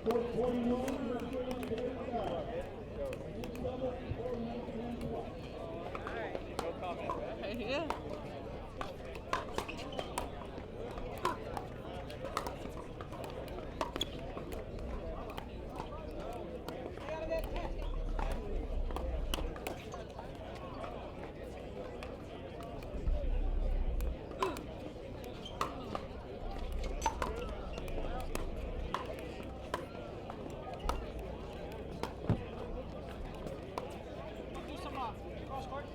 No comment, right? Yeah.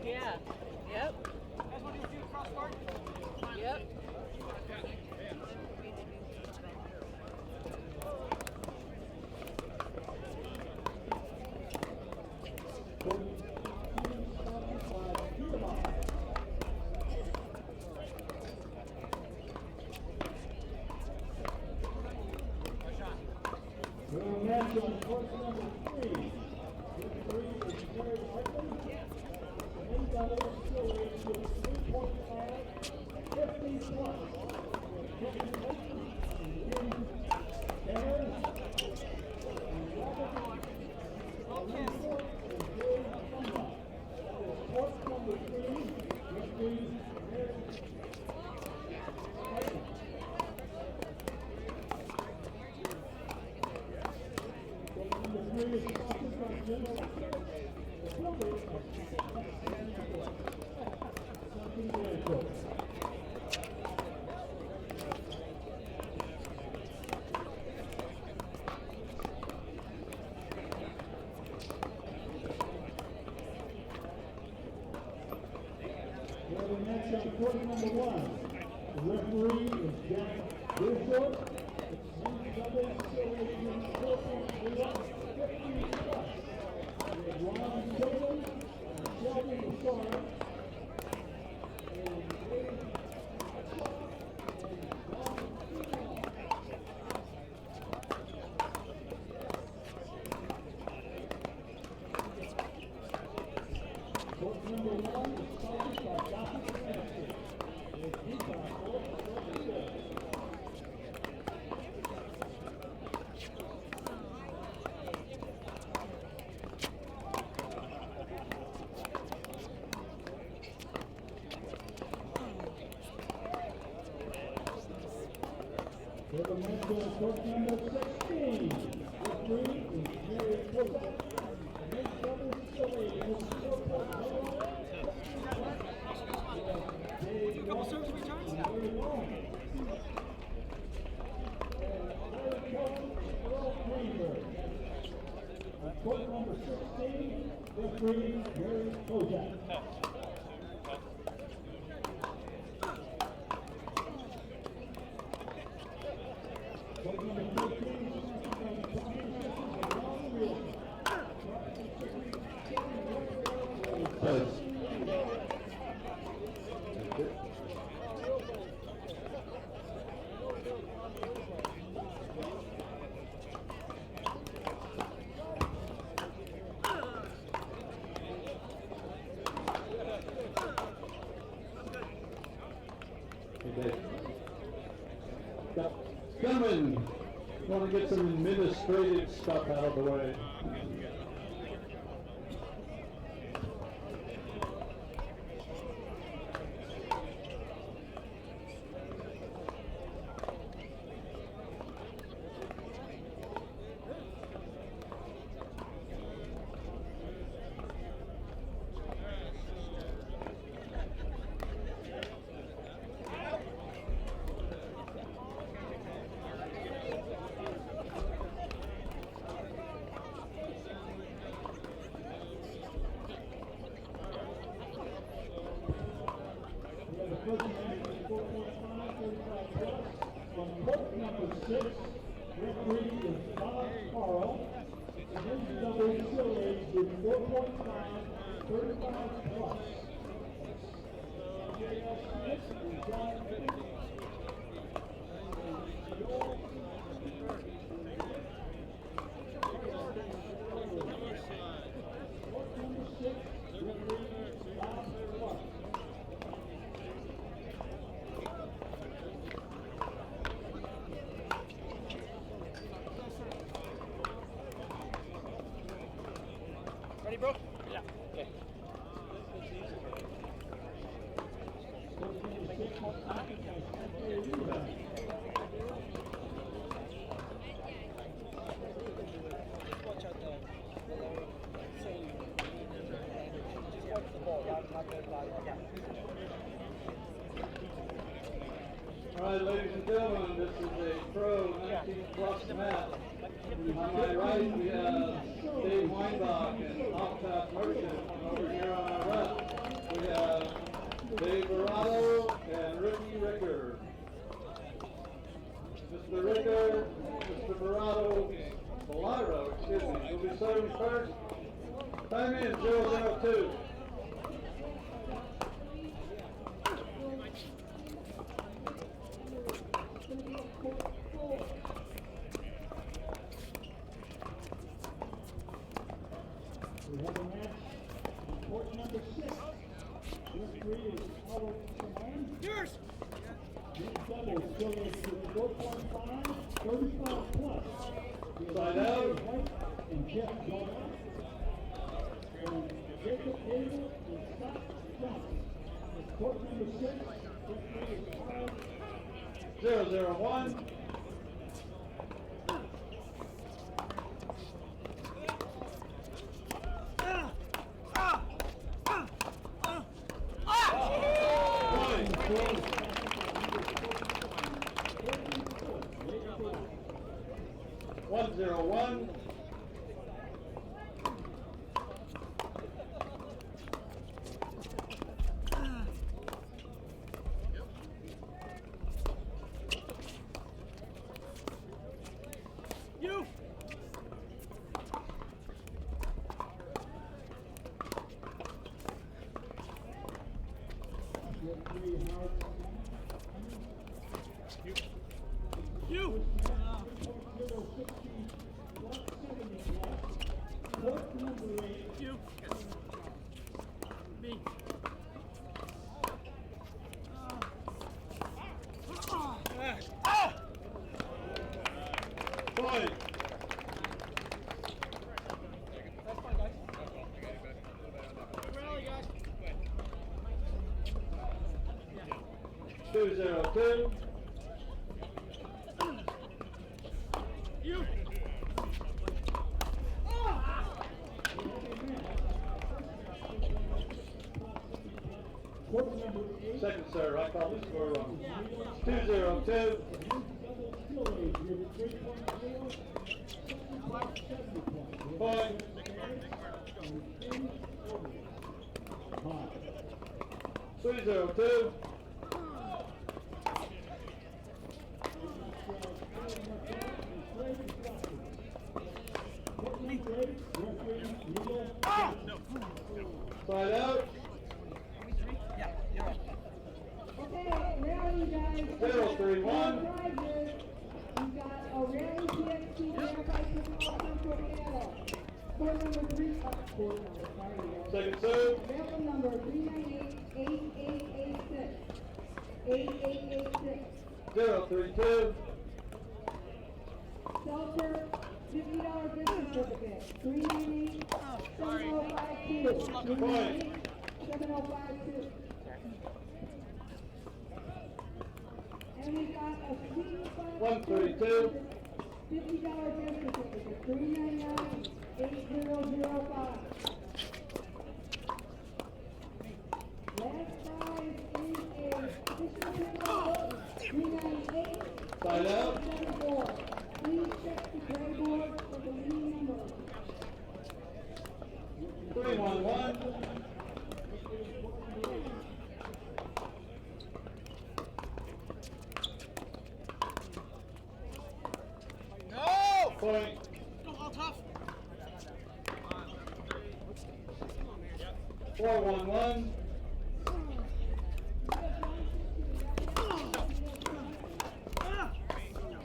Yeah. Yep. Guys want to do a cross court? Yep. We'll match on course number 3. Referee is Jerry Hartman. Men doubles still raised to 3.5, 50 plus. Kevin Clayton and Jim Tanner. And Robert Weinbach and Dave Weinbach. That is course number 3. Referee Jerry Hartman. Number 3 is sponsored by General the builder of something very close. We have a match on court number 1. The referee is Jack Bishop. Double acceleration, 4.1, 50 plus. We have Ron Children and Shelby Bashar. And Dave and Ron Court number 1 is sponsored by Deakin. With Deakin, court. We have a match on court number 16. Referee is Jerry Hartman. The men's doubles affiliate is 4.0. A couple serves and returns? Very long. And Larry Kelly and Earl Greenberg. On court number 16, referee Jerry Hartman. Court number 13, Gentlemen, want to get some administrative stuff out of the way. First match is 4.5, 35 plus. On court number 6, referee is Bob Carl. The men's doubles affiliate is 4.5, 35 plus. J.L. Smith and John Evans. Court number 6, referee Bob Carl. racing across the mat. On my right, we have Dave Weinbach and Off-Top Merchant. Over here on our left, we have Dave Verado and Ricky Ricker. Mr. Ricker, Mr. Verado, excuse me, will be serving first. Time in 002. We have a match. Court number 6. Referee is Howard Simone. Yours! This double still is 4.5, 35 plus. Side out. White and Jeff Gordon. And Jacob Abel and Scott Johnson. Court number 6. Referee is Howard 001. One 101. You! Referee Howard You! Court number 8. You! Me! Point. That's fine, guys. Rally, guys. 202. You! Court number 8. Second, sir. I called the score wrong. 202. Point. 302. Side out. Yeah, you're right. Okay, rally, guys. 031. We've got a rally PXT verified from Central Canada. Court number 3, court number, sorry, Second, sir. rally number 398-8886. 8886. 032. Seltzer, $50 business certificate. 398-7052. 398-7052. And we got a Sweden 132. $50 gift certificate, 399-8005. Last prize is a fishing boat, 398. Side out. 74. Please check the gray board for the leading number. 311. No! Point. Go all tough. 411.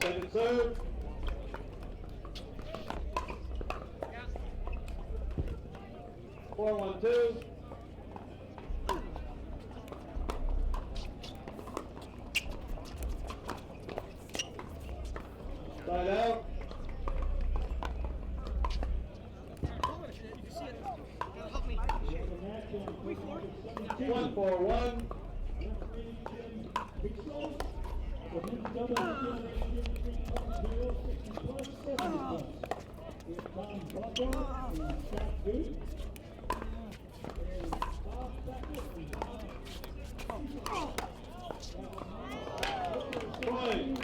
Second, sir. 412. Side out. You can see it. Gotta help me. 141. Point.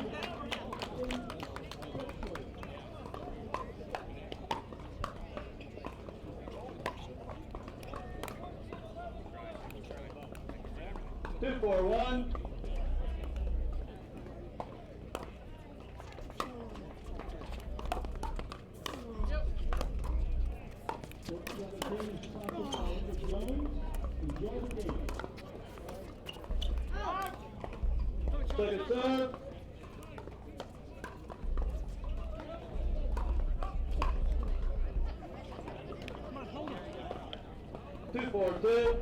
2-4-1. Second serve. 2-4-2.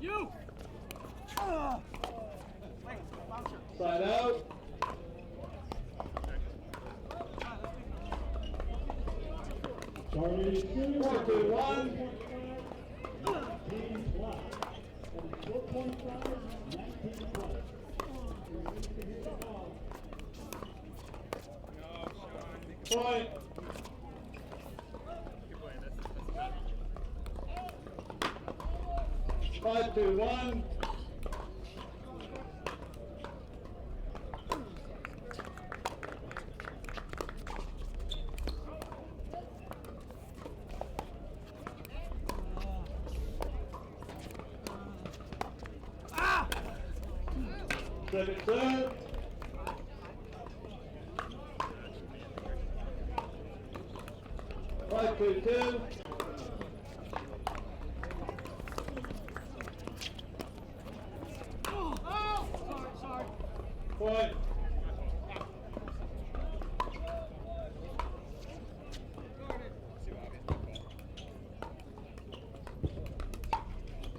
You! Side out. Target is 4-2-1. Team plus. That is 4.5, 19 plus. Point. Good boy. 5-2-1. Second serve. 5-2-2. Sorry. Point.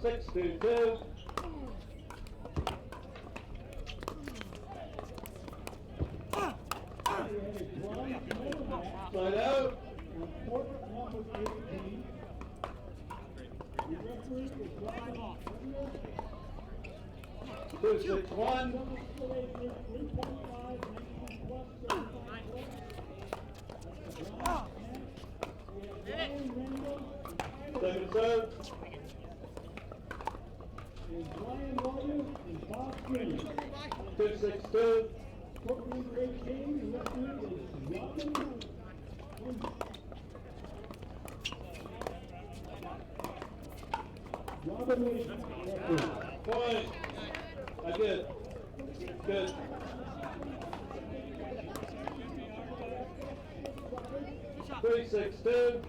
6-2-2. Side out. Court number 18. The referee is dropping off. 2-6-1. 3.5, 19 plus, 35 plus. Second serve. And Brian Rogers and Bob Green. 2-6-2. Court number 18, the referee is Robin. Robin Williams, referee. Point. I did. Good. 3-6-2.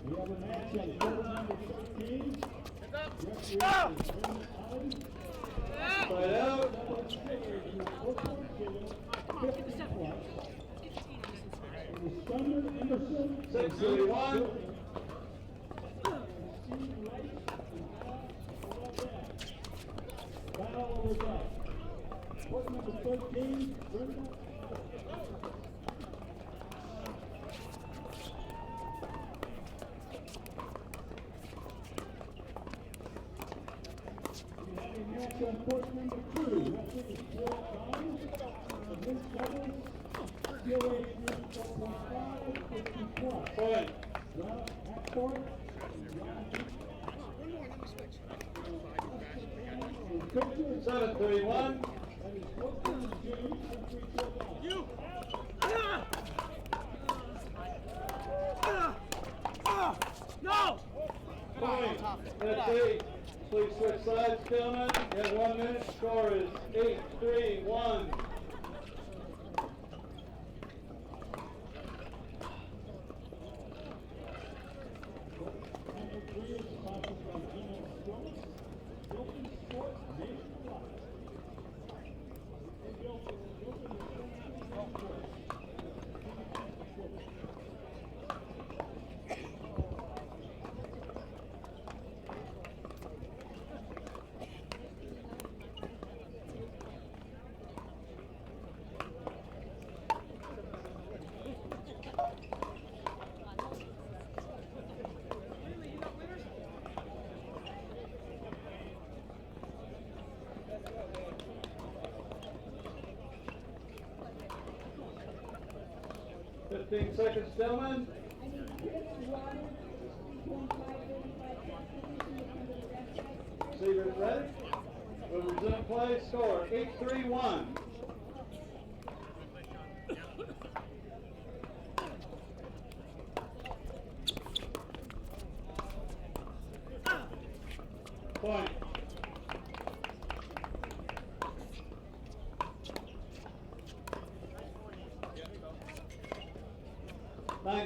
We have a match on court number 13. Referee is Side Brendan out. Anderson. 6-3-1. Foul was up. Court number 13, Brendan. We have a match on court number 2. Referee is Paul Collins. The men's doubles, skill age group 4.5, 50 plus. Point. Rob Hackford and Ron 7-3-1. That is 14 James, referee Paul Collins. You! No! Point. That's 8. Please switch sides, gentlemen. You have 1 minute. Score is 8-3-1. Number 3 is sponsored by Gino Strong. Wilson Sports nationwide. Fifteen seconds, gentlemen. I need Chris Waters, 3.5, 35 plus, Receivers ready. We'll resume play. Score 8-3-1.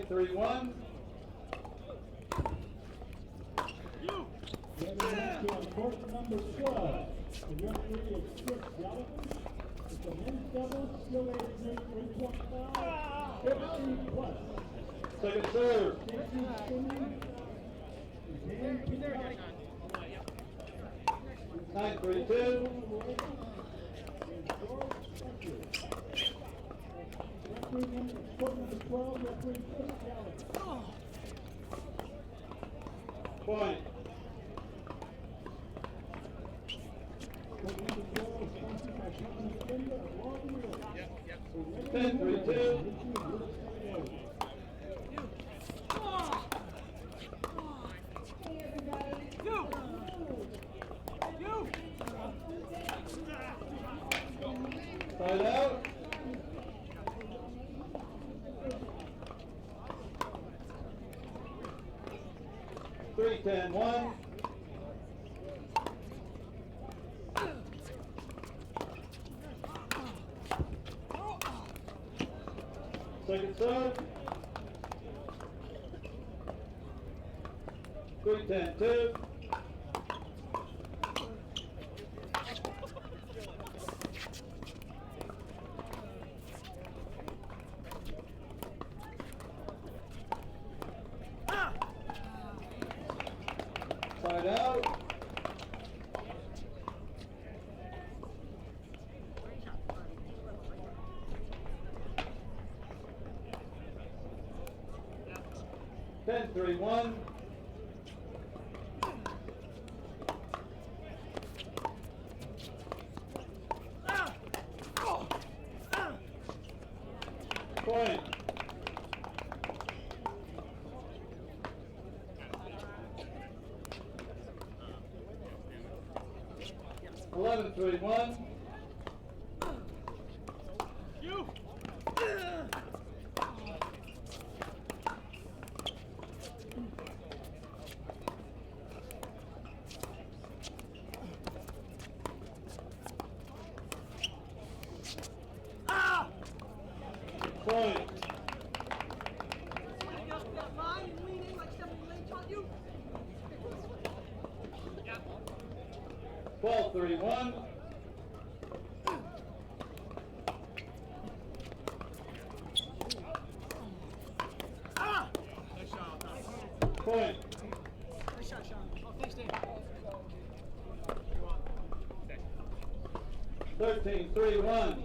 10-3-1. The other match on court number 12. The referee is Chris Gallagher. It's a men's doubles, skill age group 3.5, 15 plus. Second serve. Casey Simmons, Dan Peacock, 9-3-2. and George Fletcher. Referee number, court number 12, referee Chris Gallagher. Point. Court number 12 is sponsored by Company Spender of Warnick. 10-3-2. Hey, everybody. Side out. Three, 10-1. Second serve. 3-10-2. Side out. Ten, 3-1. Point. Eleven, 3-1. Point. 12-3-1. Point. Nice shot, Sean. Oh, thanks, Dave. 13-3-1.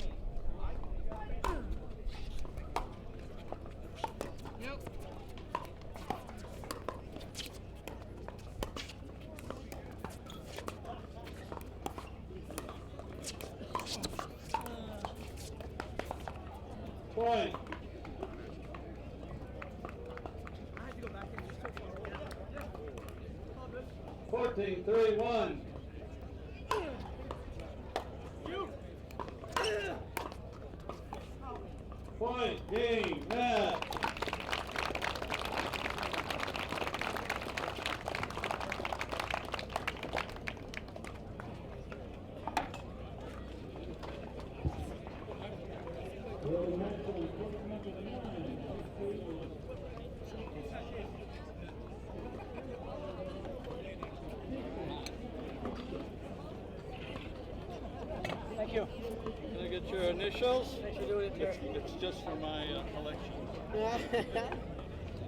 Point. I had to go back in. It's so far away. All good. 14-3-1. Point, game, match. The other match on court number 9. Thank you. Can I get your initials? Thanks for doing it, Terry. It's just for my collection.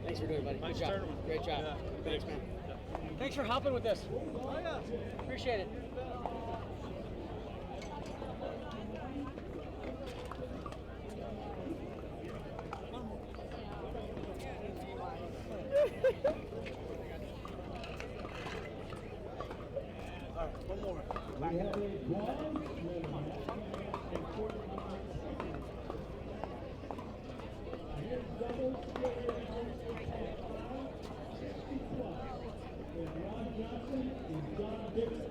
Thanks for doing it, buddy. Nice Good job. tournament. Great job. Yeah, Thanks, man. Thanks for helping with this. Oh, yeah. Appreciate it. All right, one more. We have a bronze medal match in court number 6. Men's doubles, skill age group 8.5, 60 plus. And Ron Johnson and John Dixon.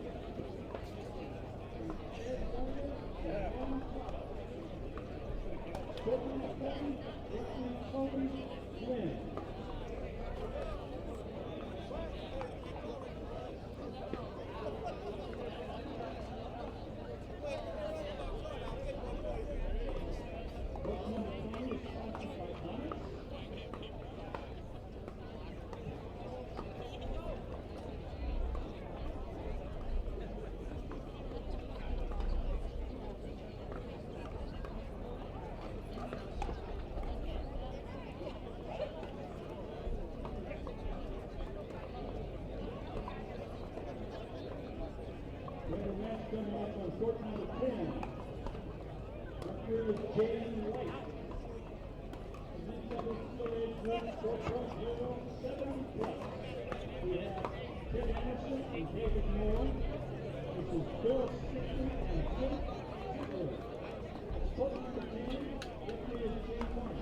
Court number 7, Anthony Kobe, wins. Court number 20 is sponsored by Warnick. the match coming up on court number 10. Referee is Jaden White. The men's doubles still age group 4.07 plus. We have Ted Anderson and David Moore. This is Bill Sixton and Philip Hitler. Court number 10, referee is Jaden White.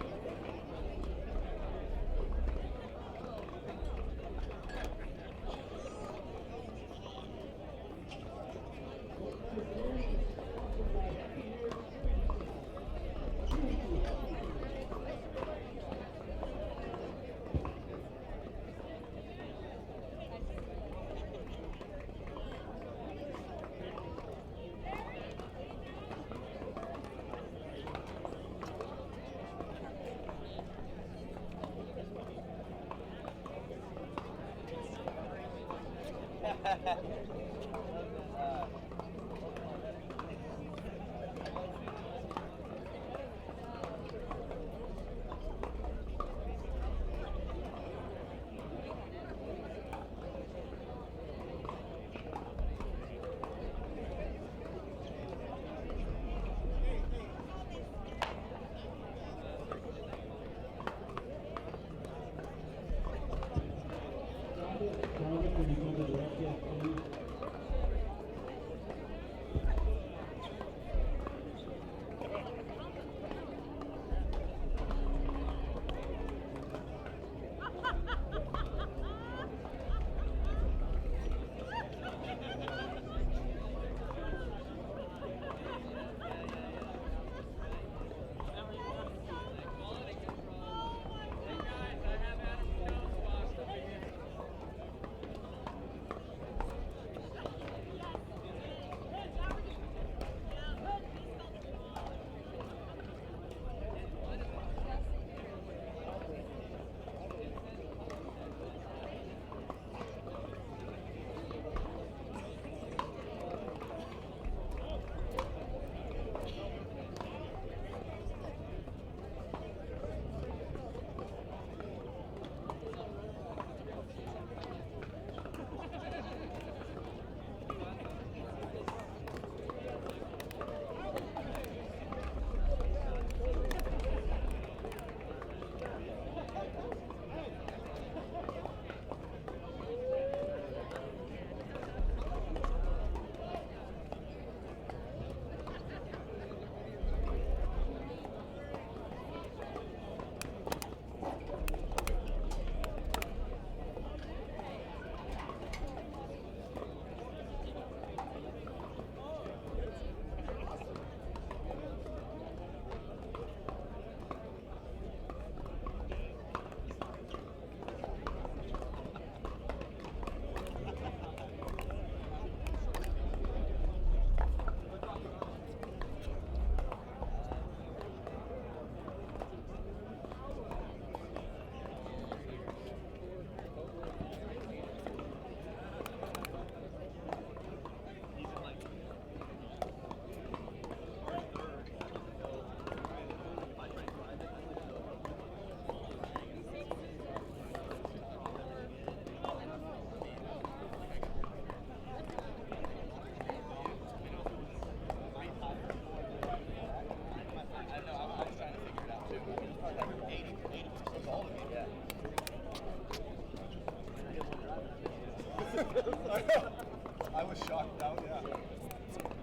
I was shocked out, yeah.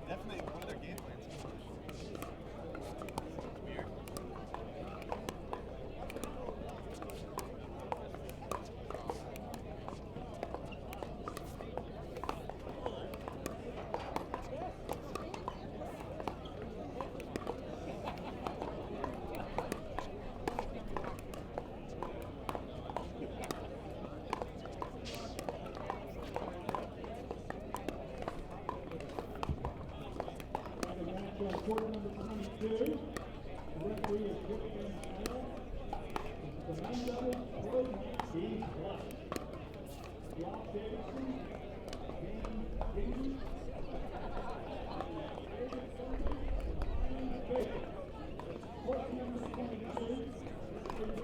Definitely one of their game plans. Weird. Quarter number 22, the referee is Deakin. The men's doubles, Floyd B. Plus. Rob Davidson, James Davies, David Baker. Quarter number 22, referee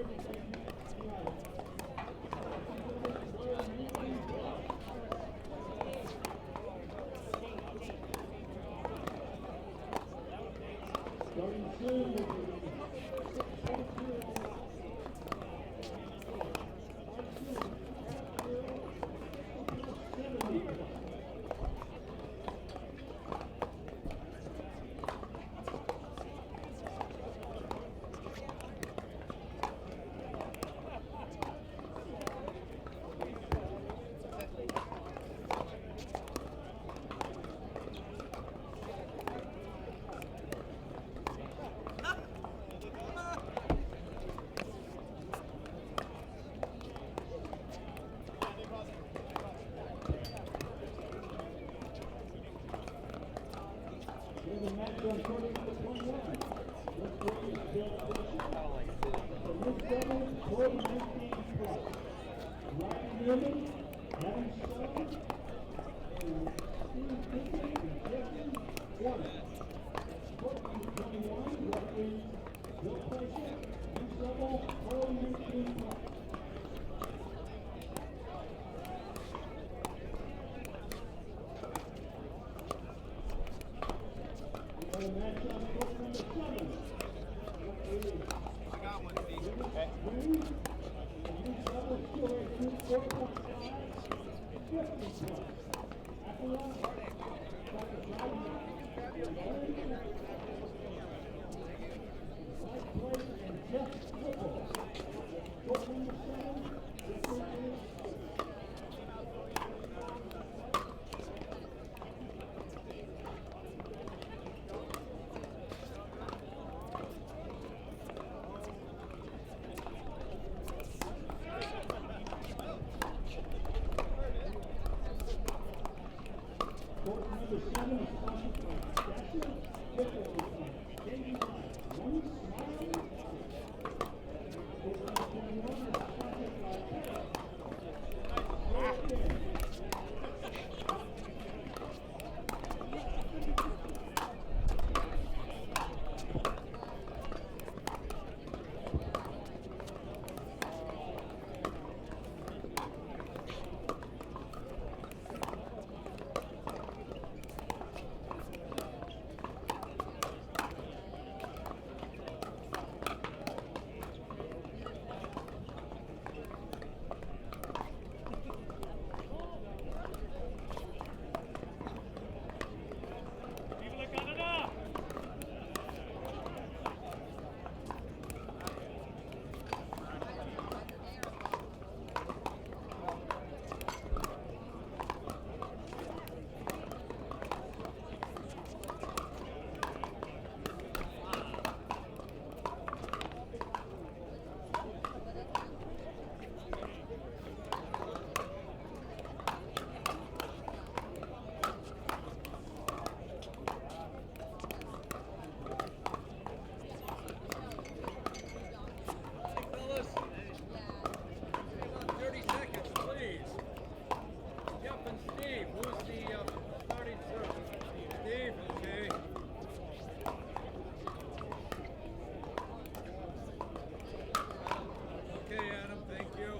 Newman, Adam Stone, and Steve Deakin, and Deakin, Warnick. Sport number 21, referee Bill Pricer, youth level, Paul Newman Park. We have a match on court number 7. Referee I got one, Steve. Okay. Youth level, still a 4.5, 50 points. After that, Dr. John, Mike Blake, and Jeff Whipple. Court number 7, referee Court number 7 is sponsored by Dasher, Whipple, Davey White, One Smiley Artist. Court number 21 is sponsored by Fellas, about 30 seconds, please. Jeff and Steve, who's the starting server? Steve, okay. Okay, Adam, thank you.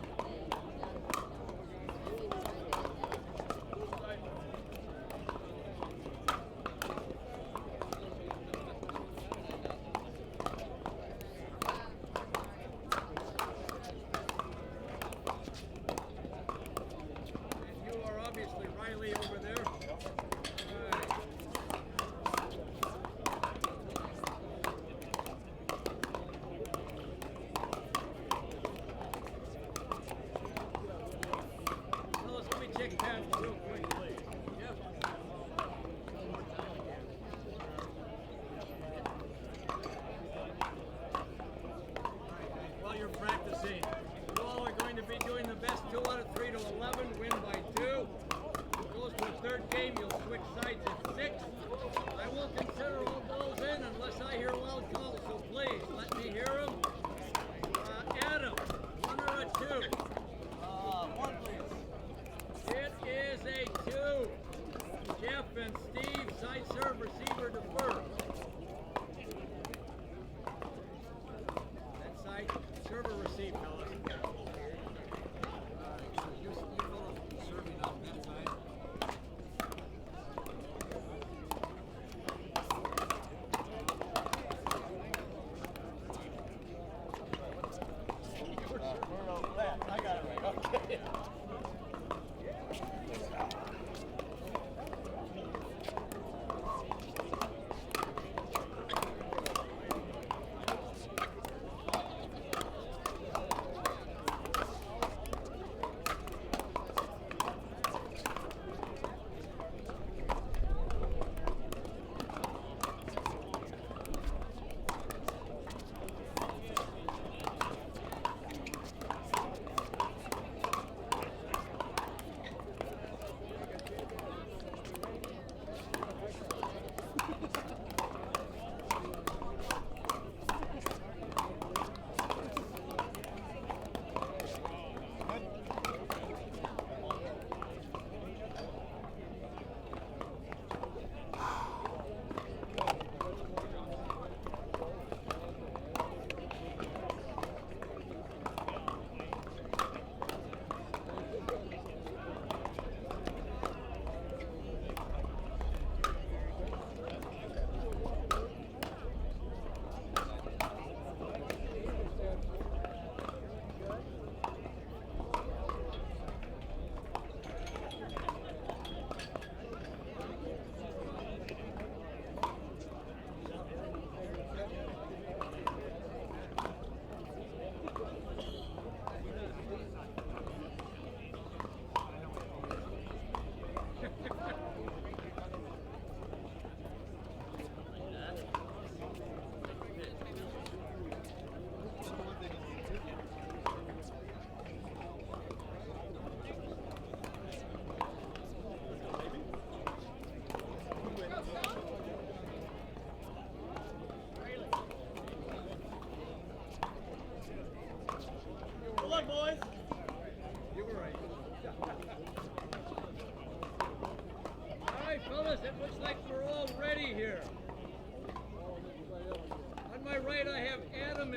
And you are obviously Riley over there. Right. Fellas, let me check pads real quick, please. Yep. While you're practicing, you all are going to be doing the best 2 out of 3 to 11, win by 2. Goes to a third game, you'll switch sides at 6. I will consider all balls in unless I hear loud calls, so please let me hear them. Adam, 1 or a 2? 1, please. It is a 2. Jeff and Steve, side serve, receiver, defer. That side server receive, fellas. You both serving on that side.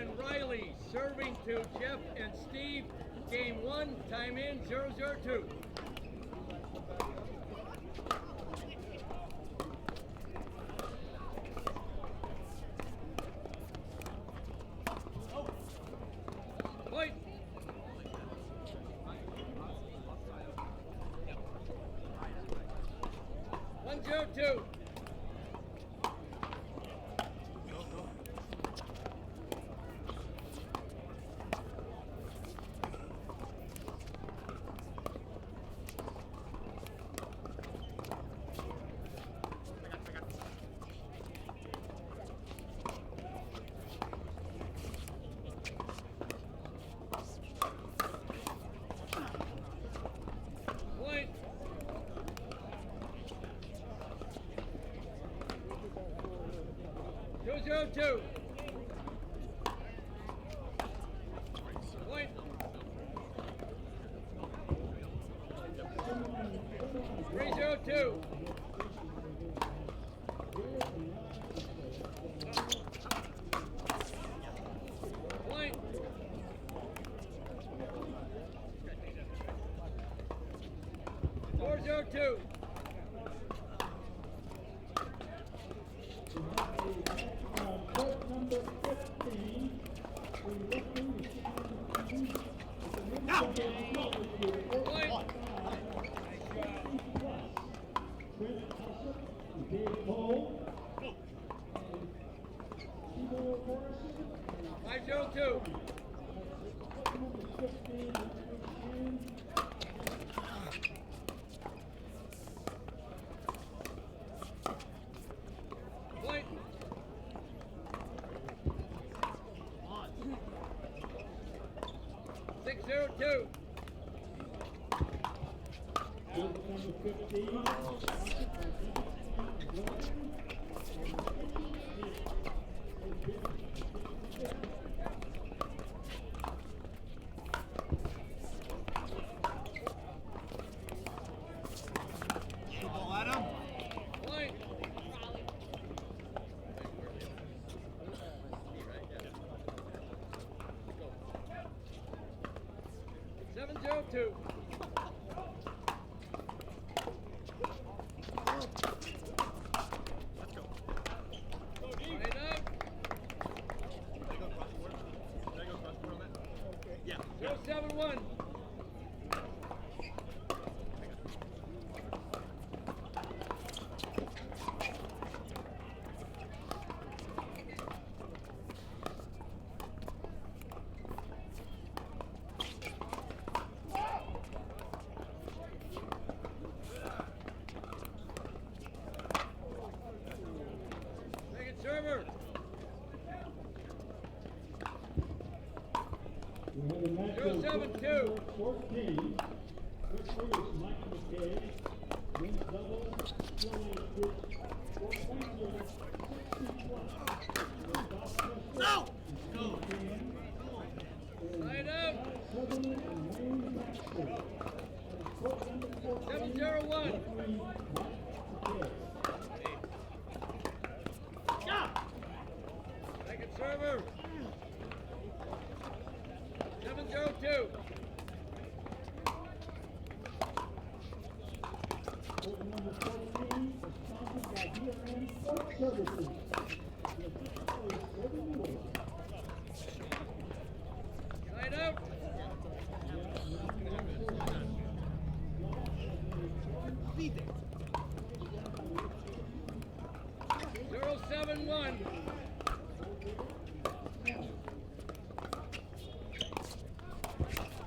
and Riley serving to Jeff and Steve. Game 1, time in 0-0-2. Point. One, 0-2. Point. Two, 0-2. Point. 3-0-2. Point. 4-0-2. Court number 15, Point. Trent Hussett, Dave Cole, 5-0-2. number 15, Point. 6-0-2. court number 15, Ball at him. Point. 7-0-2. Right up. Did I go cross court? Did I go cross court on that? Yeah. 0-7-1. Second server. we have a match of 0-7-2. 14. Referee is Mike McKay. Men's doubles, Philly Group, 4.0, 60+. No! Side up. Sutherland and Wayne Baxter. Court number 14. 7-0-1. Referee Mike McKay. Second server. 7-0-2. Court number 14 is sponsored by DRN Court Services. The official is serving the way. Side up. 0-7-1.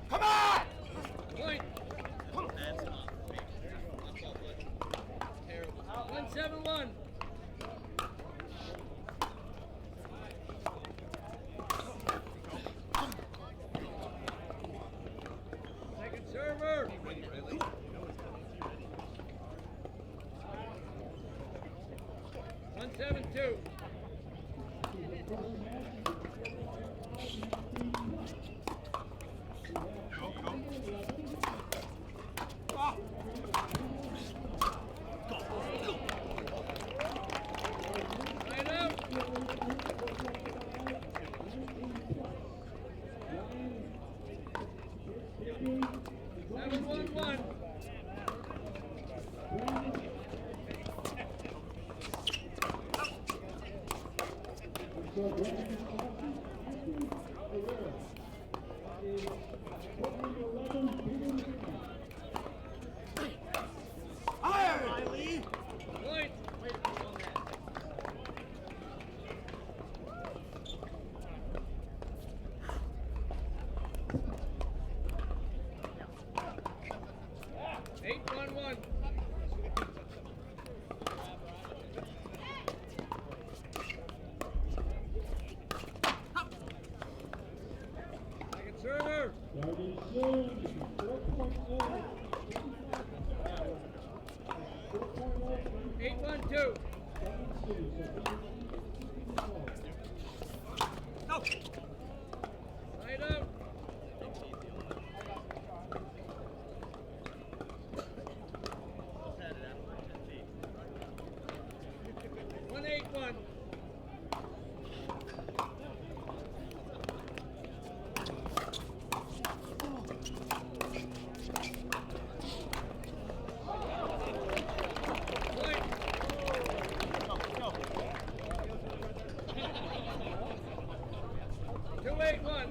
Come on! Point. 1-7-1. Second server. 1-7-2. Right up. Point. Eight, 1-1. Second server. Eight, 1-2. No. Side out. Set it up. 1-8-1. Point. Go. 2-8-1.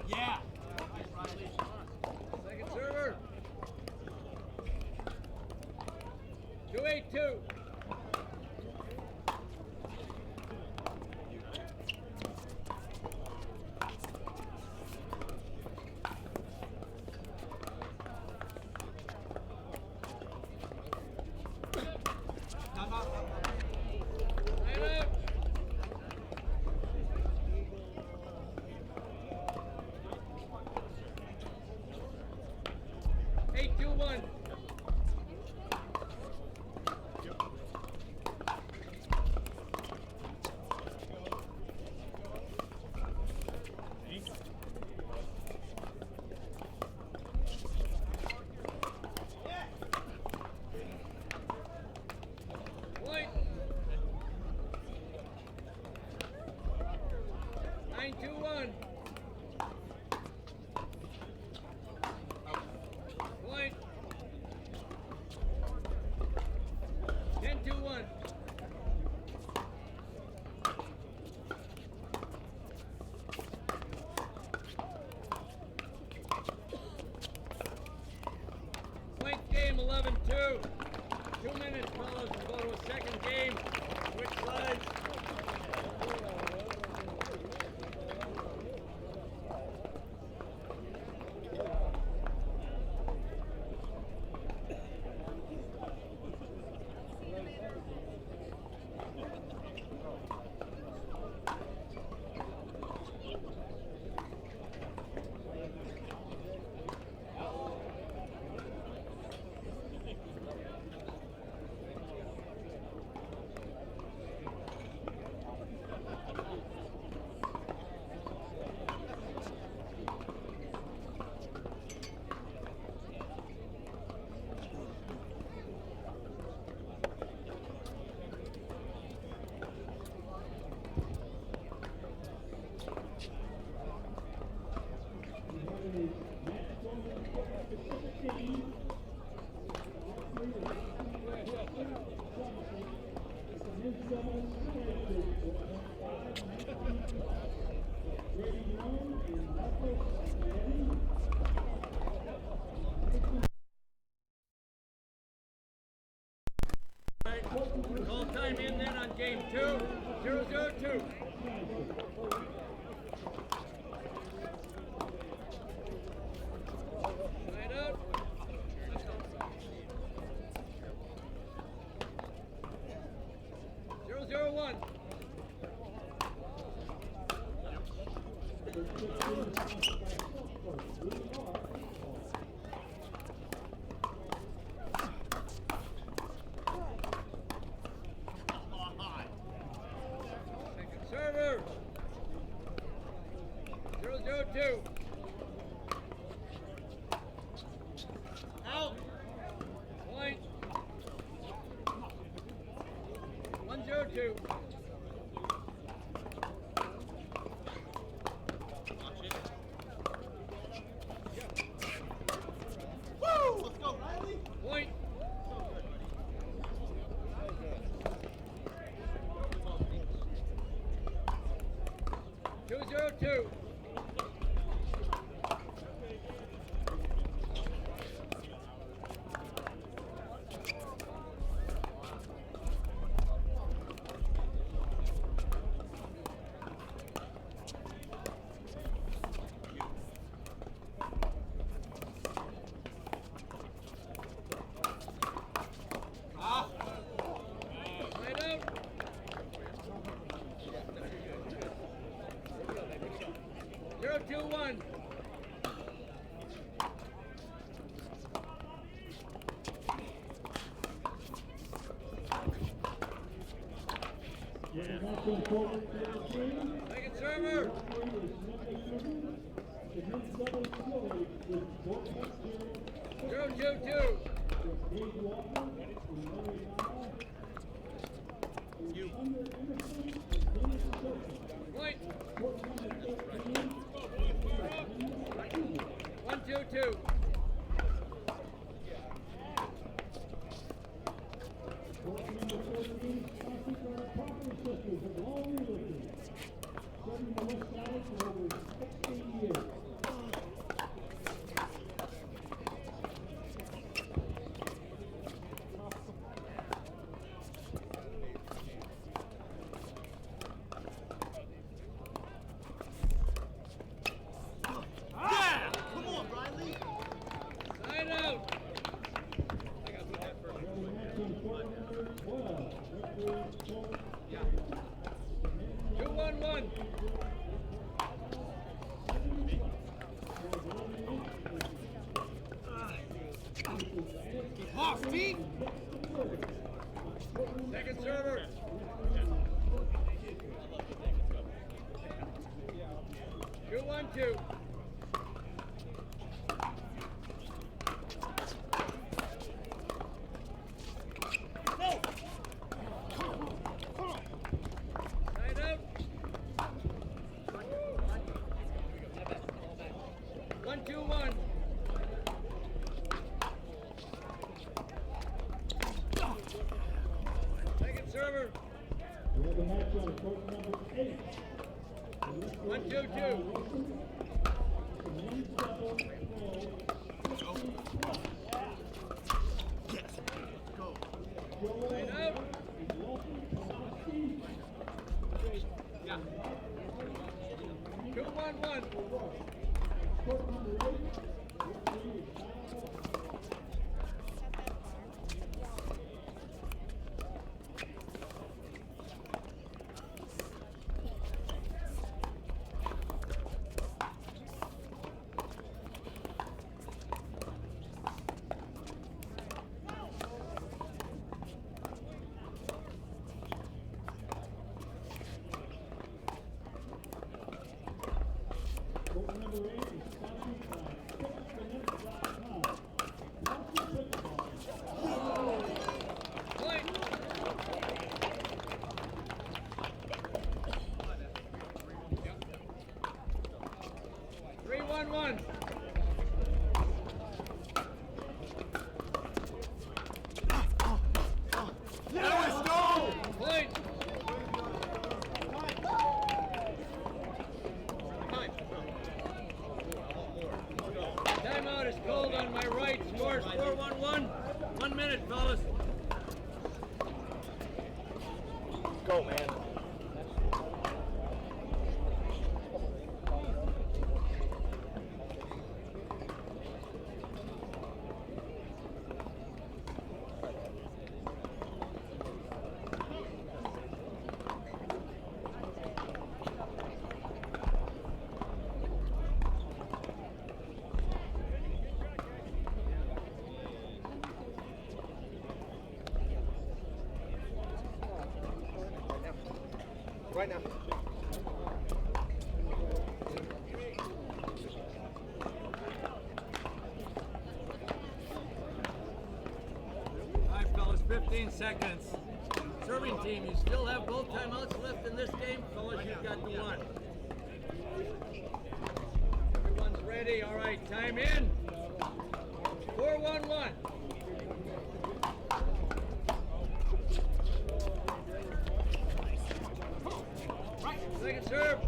Yeah. Second server. 2-8-2. Time out. Side out. Eight, 2-1. Point. 9-2-1. Point. 10-2-1. Point game 11-2. 2 minutes, fellas, to go to a second game. Switch sides. Call time in then on game 2. 0-0-2. Side out. Zero, 0-1. Second server. 0-0-2. Out. Point. 1-0-2. Watch it. 0-2. Right out. 0-2-1. Second server. 0-2-2. Point. 1-2-2. Yeah! Come on, Riley. Side out. 2-1-1. Off, Steve. Second server. 2-1-2. Side out. 1-2-1. Second server. We have a match on court number 8. 1-2-2. Side out. Yeah. 2-1-1. Court number 8 is sponsored by TicketConnect.com. Point. 3-1-1. Let's go! Point. Timeout is called on my right. Scores 4-1-1. 1 minute, fellas. Go, man. Right now. All right, fellas, 15 seconds. Serving team, you still have both timeouts left in this game. Fellas, you've got the one. Everyone's ready. All right, time in. 4-1-1. Second serve.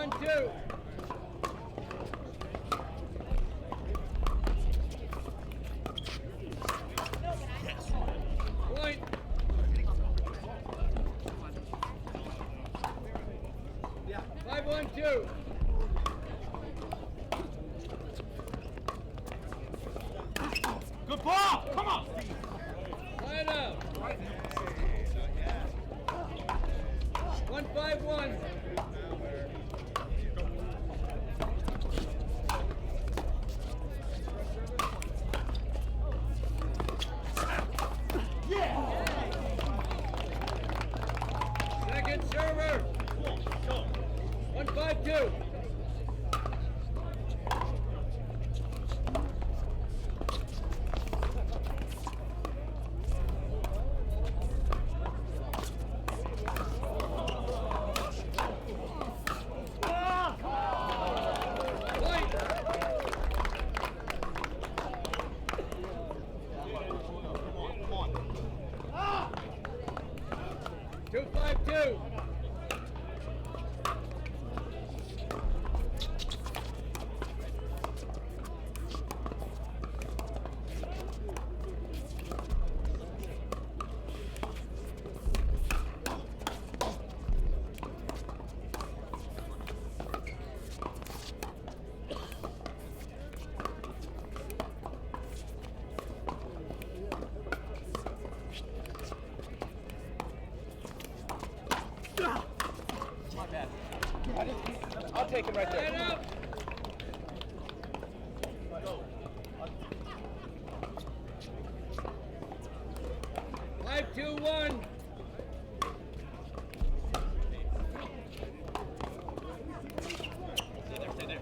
5-1-2. Point. Yeah. 5-1-2. Good ball! Come on! Line up. 1-5-1. Second server. 1-5-2. Point. 2-5-2. My bad. I'll take him right Line there. up. Five, 2-1. Stay there.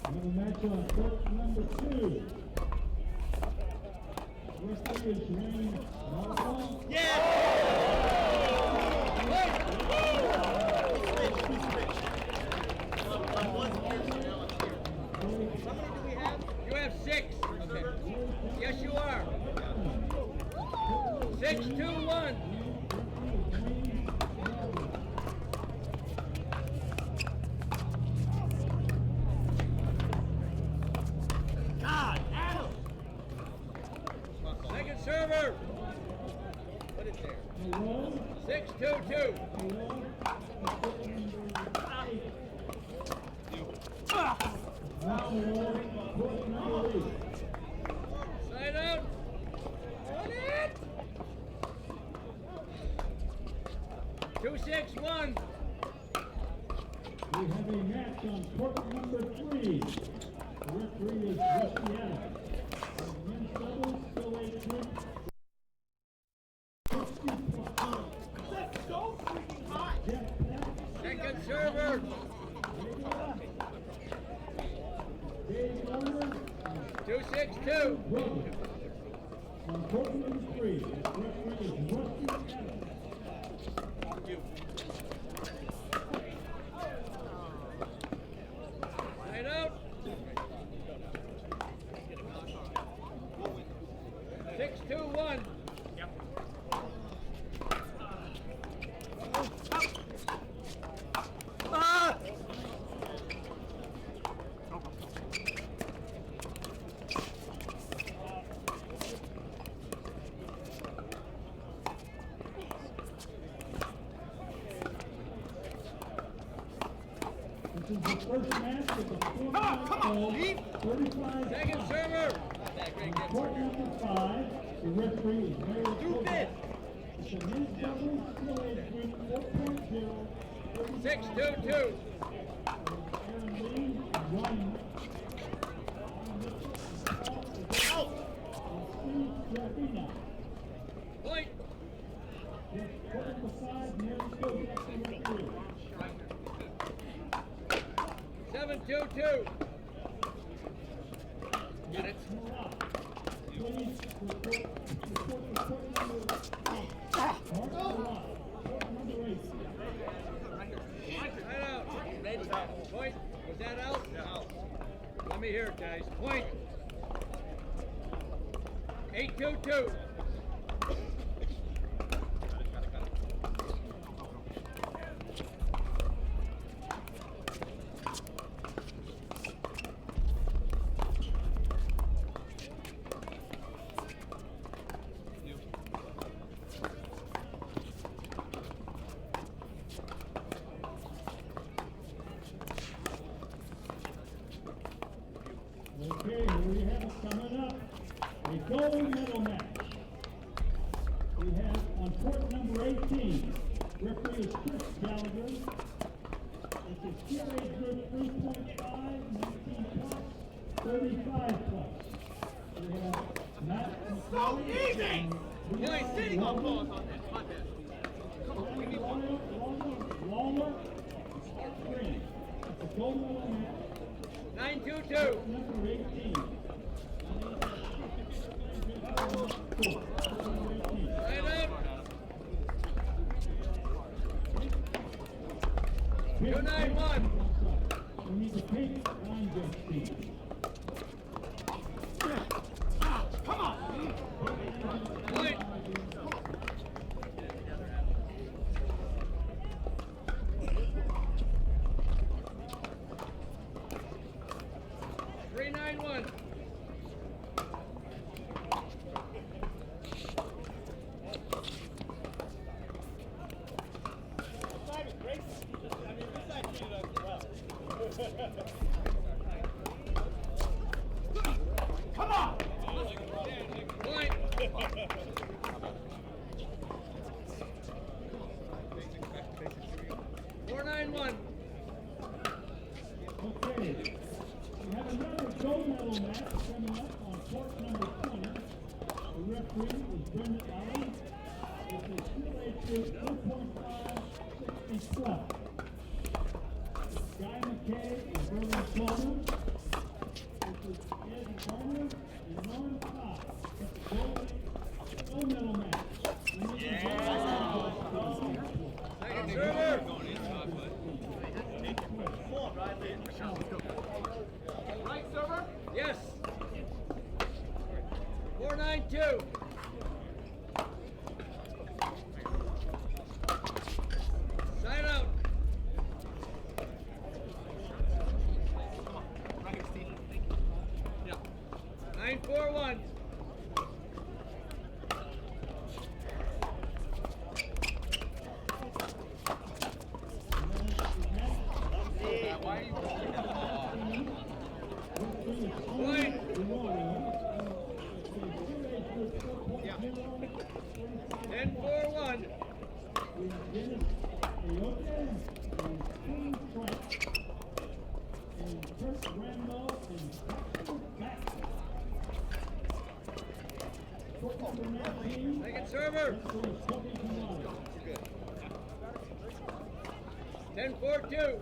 Another match on court number 2. Referee is Weinbach. You have 6. Okay. Yes, you are. 6-2-1. God, Adam! Second server. Put it there. 6-2-2. Side out. On it. 2-6-1. We have a match on court number 3. The referee is Rusty Adams. The men's doubles still a group. That's so freaking hot! Second server. Dave Warner 2-6-2. Brothers. On court number 3, the referee is Rusty Adams. Side out. 6-2-1. Ah! This is the first match of the Come on, Steve! 35. Second server. Court number 5, the referee is Mary Stupid! The men's doubles still a group 4.0. 6-2-2. Aaron Lee, Ryan, Out! Steve Serafina. Point. Court number 5, Mary Stokes, the referee. 7-2-2. Get it. Please report the court number. Mark Court number 8. Side out. me hear it, guys. Point. 8-2-2. Okay, we have it coming up. A gold medal match. We have on court number 18, referee is Chris Gallagher. It's a skill age group 3.5, 19 plus, 35 plus. We have Matt McCollum. Point. Sitting on balls on that. Lawler, Green. It's a gold medal match. 9-2-2. Number 18. Right up. 2-9-1. We need to take Weinbach speed. Point. 3-9-1. Come on! Point. 4-9-1. Okay. We have another gold medal match coming up on court number 20. The referee is Brendan Allen. It's a skill age group 2.5, 60 plus. Guy McKay and Vernon Coleman. This is Ed Garner and Norm Cobb. It's a gold medal match. We need to Second server. Right server? Yes. 4-9-2. Side out. Right, Steve. Yeah. 9-4-1. Why are you holding that ball? Point. Yeah. 10-4-1. Second server. 10-4-2.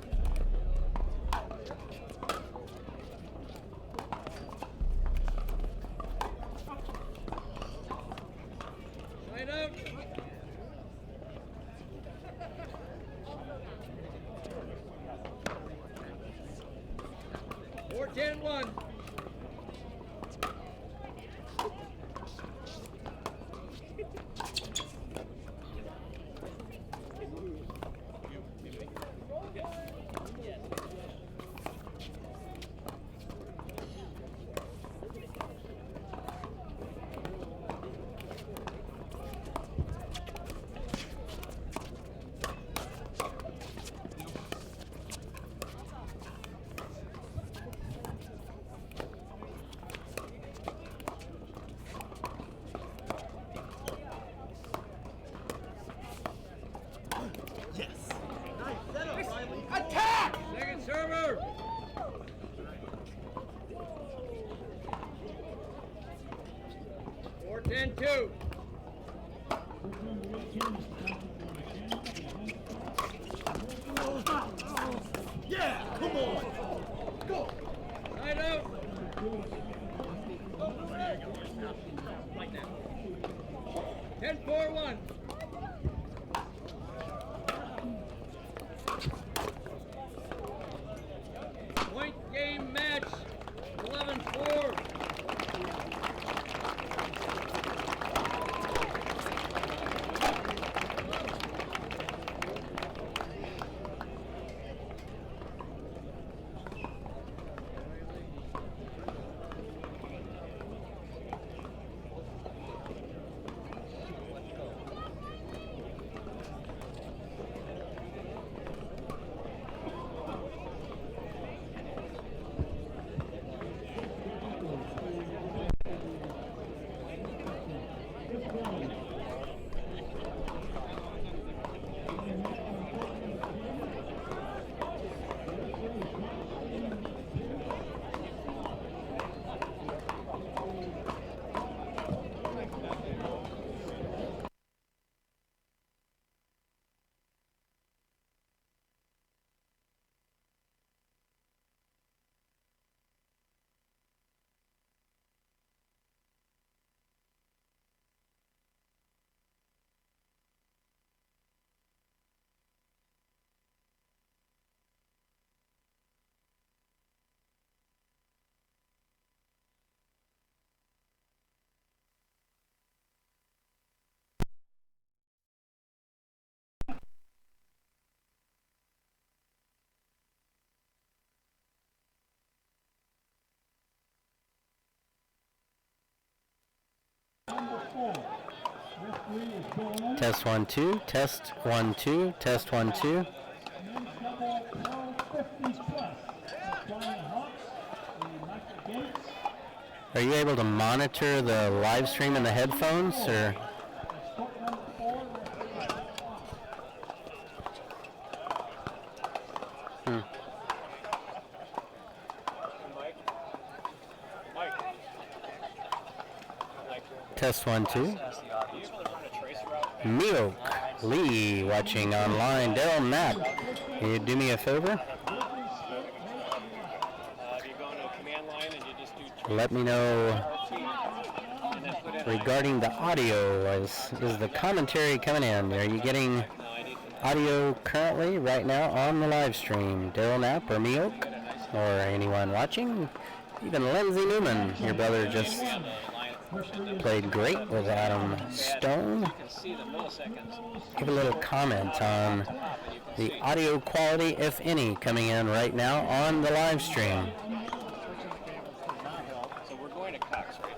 Side out. 4-10-1. Attack! Second server. 4-10-2. Yeah, come on! Go! Side out. Right now. 10-4-1. Point game match. Number 4. Referee is Bill Newman. Test 1 2. Test 1 2. Test 1 2. Men's double 1250 plus. Brian Hawks, the Michael Gates. Are you able to monitor the live stream in the headphones, or? That's court number 4. Referee is Test 1 2. Milk Lee watching online. Daryl Knapp, can you do me a favor? Let me know regarding the audio. Is the commentary coming in? Are you getting audio currently right now on the live stream? Daryl Knapp or Milk or anyone watching? Even Lindsay Newman, your brother just played great with Adam Stone. Give a little comment on the audio quality, if any, coming in right now on the live stream. So we're going to Cox, right?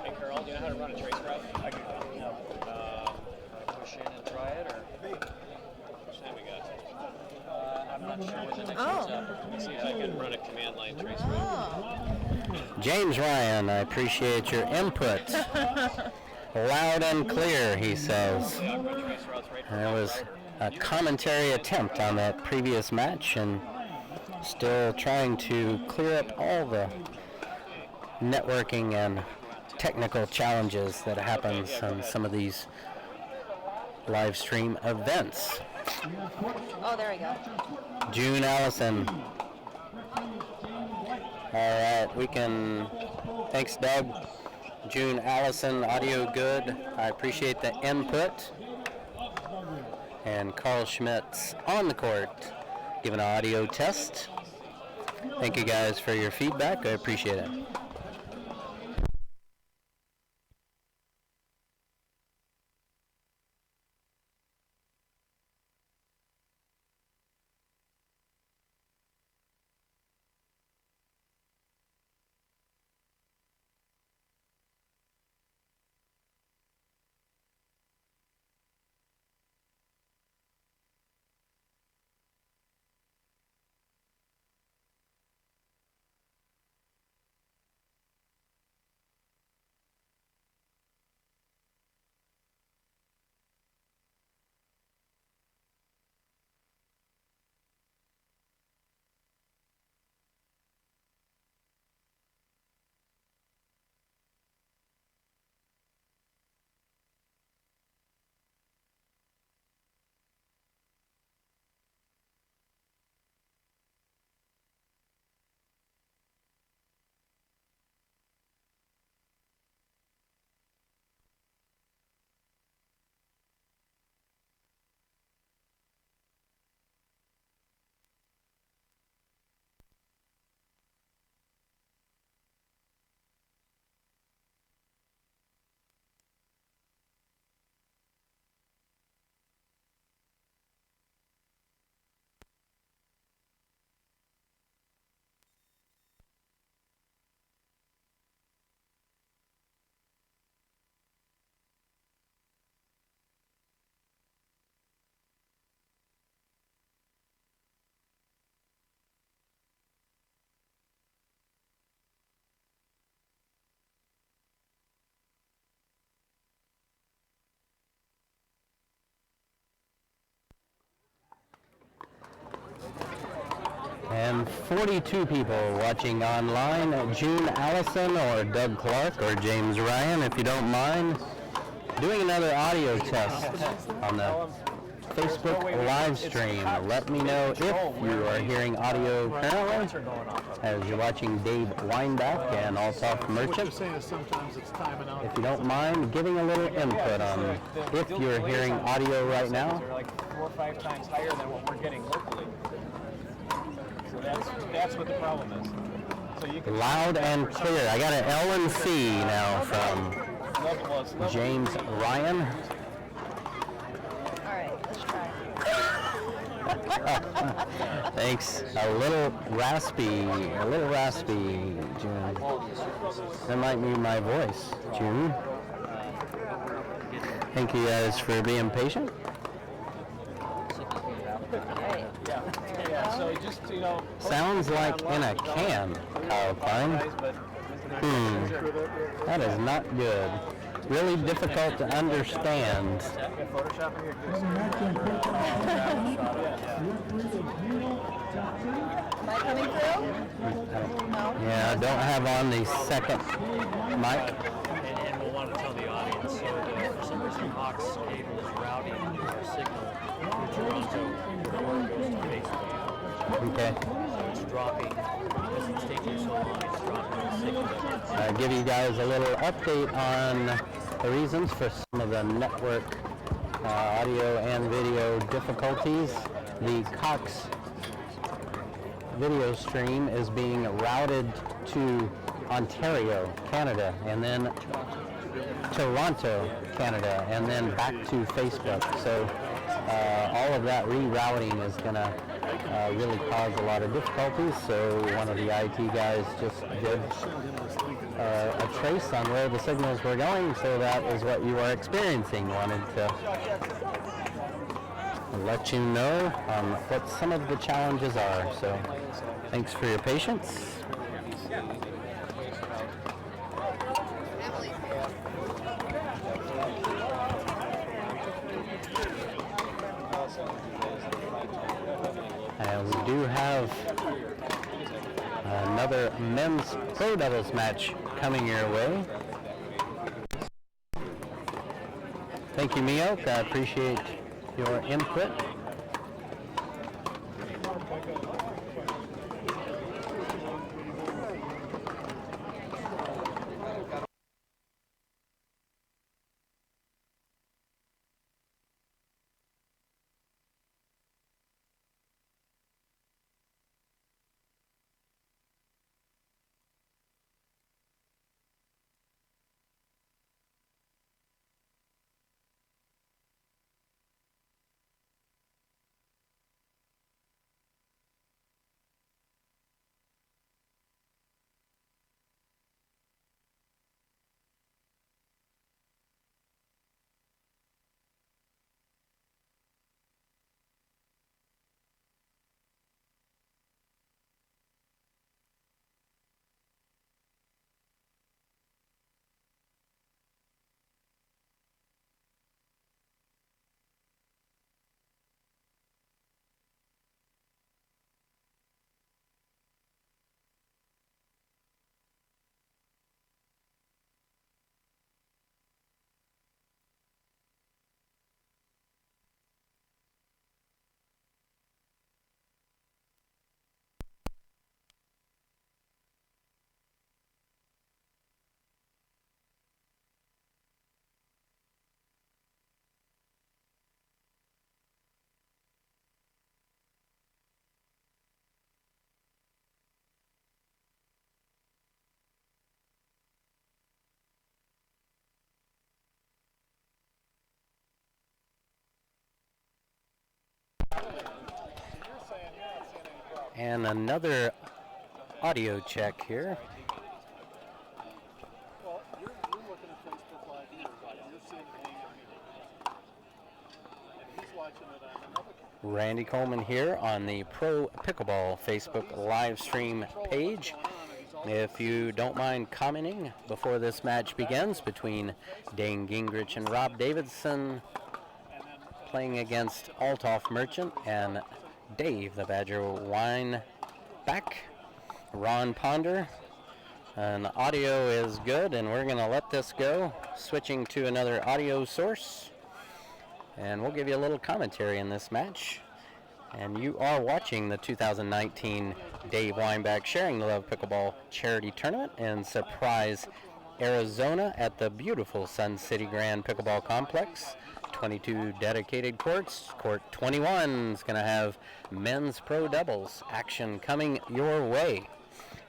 Hey, Carl, do you know how to run a trace route? I do. Push in and try it, or? Which time we got? I'm not sure when the next one's up. Let me see if I can run a command line trace route. James Ryan, I appreciate your input. Loud and clear, he says. There was a commentary attempt on that previous match, and still trying to clear up all the networking and technical challenges that happens on some of these live stream events. Oh, there we go. June Allison. All right, we can, thanks Doug. June Allison, audio good. I appreciate the input. And Carl Schmitz on the court, giving an audio test. Thank you guys for your feedback, I appreciate it. And 42 people watching online. June Allison or Doug Clark or James Ryan, if you don't mind, doing another audio test on the Facebook live stream. Let me know if you are hearing audio currently as you're watching Dave Weinbach and Altoff Merchant. If you don't mind giving a little input on if you're hearing audio right now. They're like 4 or 5 times higher than what we're getting locally. So that's what the problem is. So you can loud and clear. I got an L and C now from James Ryan. All right, let's try. Thanks. A little raspy, June. That might be my voice, June. Thank you guys for being patient. Yeah, so just, you know. Sounds like in a can, Kyle Klein. That is not good. Really difficult to understand. Am I coming through? No. Yeah, I don't have on the second mic. And we'll want to tell the audience, so for some reason Hawk's cable is routing our signal through Toronto before it goes to Facebook. Okay. So it's dropping, because it's taking so long, it's dropping the signal. Give you guys a little update on the reasons for some of the network audio and video difficulties. The Cox video stream is being routed to Ontario, Canada, and then Toronto, Canada, and then back to Facebook. So all of that rerouting is going to really cause a lot of difficulties. So one of the IT guys just did a trace on where the signals were going, so that is what you are experiencing. Wanted to let you know what some of the challenges are. So thanks for your patience. And we do have another men's pro doubles match coming your way. Thank you, Miyok. I appreciate your input. And another audio check here. Well, you're looking at Facebook Live here, you're seeing and he's watching it on another camera. Randy Coleman here on the Pro Pickleball Facebook live stream page. If you don't mind commenting before this match begins between Dane Gingrich and Rob Davidson, playing against Althoff Merchant and Dave the Badger Weinbach, Ron Ponder. And the audio is good, and we're going to let this go. Switching to another audio source, and we'll give you a little commentary in this match. And you are watching the 2019 Dave Weinbach Sharing the Love Pickleball Charity Tournament in Surprise, Arizona at the beautiful Sun City Grand Pickleball Complex. 22 dedicated courts. Court 21 is going to have men's pro doubles action coming your way.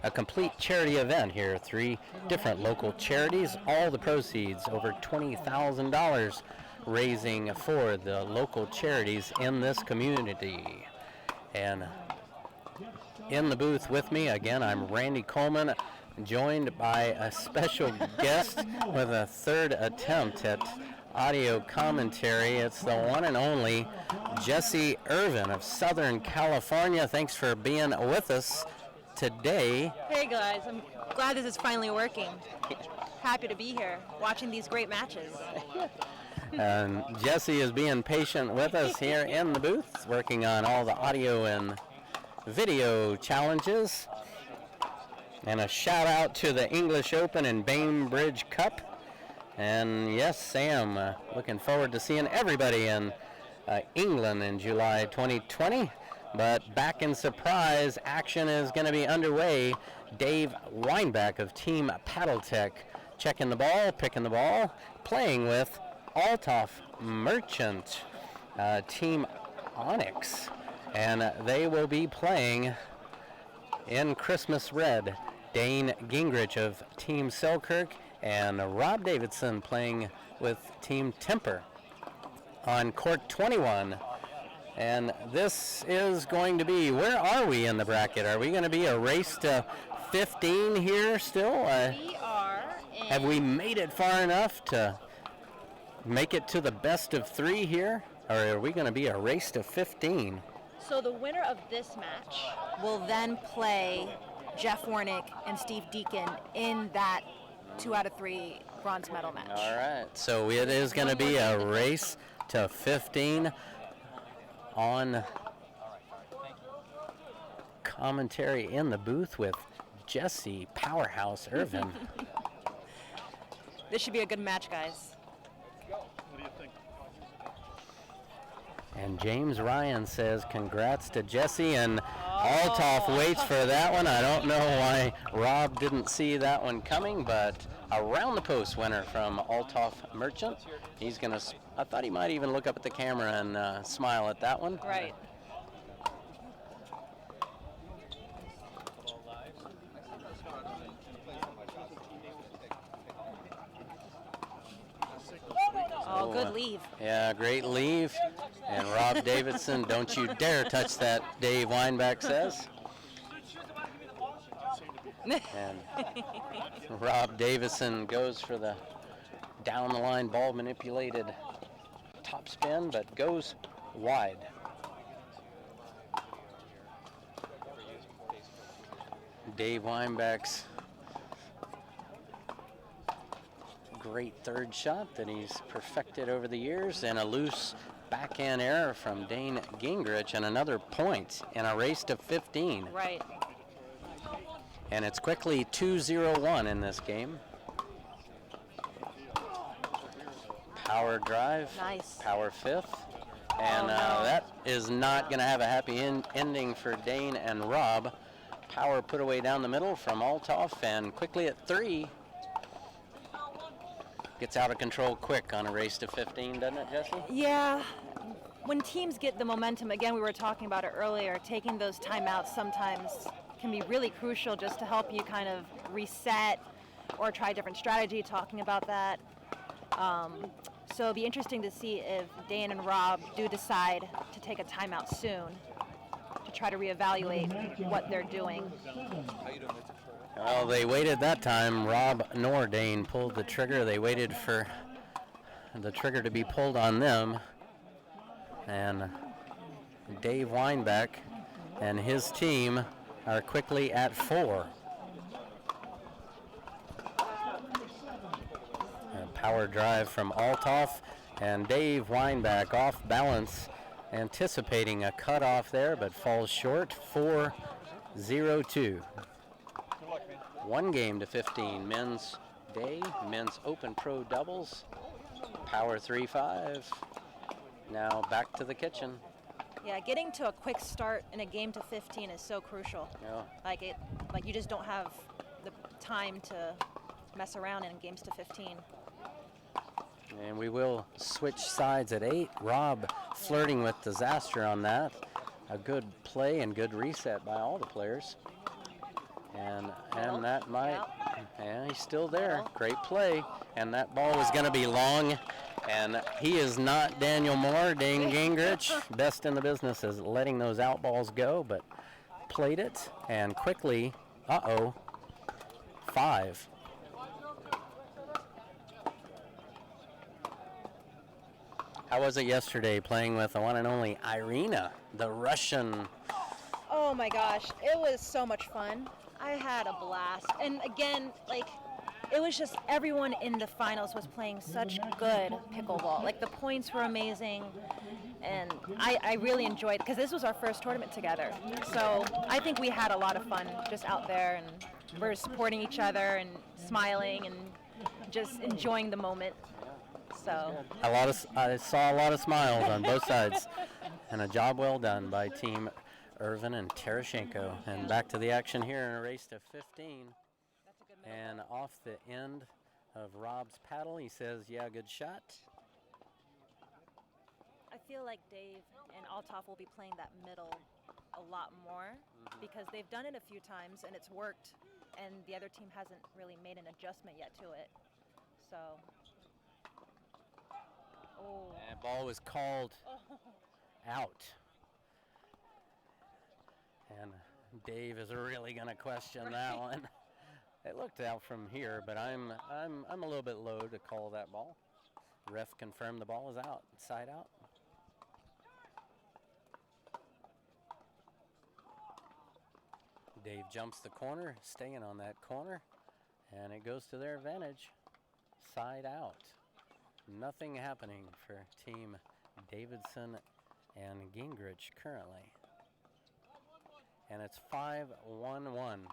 A complete charity event here. 3 different local charities. All the proceeds, over $20,000, raising for the local charities in this community. And in the booth with me, again, I'm Randy Coleman, joined by a special guest with a third attempt at audio commentary. It's the one and only Jesse Irvin of Southern California. Thanks for being with us today. Hey guys, I'm glad this is finally working. Happy to be here, watching these great matches. And Jesse is being patient with us here in the booth, working on all the audio and video challenges. And a shout out to the English Open and Bainbridge Cup. And yes, Sam, looking forward to seeing everybody in England in July 2020. But back in surprise, action is going to be underway. Dave Weinbach of Team Paddletech checking the ball, picking the ball, playing with Althoff Merchant, Team Onyx. And they will be playing in Christmas Red. Dane Gingrich of Team Selkirk and Rob Davidson playing with Team Temper on court 21. And this is going to be, where are we in the bracket? Are we going to be a race to 15 here still? We are. Have we made it far enough to make it to the best of 3 here? Or are we going to be a race to 15? So the winner of this match will then play Jeff Warnick and Steve Deakin in that 2 out of 3 bronze medal match. All right, so it is going to be a race to 15 on commentary in the booth with Jesse Powerhouse Irvin. This should be a good match, guys. And James Ryan says congrats to Jesse, and Althoff waits for that one. I don't know why Rob didn't see that one coming, but a round the post winner from Althoff Merchant. He's going to, I thought he might even look up at the camera and smile at that one. Right. Oh, good leave. Yeah, great leave. And Rob Davidson, don't you dare touch that, Dave Weinbach says. And Rob Davidson goes for the down the line ball manipulated top spin, but goes wide. Dave Weinbach's great third shot that he's perfected over the years, and a loose backhand error from Dane Gingrich, and another point in a race to 15. Right. And it's quickly 2-0-1 in this game. Power drive. Nice. Power fifth. And that is not going to have a happy ending for Dane and Rob. Power put away down the middle from Althoff, and quickly at 3. Gets out of control quick on a race to 15, doesn't it, Jesse? Yeah. When teams get the momentum, again, we were talking about it earlier, taking those timeouts sometimes can be really crucial just to help you kind of reset or try a different strategy, talking about that. So it'll be interesting to see if Dan and Rob do decide to take a timeout soon to try to reevaluate what they're doing. Well, they waited that time. Rob nor Dane pulled the trigger. They waited for the trigger to be pulled on them. And Dave Weinbach and his team are quickly at 4. A power drive from Althoff, and Dave Weinbach off balance, anticipating a cutoff there, but falls short. 4-0-2. 1 game to 15. Men's day, men's open pro doubles, power 3-5. Now back to the kitchen. Yeah, getting to a quick start in a game to 15 is so crucial. Yeah. Like you just don't have the time to mess around in games to 15. And we will switch sides at 8. Rob flirting with disaster on that. A good play and good reset by all the players. And that might, yeah, he's still there. Great play. And that ball was going to be long And he is not Daniel Moore. Dane Gingrich, best in the business, is letting those out balls go, but played it and quickly, 5. How was it yesterday playing with the one and only Irina, the Russian? Oh my gosh, it was so much fun. I had a blast. And again, like, it was just everyone in the finals was playing such good pickleball. Like, the points were amazing. And I really enjoyed it because this was our first tournament together. So I think we had a lot of fun just out there, and we're supporting each other and smiling and just enjoying the moment. So I saw a lot of smiles on both sides, and a job well done by Team Irvin and Terashenko. And back to the action here in a race to 15. And off the end of Rob's paddle, he says, yeah, good shot. I feel like Dave and Althoff will be playing that middle a lot more because they've done it a few times and it's worked, and the other team hasn't really made an adjustment yet to it. So, And ball was called out. And Dave is really going to question that one. It looked out from here, but I'm a little bit low to call that ball. Ref confirmed the ball is out, side out. Dave jumps the corner, staying on that corner, and it goes to their advantage. Side out. Nothing happening for Team Davidson and Gingrich currently. And it's 5-1-1.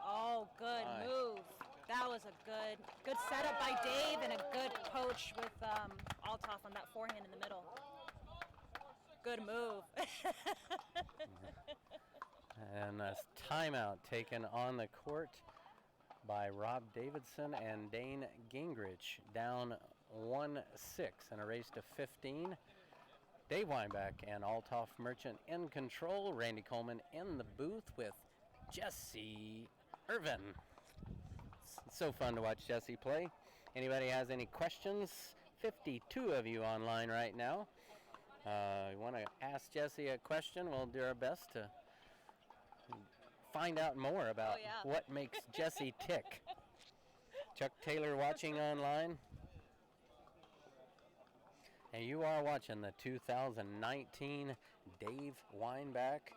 Oh, good move. That was a good setup by Dave and a good coach with Althoff on that forehand in the middle. Good move. And a timeout taken on the court by Rob Davidson and Dane Gingrich, down 1-6 in a race to 15. Dave Weinbach and Althoff Merchant in control. Randy Coleman in the booth with Jesse Irvin. It's so fun to watch Jesse play. Anybody has any questions? 52 of you online right now. You want to ask Jesse a question? We'll do our best to find out more about what makes Jesse tick. Chuck Taylor watching online. And you are watching the 2019 Dave Weinbach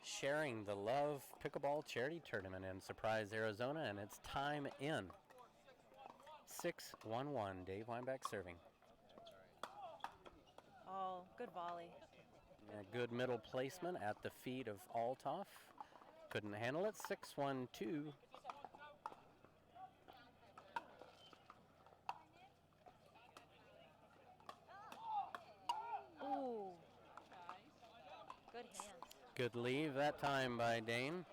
Sharing the Love Pickleball Charity Tournament in Surprise, Arizona, and it's time in. 6-1-1, Dave Weinbach serving. Oh, good volley. A good middle placement at the feet of Althoff. Couldn't handle it. 6-1-2. Ooh. Good hands. Good leave that time by Dane.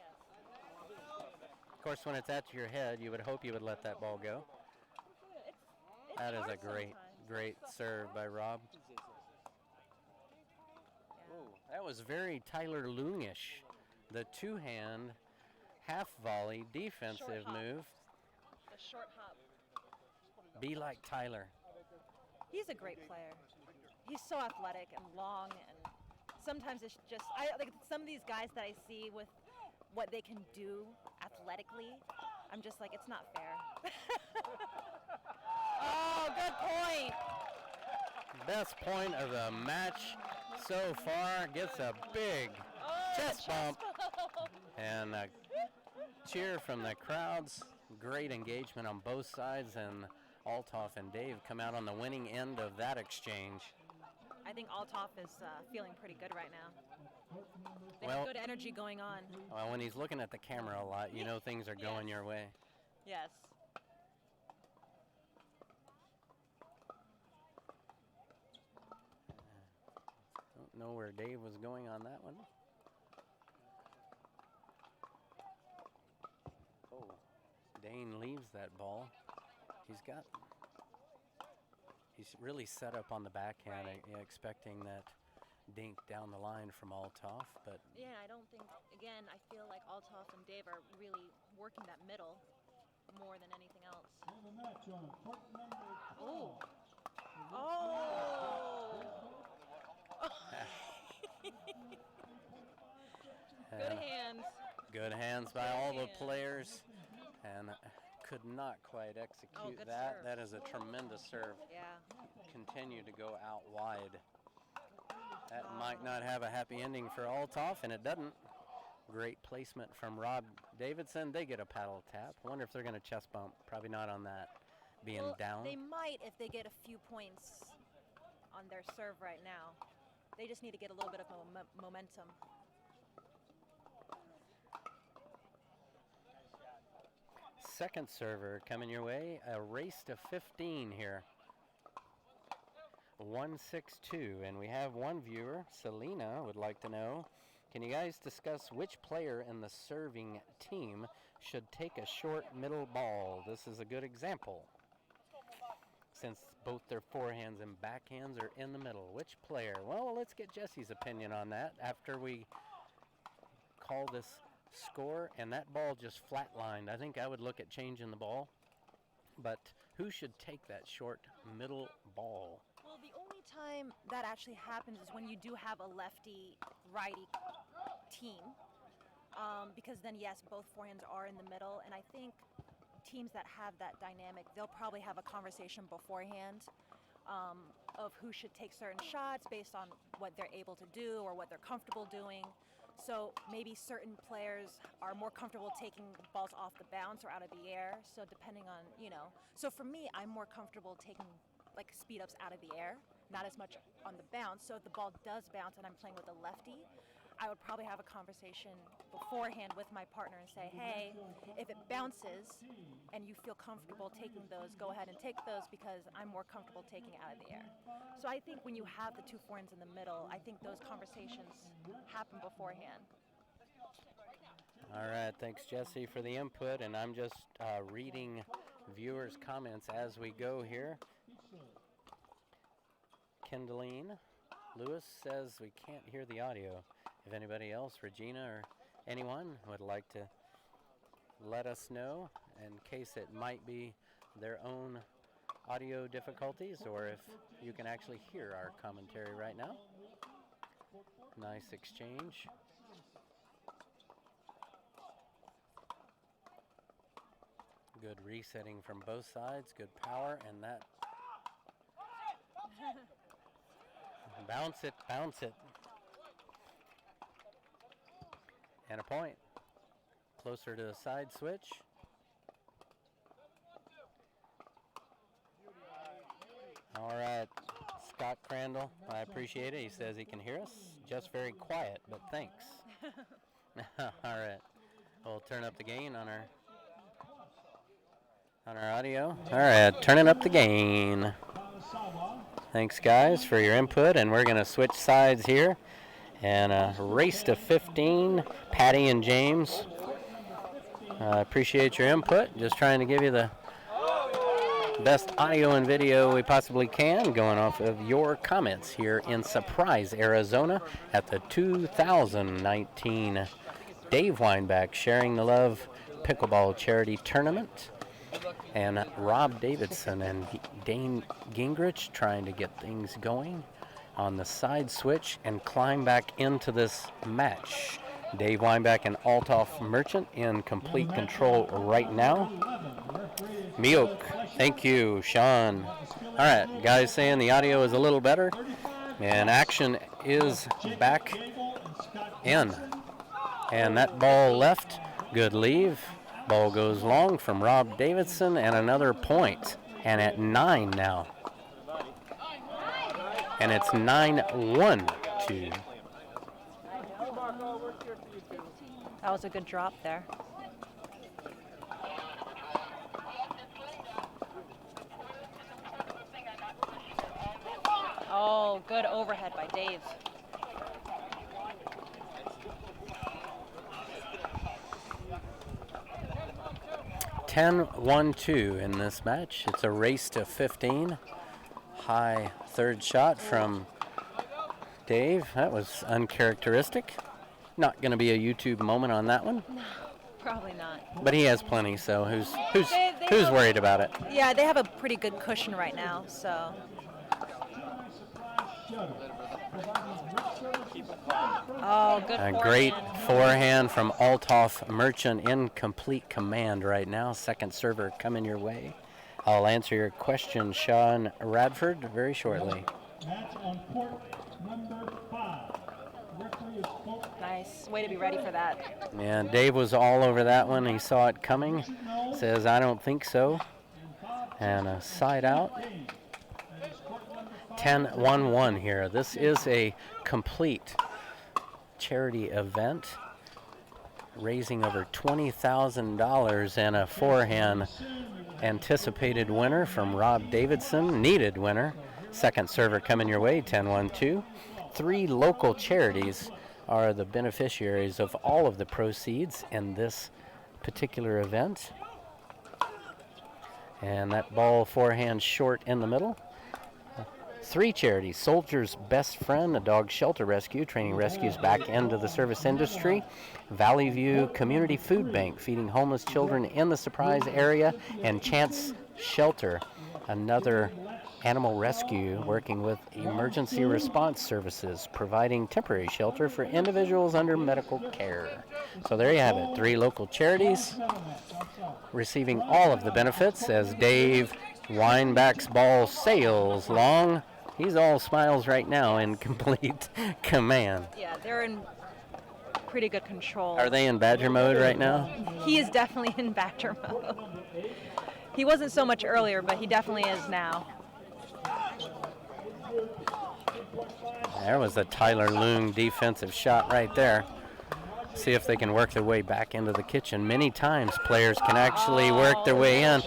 Of course, when it's at your head, you would hope you would let that ball go. That is a great serve by Rob. Ooh, that was very Tyler Lungish. The two-hand half volley defensive move. The short hop. Be like Tyler. He's a great player. He's so athletic and long, and sometimes it's just like some of these guys that I see with what they can do athletically. I'm just like, it's not fair. Oh, good point. Best point of the match so far. Gets a big chest bump. And a cheer from the crowds. Great engagement on both sides, and Althoff and Dave come out on the winning end of that exchange. I think Althoff is feeling pretty good right now. They have good energy going on. Well, when he's looking at the camera a lot, you know things are going your way. Yes. Don't know where Dave was going on that one. Oh, Dane leaves that ball. He's really set up on the backhand, expecting that dink down the line from Althoff, but yeah, I don't think, again, I feel like Althoff and Dave are really working that middle. more than anything else. And the match on court number 12. Good hands. Good hands by all the players, and could not quite execute good that. serve. That is a tremendous serve. Yeah. Continue to go out wide. That might not have a happy ending for Althoff, and it doesn't. Great placement from Rob Davidson. They get a paddle tap. Wonder if they're going to chest bump. Probably not on that, being Well, down. they might if they get a few points on their serve right now. They just need to get a little bit of momentum. Second server coming your way. A race to 15 here. 162, and we have one viewer, Selena, would like to know, can you guys discuss which player in the serving team should take a short middle ball? This is a good example. Since both their forehands and backhands are in the middle. Which player? Well, let's get Jesse's opinion on that after we call this score, and that ball just flatlined. I think I would look at changing the ball, but who should take that short middle ball? Well, the only time that actually happens is when you do have a lefty-righty team, because then, yes, both forehands are in the middle, and I think teams that have that dynamic, they'll probably have a conversation beforehand of who should take certain shots based on what they're able to do or what they're comfortable doing. So maybe certain players are more comfortable taking balls off the bounce or out of the air. So depending on, so for me, I'm more comfortable taking like speed ups out of the air, not as much on the bounce. So if the ball does bounce and I'm playing with a lefty, I would probably have a conversation beforehand with my partner and say, hey, if it bounces and you feel comfortable taking those, go ahead and take those because I'm more comfortable taking it out of the air. So I think when you have the two forehands in the middle, I think those conversations happen beforehand. All right, thanks Jesse for the input, and I'm just reading viewers' comments as we go here. Kendalene Lewis says we can't hear the audio. If anybody else, Regina or anyone, would like to let us know in case it might be their own audio difficulties or if you can actually hear our commentary right now. Nice exchange. Good resetting from both sides, good power, and that bounce it, bounce it. And a point. Closer to the side switch. All right, Scott Crandall, I appreciate it. He says he can hear us. Just very quiet, but thanks. All right, we'll turn up the gain on our audio. All right, turning up the gain. Thanks, guys, for your input, and we're going to switch sides here. And a race to 15, Patty and James. I appreciate your input. Just trying to give you the best audio and video we possibly can, going off of your comments here in Surprise, Arizona at the 2019 Dave Weinbach Sharing the Love Pickleball Charity Tournament. And Rob Davidson and Dane Gingrich trying to get things going on the side switch and climb back into this match. Dave Weinbach and Althoff Merchant in complete control right now. Miok, thank you, Sean. All right, guys saying the audio is a little better, and action is back in. And that ball left, good leave. Ball goes long from Rob Davidson, and another point. And at 9 now. And it's 9-1 to. That was a good drop there. Oh, good overhead by Dave. Ten 1-2 in this match. It's a race to 15. High third shot from Dave. That was uncharacteristic. Not going to be a YouTube moment on that one. Probably not. But he has plenty, so who's They worried about it? Yeah, they have a pretty good cushion right now, so. Oh, good A forehand. great forehand from Althoff Merchant in complete command right now. Second server coming your way. I'll answer your question, Sean Radford, very shortly. Match on court number 5. Referee is Colt. Nice. Way to be ready for that. And Dave was all over that one. He saw it coming. Says, I don't think so. And a side out. 10-1-1 here. This is a complete charity event, raising over $20,000, and a forehand anticipated winner from Rob Davidson, needed winner. Second server coming your way, 10-1-2. 3 local charities are the beneficiaries of all of the proceeds in this particular event. And that ball forehand short in the middle. 3 charities: Soldier's Best Friend, a dog shelter rescue, training rescues back into the service industry. Valley View Community Food Bank, feeding homeless children in the Surprise area. And Chance Shelter, another animal rescue working with emergency response services, providing temporary shelter for individuals under medical care. So there you have it, 3 local charities receiving all of the benefits as Dave Weinbach's ball sails long. He's all smiles right now in complete command. Yeah, they're in pretty good control. Are they in Badger mode right now? He is definitely in Badger mode. He wasn't so much earlier, but he definitely is now. There was a Tyler Loong defensive shot right there. See if they can work their way back into the kitchen. Many times players can actually work their way in.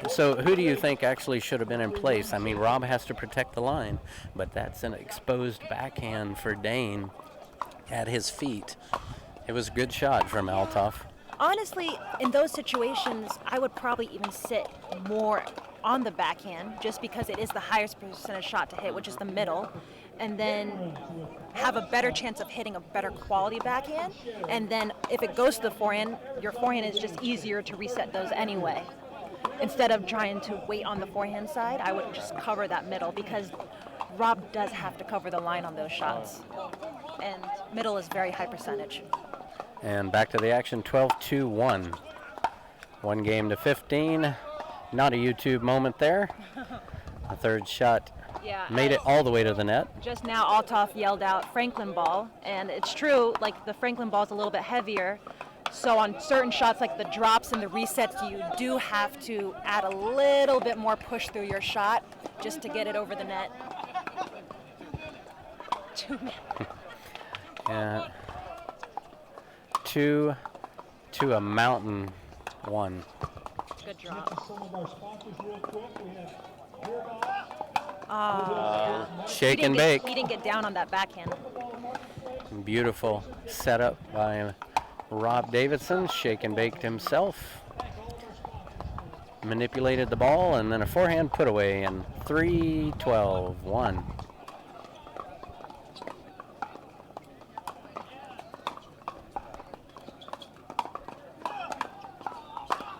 So who do you think actually should have been in place? I mean, Rob has to protect the line, but that's an exposed backhand for Dane at his feet. It was a good shot from Althoff. Honestly, in those situations, I would probably even sit more on the backhand just because it is the highest percentage shot to hit, which is the middle, and then have a better chance of hitting a better quality backhand. And then if it goes to the forehand, your forehand is just easier to reset those anyway. Instead of trying to wait on the forehand side, I would just cover that middle because Rob does have to cover the line on those shots. And middle is very high percentage. And back to the action, 12-2-1. 1 game to 15. Not a YouTube moment there. The third shot made it all the way to the net. Just now, Althoff yelled out Franklin ball, and it's true, like the Franklin ball is a little bit heavier, so on certain shots like the drops and the resets, you do have to add a little bit more push through your shot just to get it over the net. Yeah. 2 to a mountain 1. Good drop. Shake and bake. He didn't get down on that backhand. Beautiful setup by Rob Davidson. Shake and baked himself. Manipulated the ball and then a forehand put away and 3-12-1.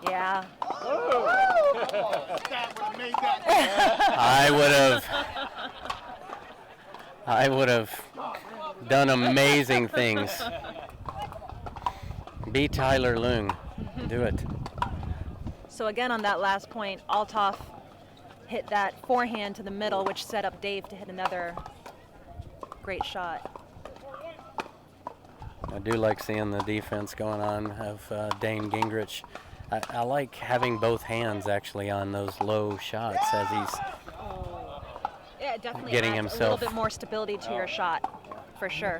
Yeah. I would have done amazing things. Be Tyler Loong. Do it. So again, on that last point, Althoff hit that forehand to the middle, which set up Dave to hit another great shot. I do like seeing the defense going on of Dane Gingrich. I like having both hands actually on those low shots as he's Yeah, it definitely getting adds himself a little bit more stability to your shot, for sure.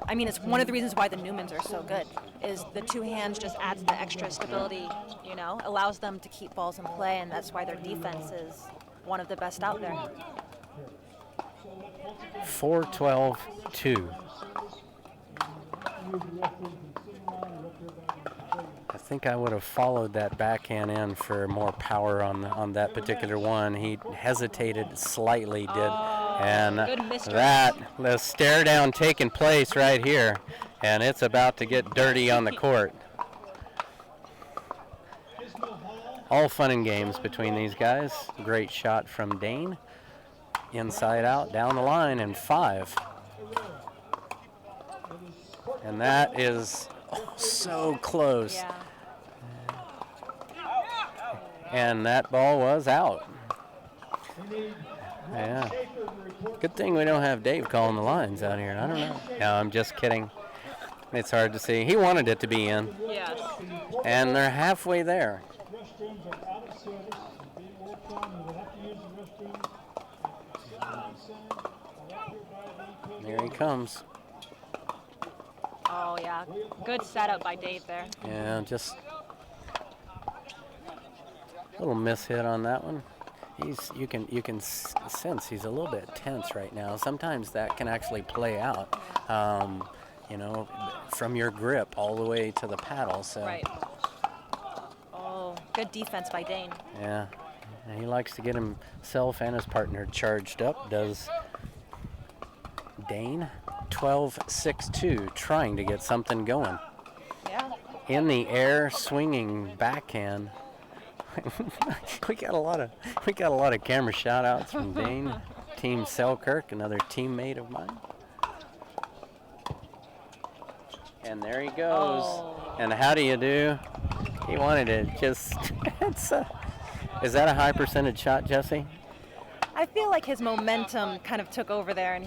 I mean, it's one of the reasons why the Newmans are so good, is the 2 hands just adds the extra stability, you know, allows them to keep balls in play, and that's why their defense is one of the best out there. 4-12-2. I think I would have followed that backhand in for more power on that particular one. He hesitated slightly, and good mystery. the stare down taking place right here. And it's about to get dirty on the court. All fun and games between these guys. Great shot from Dane. Inside out, down the line, and 5. And that is so close. Yeah. And that ball was out. Yeah. Good thing we don't have Dave calling the lines out here. I don't know. No, I'm just kidding. It's hard to see. He wanted it to be in. Yes. And they're halfway there. Restrooms are out of service and being worked on. You will have to use the restrooms. There he comes. Oh, yeah. Good setup by Dave there. Yeah, just a little miss hit on that one. You can sense he's a little bit tense right now. Sometimes that can actually play out, you know, from your grip all the way to the paddle. So. Right. Oh, good defense by Dane. Yeah, and he likes to get himself and his partner charged up. Does Dane? 12-6-2, trying to get something going. Yeah. In the air, swinging backhand. we got a lot of camera shout outs from Dane. Team Selkirk, another teammate of mine. And there he goes. Oh. And how do you do? He wanted it just is that a high percentage shot, Jesse? I feel like his momentum kind of took over there, and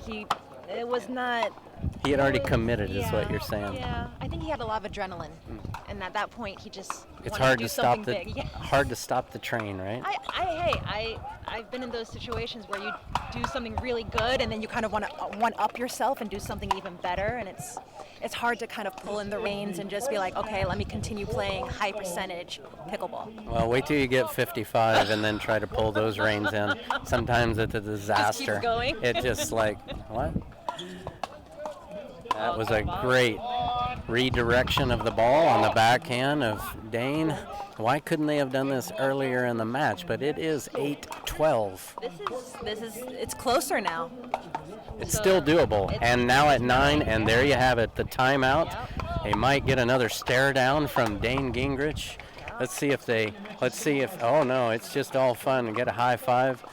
it was not. He had already committed, is Yeah, what you're saying. Yeah, I think he had a lot of adrenaline, and at that point he just It's wanted hard to do to stop something the big. Yeah. hard to stop the train, right? I've been in those situations where you do something really good, and then you kind of want to one up yourself and do something even better, and it's hard to kind of pull in the reins and just be like, okay, let me continue playing high percentage pickleball. Well, wait till you get 55 and then try to pull those reins in. Sometimes it's a disaster. keeps going. It just like, what? That was a great redirection of the ball on the backhand of Dane. Why couldn't they have done this earlier in the match? But it is 8-12. It's closer now. It's still doable. And now at 9, and there you have it, the timeout. Yep. They might get another stare down from Dane Gingrich. Let's see if, oh no, it's just all fun. Get a high five.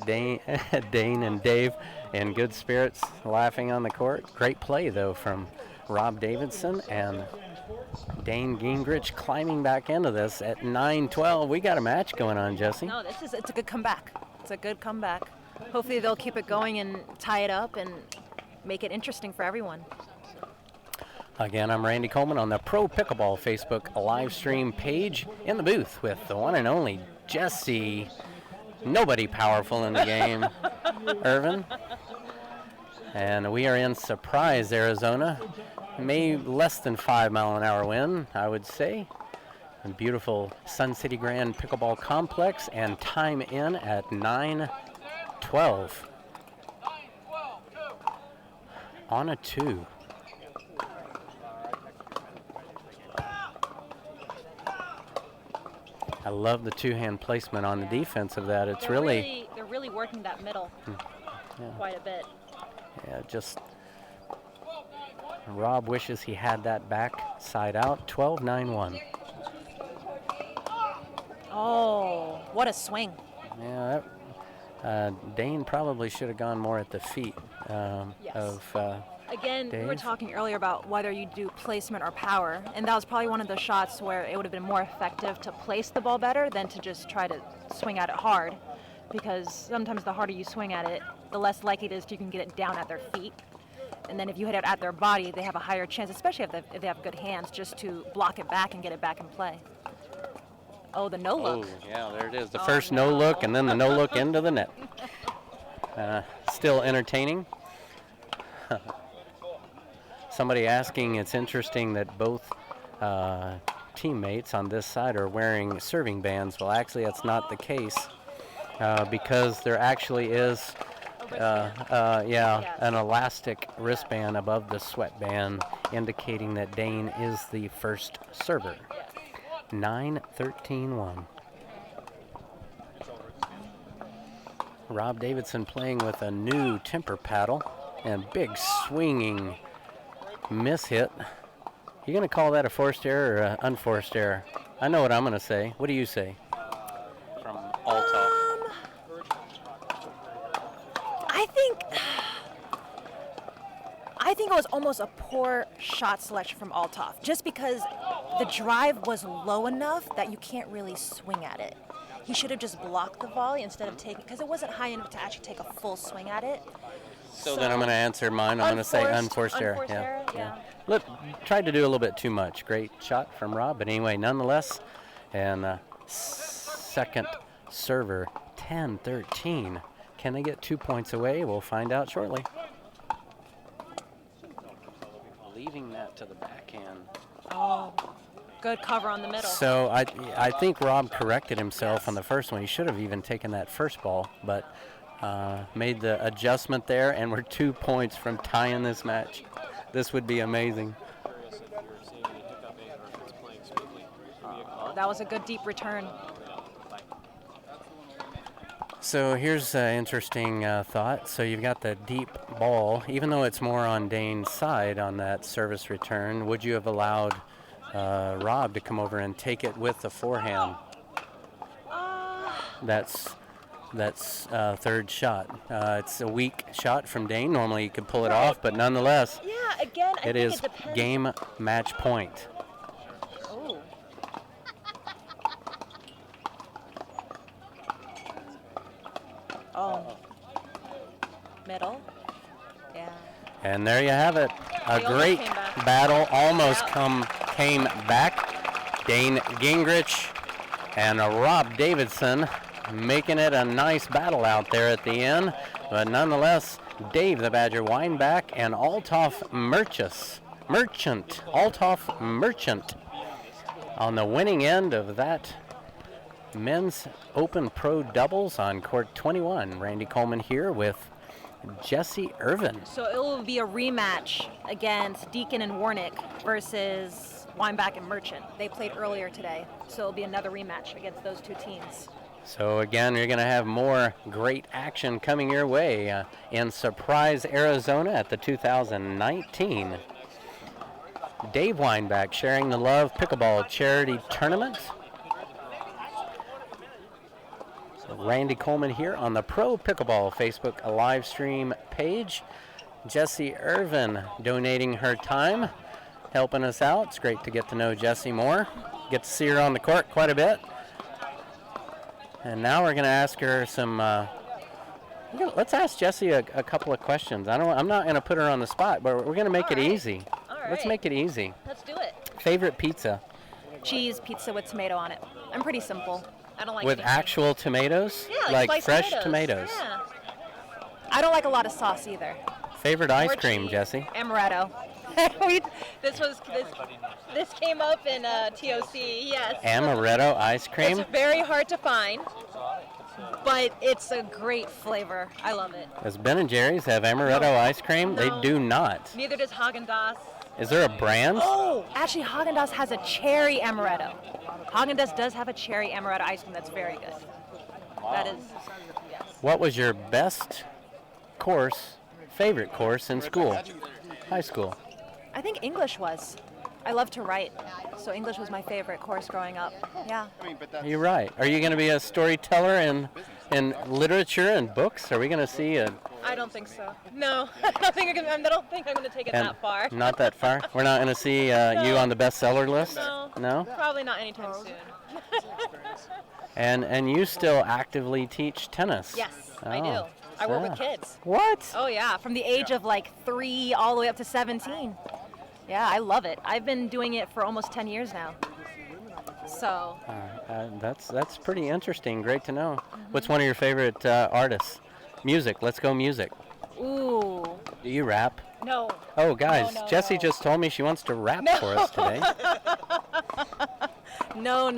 Dane and Dave in good spirits, laughing on the court. Great play, though, from Rob Davidson and Dane Gingrich climbing back into this at 9-12. We got a match going on, Jesse. No, it's a good comeback. It's a good comeback. Hopefully they'll keep it going and tie it up and make it interesting for everyone. Again, I'm Randy Coleman on the Pro Pickleball Facebook live stream page in the booth with the one and only Jesse. Nobody powerful in the game, Irvin. And we are in Surprise, Arizona. Maybe less than 5 mile an hour wind, I would say. A beautiful Sun City Grand Pickleball Complex, and time in at 9:12. On a 2. I love the two-hand placement on the defense of that. It's They're really working that middle quite a bit. Yeah, just Rob wishes he had that back side out. 12-9-1. Oh, what a swing. Yeah, Dane probably should have gone more at the feet Yes. of Again, we were Dave? talking earlier about whether you do placement or power, and that was probably one of the shots where it would have been more effective to place the ball better than to just try to swing at it hard, because sometimes the harder you swing at it, the less likely it is you can get it down at their feet. And then if you hit it at their body, they have a higher chance, especially if they have good hands, just to block it back and get it back in play. Oh, the no look. Oh, yeah, there it is. The first no look and then the no look into the net. Still entertaining. Somebody asking, it's interesting that both teammates on this side are wearing serving bands. Well, actually, that's not the case because there actually is an elastic wristband above the sweatband indicating that Dane is the first server. 9-13-1. Rob Davidson playing with a new temper paddle and big swinging miss hit. You going to call that a forced error or an unforced error? I know what I'm going to say. What do you say? From Althoff. I think it was almost a poor shot selection from Althoff, just because the drive was low enough that you can't really swing at it. He should have just blocked the volley instead of taking, because it wasn't high enough to actually take a full swing at it. So then I'm going to answer mine. I'm going to say unforced error. Yeah. Look, tried to do a little bit too much. Great shot from Rob, but anyway, nonetheless. And second server, 10-13. Can they get 2 points away? We'll find out shortly. Leaving that to the backhand. Oh, good cover on the middle. So I think Rob corrected himself on the first one. He should have even taken that first ball, but made the adjustment there, and we're 2 points from tying this match. This would be amazing. That was a good deep return. So here's an interesting thought. So you've got the deep ball. Even though it's more on Dane's side on that service return, would you have allowed Rob to come over and take it with the forehand? That's third shot. It's a weak shot from Dane. Normally you could pull it off, but nonetheless, yeah, again, I it think is it depends. game match point. Oh. Oh. Middle. Yeah. And there you have it. A They almost great came back. battle. Almost Yep. came back. Dane Gingrich and Rob Davidson making it a nice battle out there at the end. But nonetheless, Dave the Badger Weinbach and Althoff Merchant on the winning end of that men's Open Pro doubles on court 21. Randy Coleman here with Jesse Irvin. So it will be a rematch against Deakin and Warnick versus Weinbach and Merchant. They played earlier today, so it'll be another rematch against those two teams. So again, you're going to have more great action coming your way in Surprise, Arizona at the 2019 Dave Weinbach Sharing the Love Pickleball Charity Tournament. So Randy Coleman here on the Pro Pickleball Facebook live stream page. Jessie Irvin donating her time, helping us out. It's great to get to know Jessie more. Get to see her on the court quite a bit. And now we're going to ask her some, let's ask Jessie a couple of questions. I'm not going to put her on the spot, but we're going to make it easy. All right. Let's make it easy. Let's do it. Favorite pizza? Cheese pizza with tomato on it. I'm pretty simple. I don't like With anything. actual tomatoes? Yeah, like sliced fresh tomatoes. Yeah. I don't like a lot of sauce either. Favorite ice More cream, cheese. Jessie? Amaretto. This came up in TOC. Yes. Amaretto ice cream? It's very hard to find, but it's a great flavor. I love it. Does Ben & Jerry's have amaretto ice cream? No. They do not. Neither does Haagen-Dazs. Is there a brand? Oh, actually, Haagen-Dazs has a cherry amaretto. Haagen-Dazs does have a cherry amaretto ice cream that's very good. That is, yes. What was your favorite course in school? High school. I think English was. I love to write, so English was my favorite course growing up. Yeah. You're right. Are you going to be a storyteller in literature and books? Are we going to see a... I don't think so. No, I don't think I'm going to take it that far. Not that far? We're not going to see you on the bestseller list? No. No? Probably not anytime soon. And you still actively teach tennis? Yes, I do. I work with kids. What? Oh yeah, from the age of like 3 all the way up to 17. Yeah, I love it. I've been doing it for almost 10 years now. So. That's pretty interesting. Great to know. What's one of your favorite artists? Music. Let's go music. Ooh. Do you rap? No. Oh, guys, No, Jessie just told me she wants to rap for us today. No.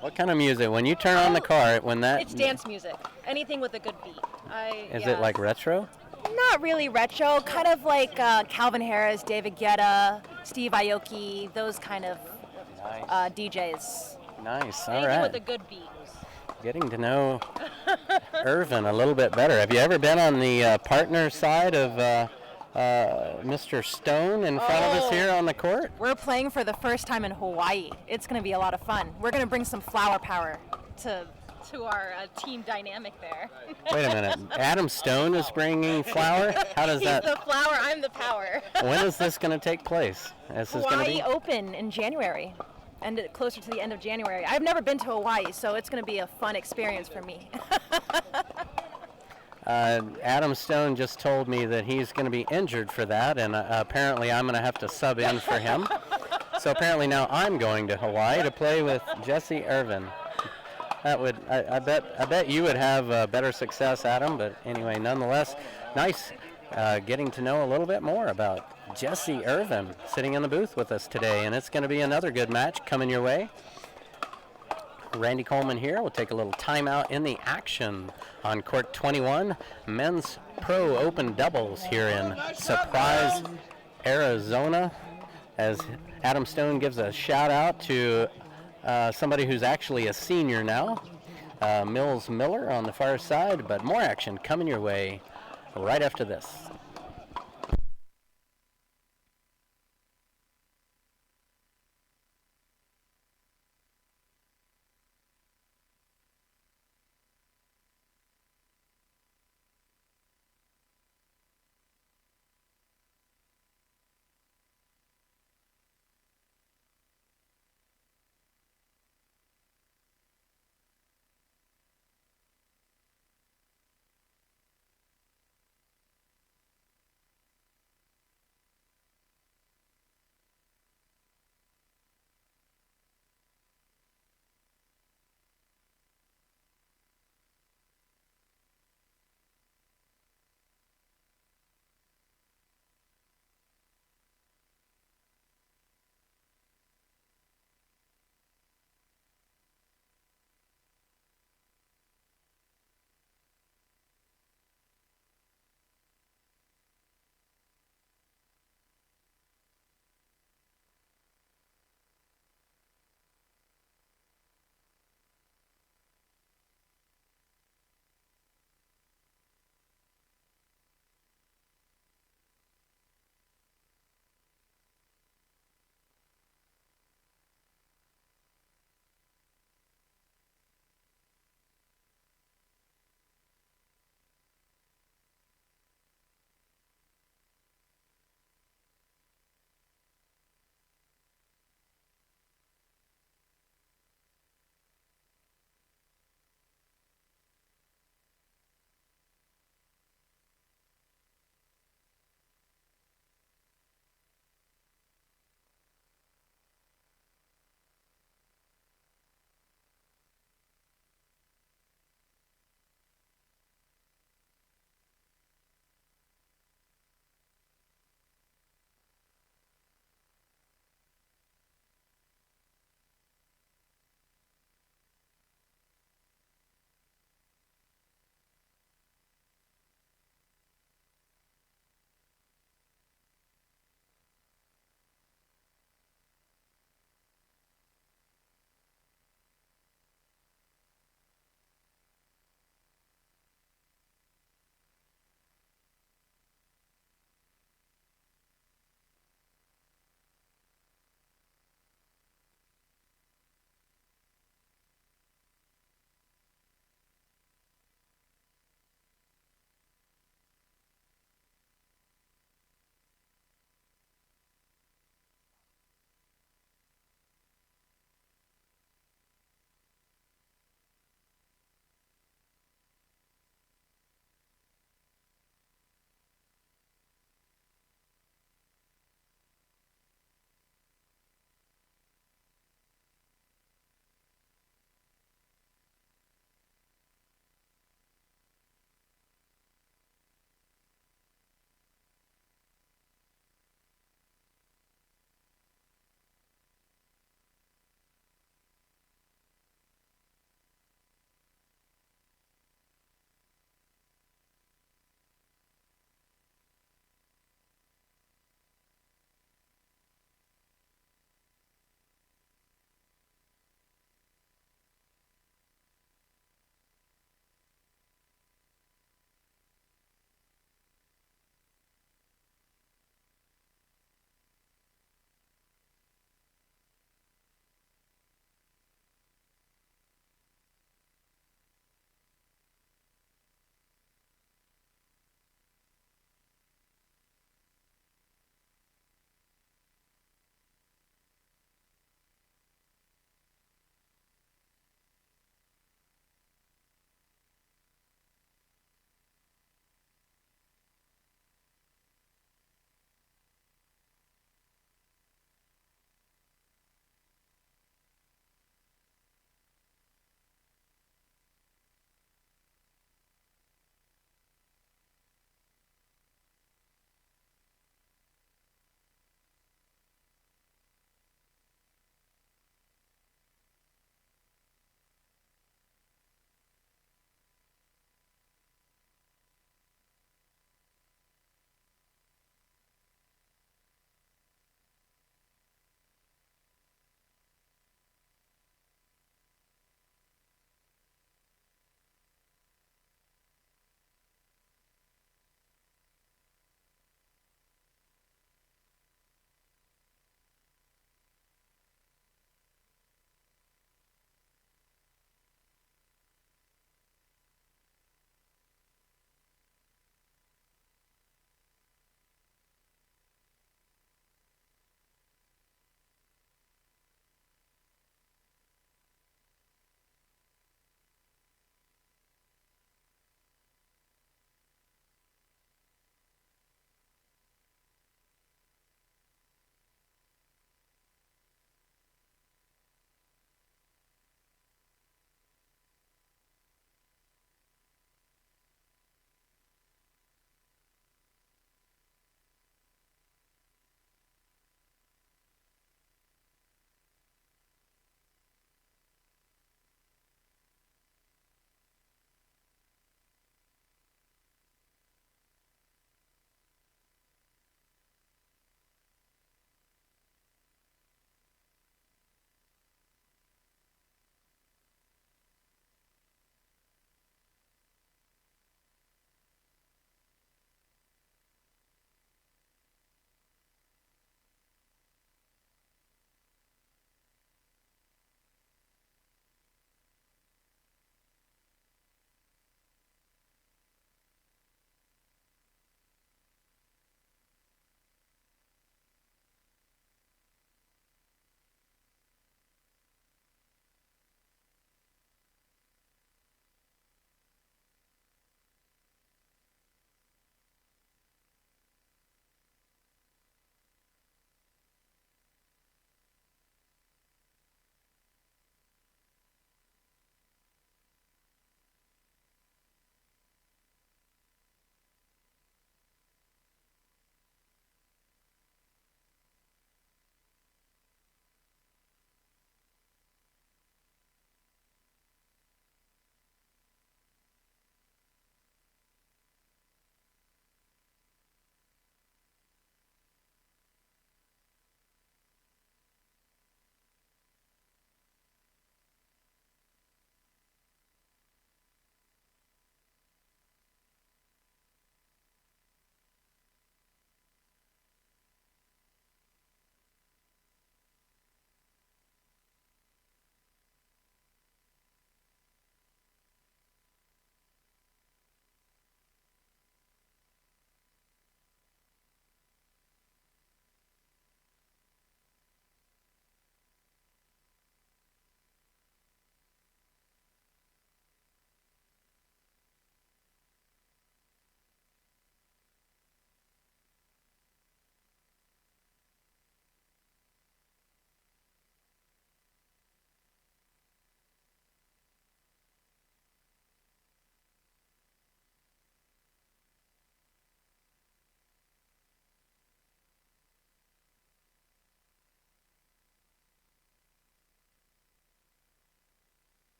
What kind of music? When you turn on the car, when that... It's dance music. Anything with a good beat. Is it like retro? Not really retro. Kind of like Calvin Harris, David Guetta, Steve Aoki, those kind of DJs. Nice. All Anything right. with a good beat. Getting to know Irvin a little bit better. Have you ever been on the partner side of Mr. Stone in front of us here on the court. We're playing for the first time in Hawaii. It's going to be a lot of fun. We're going to bring some flower power to our team dynamic there. Wait a minute. Adam Stone is bringing flower? How does that? He's the flower, I'm the power. When is this going to take place? This is going to be Hawaii Open in January, and closer to the end of January. I've never been to Hawaii, so it's going to be a fun experience for me. Adam Stone just told me that he's going to be injured for that, and apparently I'm going to have to sub in for him. So apparently now I'm going to Hawaii to play with Jesse Irvin. That would, I bet you would have better success, Adam. But anyway, nonetheless, nice getting to know a little bit more about Jesse Irvin sitting in the booth with us today, and it's going to be another good match coming your way. Randy Coleman here. We'll take a little timeout in the action on court 21, men's pro open doubles here in Surprise, Arizona. As Adam Stone gives a shout out to somebody who's actually a senior now, Mills Miller on the far side, but more action coming your way right after this.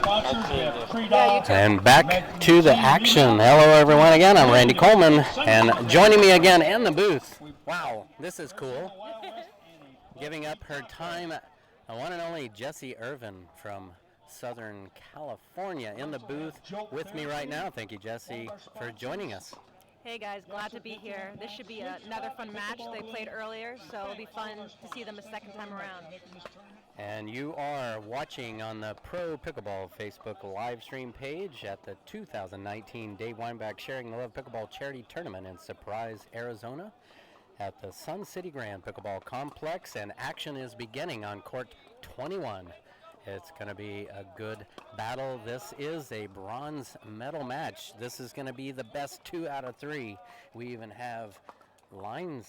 sponsors. We have Tree Dog. And back to the action. Hello, everyone, again. I'm Randy Coleman, and joining me again in the booth. Wow, this is cool. Giving up her time, the one and only Jessie Irvin from Southern California in the booth with me right now. Thank you, Jessie, for joining us. Hey guys, glad to be here. This should be another fun match. They played earlier, so it'll be fun to see them a second time around. And you are watching on the Pro Pickleball Facebook live stream page at the 2019 Dave Weinbach Sharing the Love Pickleball Charity Tournament in Surprise, Arizona at the Sun City Grand Pickleball Complex, and action is beginning on court 21. It's going to be a good battle. This is a bronze medal match. This is going to be the best 2 out of 3. We even have lines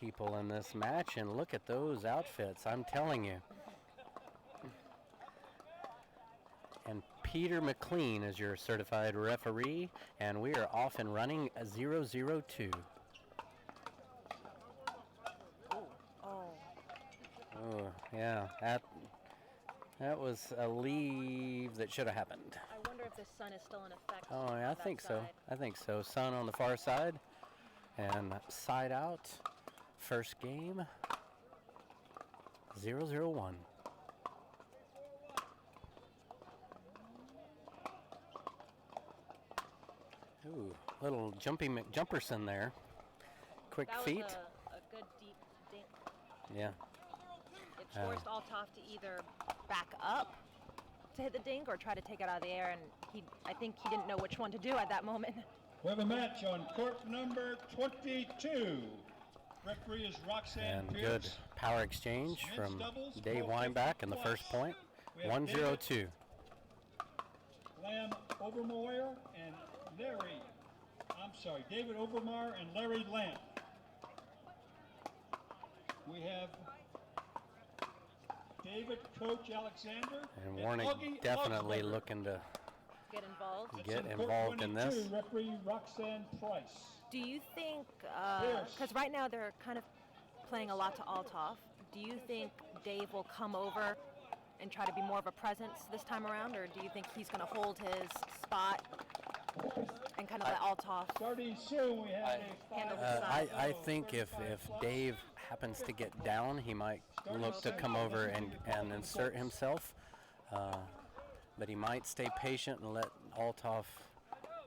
people in this match, and look at those outfits, I'm telling you. And Peter McLean is your certified referee, and we are off and running 0-0-2. Oh, yeah, that was a leave that should have happened. I wonder if the sun is still in effect. Oh, yeah, I think so. I think so. Sun on the far side and side out. First game, 0-0-1. Ooh, little jumpy McJumperson there. Quick feet. That was a good deep dink. Yeah. It forced Althoff to either back up to hit the dink or try to take it out of the air, and I think he didn't know which one to do at that moment. We have a match on court number 22. Referee is Roxanne And Pierce. good power exchange from Dave Weinbach in the first point. 1-0-2. Lamb Overmoyer and David Overmar and Larry Lamb. We have David Coach Alexander. And Warnick definitely looking to Get involved in this. Referee Roxanne Price. Do you think, because right now they're kind of playing a lot to Althoff, do you think Dave will come over and try to be more of a presence this time around, or do you think he's going to hold his spot and kind of let Althoff Starting soon, we have handle the side? I think if Dave happens to get down, he might look to come over and insert himself. But he might stay patient and let Althoff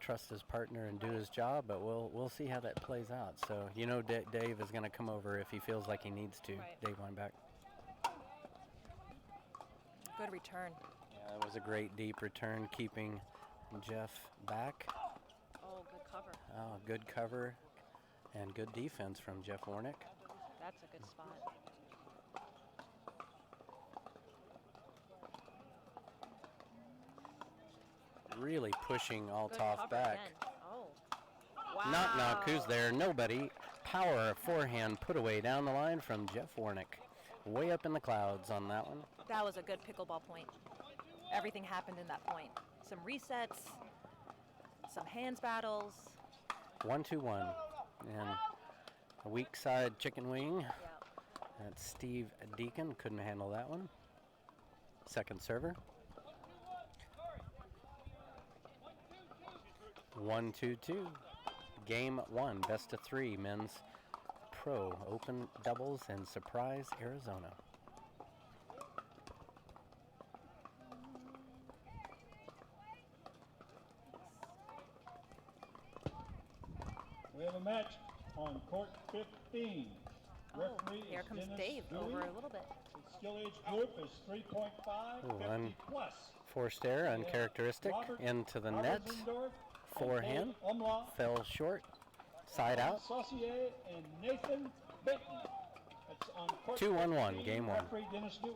trust his partner and do his job, but we'll see how that plays out. So, you know, Dave is going to come over if he feels like he needs to. Right. Dave Weinbach. Good return. Yeah, it was a great deep return, keeping Jeff back. Oh, good cover. Oh, good cover and good defense from Jeff Warnick. That's a good spot. Really pushing Good Althoff cover back. again. Oh. Wow. Knock, who's there? Nobody. Power forehand put away down the line from Jeff Warnick. Way up in the clouds on that one. That was a good pickleball point. Everything happened in that point. Some resets, some hands battles. 1-2-1. And a weak side chicken wing. That's Steve Deakin. Couldn't handle that one. Second server. 1-2-2. Game 1. Best of 3. Men's Pro Open Doubles in Surprise, Arizona. We have a match on court 15. Referee Here is comes Dennis Dave Dooley. over a little bit. The skill age group is 3.5, 50 plus. Forced error, uncharacteristic, into the net. Forehand, fell short, side out. Saucier and Nathan Benton. That's on court 2-1-1, 15, game 1. Referee Dennis Dooley.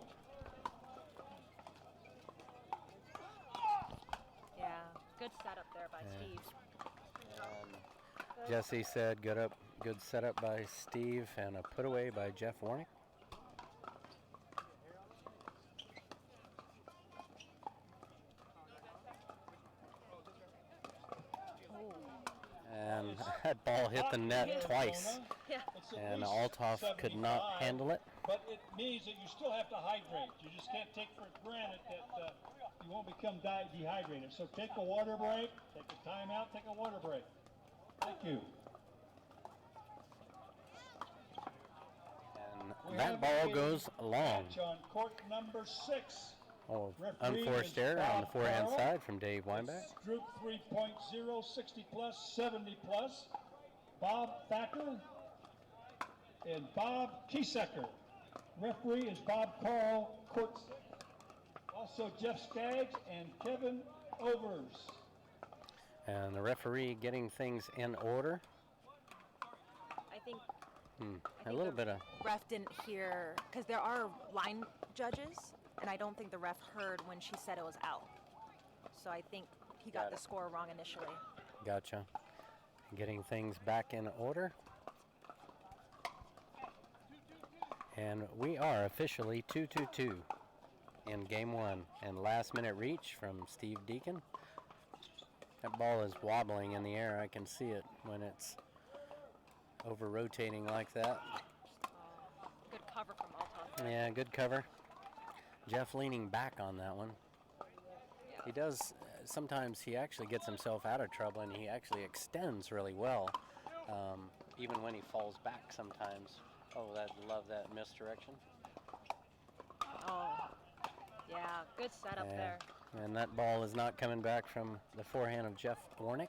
Yeah, good setup there by Steve. Jesse said good setup by Steve and a put away by Jeff Warnick. And that ball hit the net twice. Yeah. at And least Althoff could not 75, handle it. But it means that you still have to hydrate. You just can't take for granted that you won't become dehydrated. So take a water break, take a timeout, take a water break. Thank you. And that ball goes long. Match on court number 6. Oh, Referee unforced is error on the Bob forehand Carroll. side from Dave Weinbach. Group 3.0, 60 plus, 70 plus. Bob Thacker and Bob Kiesecker. Referee is Bob Carl, court. Also Jeff Skaggs and Kevin Overs. And the referee getting things in order. I think A little bit of ref didn't hear, because there are line judges, and I don't think the ref heard when she said it was out. So I think he got the score wrong initially. gotcha. Getting things back in order. And we are officially 2-2-2 in game 1. And last minute reach from Steve Deakin. That ball is wobbling in the air. I can see it when it's over rotating like that. Good cover from Althoff. Yeah, good cover. Jeff leaning back on that one. He does, sometimes he actually gets himself out of trouble and he actually extends really well, even when he falls back sometimes. Oh, love that misdirection. Oh, yeah, good setup there. And that ball is not coming back from the forehand of Jeff Warnick.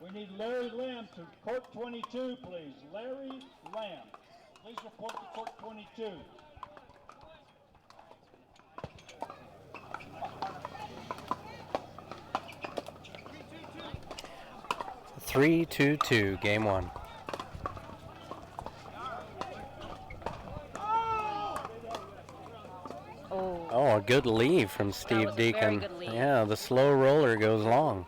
We need Larry Lamb to court 22, please. Larry Lamb. Please report to court 22. Three, 2-2, game 1. Oh, a good lead from Steve was a very Deakin. good lead. Yeah, the slow roller goes long.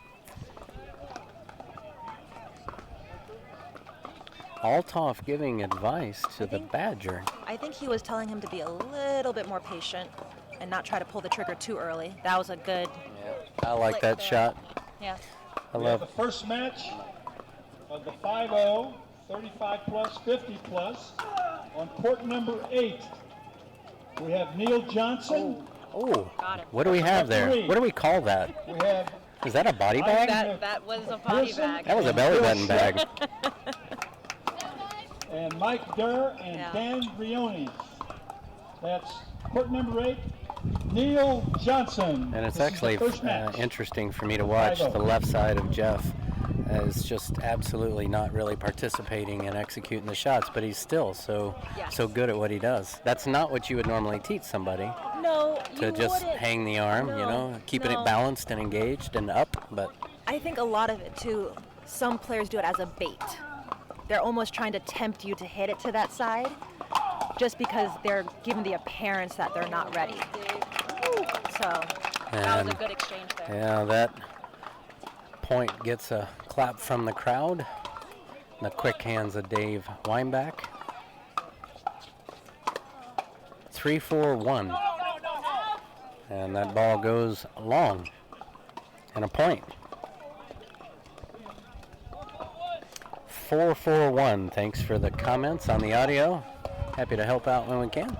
Althoff giving advice to the Badger. I think he was telling him to be a little bit more patient and not try to pull the trigger too early. That was a good. I like flick that there. shot. Yeah. I We have love the first match of the 5-0, 35 plus, 50 plus. On court number 8, we have Neil Johnson. Oh, Got it. what do we have there? What do we call that? We have Is that a body bag? That was a body bag. That was a belly button bag. and Mike Durr and Yeah. Dan Brioni. That's court number 8, Neil Johnson. And it's This is actually the first match. interesting for me to watch the left side of Jeff as just absolutely not really participating and executing the shots, but he's still so good at what he does. That's not what you would normally teach somebody, No, to you just wouldn't. hang the arm, you know, keeping it balanced and engaged and up. But I think a lot of it too, some players do it as a bait. They're almost trying to tempt you to hit it to that side just because they're giving the appearance that they're not ready. So that was a good exchange there. yeah, that point gets a clap from the crowd. The quick hands of Dave Weinbach. 3-4-1. And that ball goes long. And a point. 4-4-1. Thanks for the comments on the audio. Happy to help out when we can.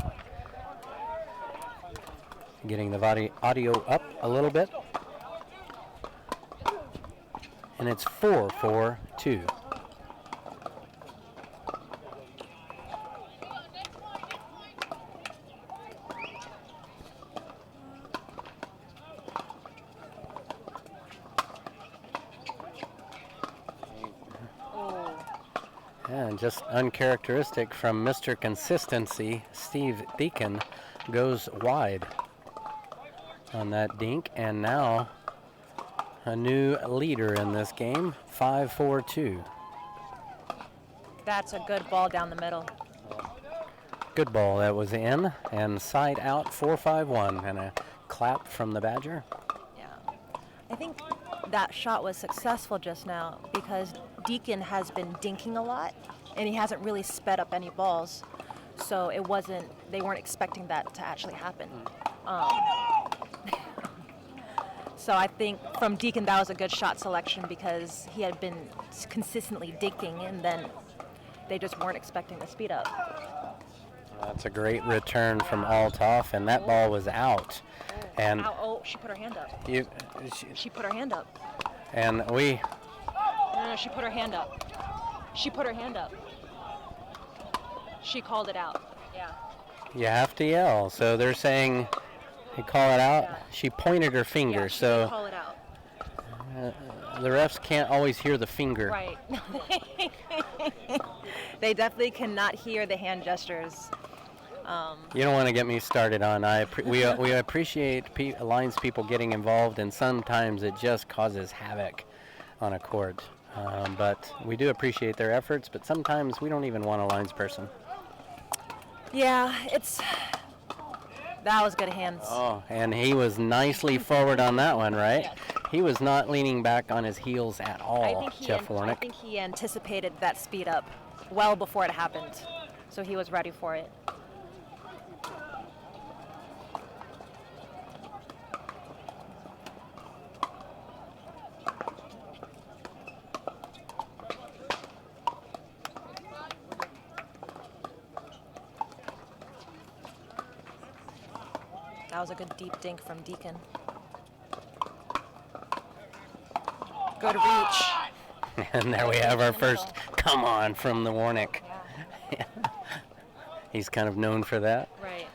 Getting the audio up a little bit. And it's 4-4-2. And just uncharacteristic from Mr. Consistency, Steve Deakin goes wide on that dink, and now a new leader in this game, 5-4-2. That's a good ball down the middle. Good ball, that was in, and side out 4-5-1, and a clap from the Badger. Yeah. I think that shot was successful just now because Deakin has been dinking a lot and he hasn't really sped up any balls. So they weren't expecting that to actually happen. So I think from Deakin that was a good shot selection because he had been consistently dinking, and then they just weren't expecting the speed up. That's a great return from Altoff, and that ball was out. And Ow, oh, she put her hand up. She put her hand up. And we... No, she put her hand up. She put her hand up. She called it out. Yeah. You have to yell. So they're saying, they call it out. Yeah. She pointed her finger, Yeah, she so did call it out. the refs can't always hear the finger. Right. They definitely cannot hear the hand gestures. You don't want to get me started on. We appreciate Alliance people getting involved, and sometimes it just causes havoc on a court. But we do appreciate their efforts, but sometimes we don't even want a lines person. Yeah, that was good hands. Oh, and he was nicely forward on that one, right? Yes. He was not leaning back on his heels at all, Jeff Warnick. I think he anticipated that speed up well before it happened, so he was ready for it. That was a good deep dink from Deakin. Good reach. And there we have our first come on from the Warnick. Yeah. He's kind of known for that. Right.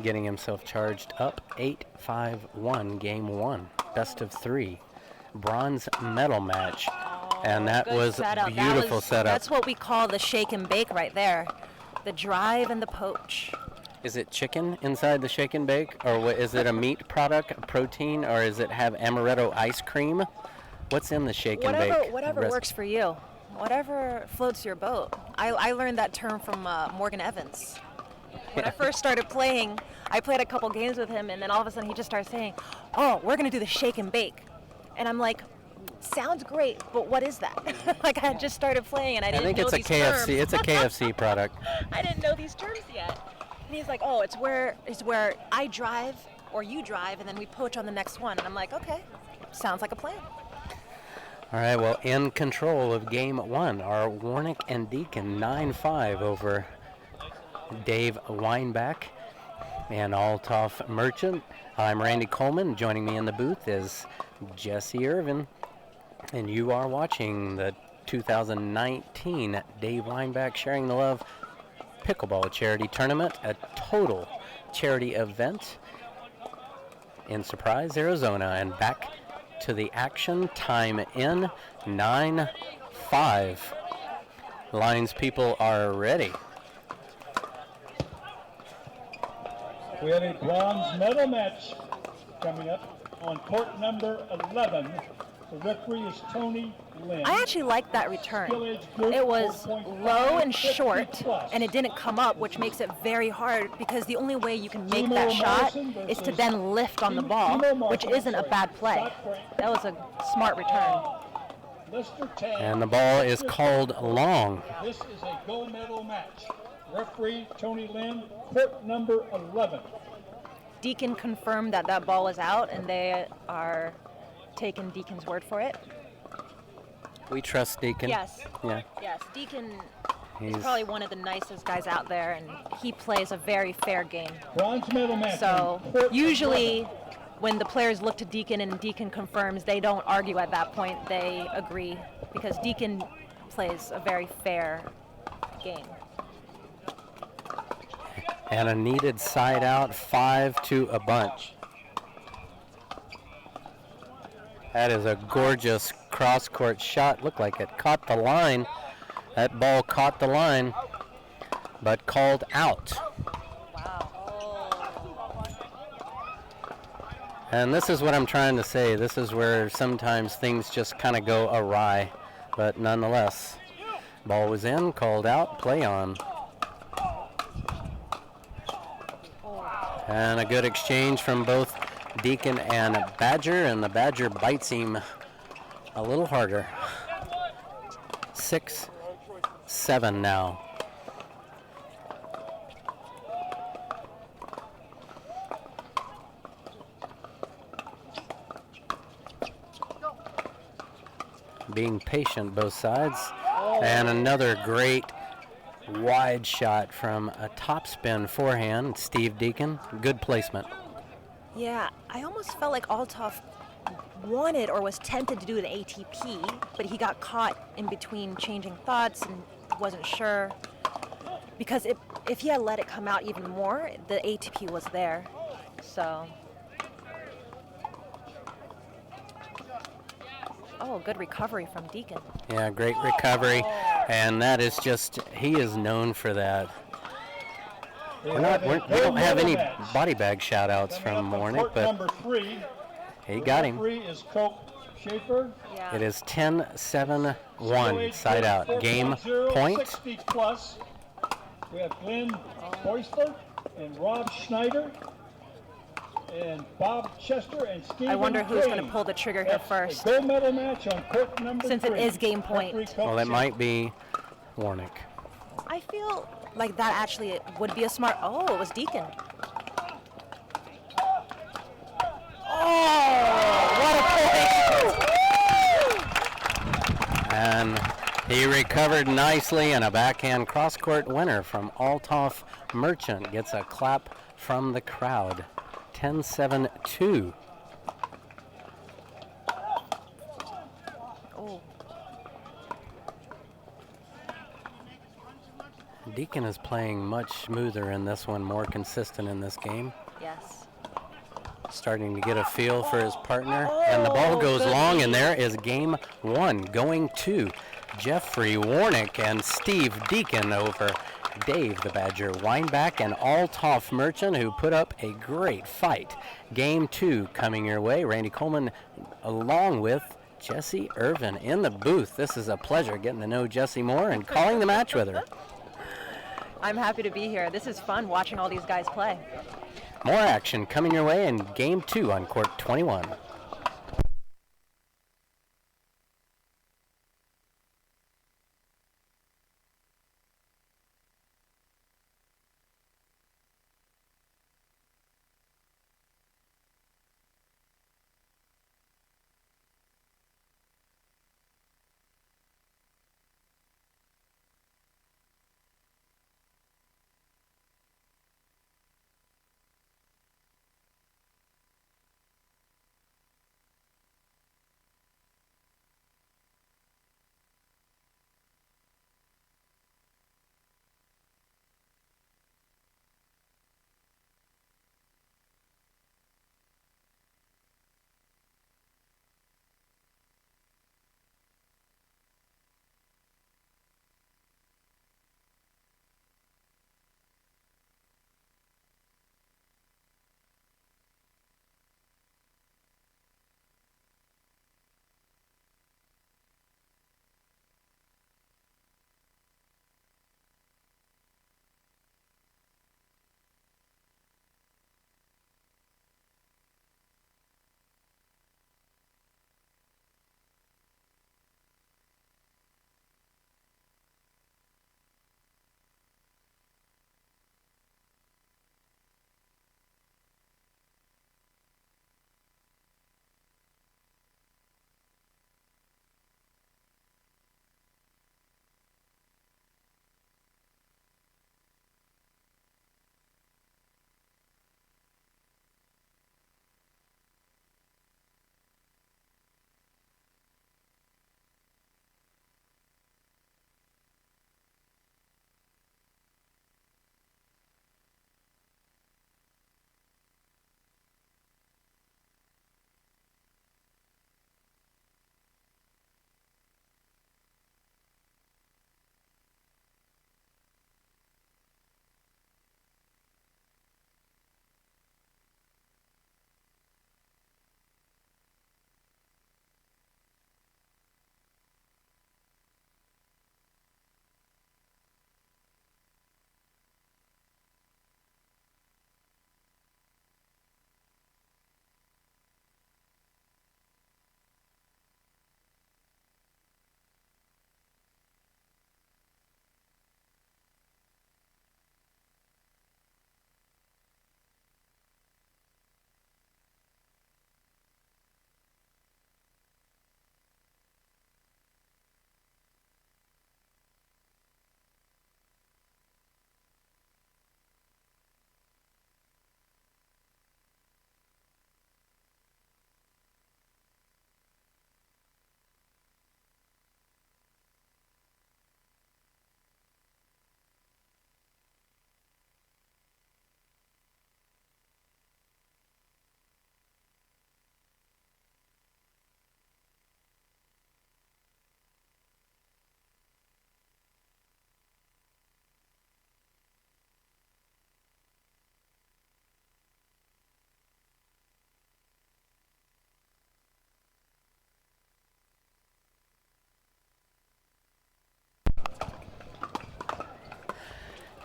Getting himself charged up. 8-5-1, game one. Best of three. Bronze medal match. And that Good was setup. a beautiful setup. That's what we call the shake and bake right there. The drive and the poach. Is it chicken inside the shake and bake? Or is it a meat product, a protein, or is it have amaretto ice cream? What's in the shake and bake? Whatever works for you. Whatever floats your boat. I learned that term from Morgan Evans. When I first started playing, I played a couple games with him, and then all of a sudden he just started saying, "Oh, we're going to do the shake and bake." And I'm like, sounds great, but what is that? Like, I had just started playing, and I didn't know these terms. It's a KFC product. I didn't know these terms yet. And he's like, "Oh, it's where I drive or you drive, and then we poach on the next one." And I'm like, "Okay, sounds like a plan." All right, well, in control of game one are Warnick and Deakin, 9-5 over Dave Weinbach and Altoff Merchant. I'm Randy Coleman. Joining me in the booth is Jesse Irvin, and you are watching the 2019 Dave Weinbach Sharing the Love Pickleball Charity Tournament, a total charity event in Surprise, Arizona. And back to the action, time in 9-5. Lions people are ready. We have a bronze medal match coming up on court number 11. The referee is Tony Lynn. I actually liked that return. It was low and short, and it didn't come up, which makes it very hard because the only way you can make that shot is to then lift on the ball, which isn't a bad play. That was a smart return. And the ball is called long. This is a gold medal match. Referee Tony Lynn, court number 11. Deakin confirmed that that ball was out, and they are taking Deakin's word for it. We trust Deakin. Yes. Yeah. Yes. Deakin He's is probably one of the nicest guys out there, and he plays a very fair game. Bronze medal match. So usually when the players look to Deakin and Deakin confirms, they don't argue at that point. They agree because Deakin plays a very fair game. And a needed side out, 5 to a bunch. That is a gorgeous cross-court shot. Looked like it caught the line. That ball caught the line, but called out. And this is what I'm trying to say. This is where sometimes things just kind of go awry. But nonetheless, ball was in, called out, play on. And a good exchange from both Deakin and Badger, and the Badger bites him a little harder. 6-7 now. Being patient, both sides. And another great wide shot from a topspin forehand, Steve Deakin. Good placement. Yeah, I almost felt like Althoff wanted or was tempted to do an ATP, but he got caught in between changing thoughts and wasn't sure. Because if he had let it come out even more, the ATP was there. So. Oh, good recovery from Deakin. Yeah, great recovery. And that is just, he is known for that. We don't have any body bag shout outs from Warnick, but number 3. he got him. Referee is Coke Schaefer. It is 10-7-1 side out. Game point. 60 plus. We have Glenn Boyster and Rob Schneider and Bob Chester and Stephen I wonder who's going to Crane. pull the trigger here That's first. a gold medal match on court number Since 3. it is game point. Referee Coke Well, it Schaefer. might be Warnick. I feel like that actually would be a smart. Oh, it was Deakin. Oh, what a point! And he recovered nicely, and a backhand cross-court winner from Althoff Merchant gets a clap from the crowd. 10-7-2. Oh, Deakin is playing much smoother in this one, more consistent in this game. yes. Starting to get a feel for his partner, and the ball goes long, and there is game one going to Jeffrey Warnick and Steve Deakin over Dave the Badger Weinbach and Althoff Merchant, who put up a great fight. Game two coming your way. Randy Coleman along with Jessie Irvin in the booth. This is a pleasure getting to know Jessie more and calling the match with her. I'm happy to be here. This is fun watching all these guys play. More action coming your way in game two on court 21.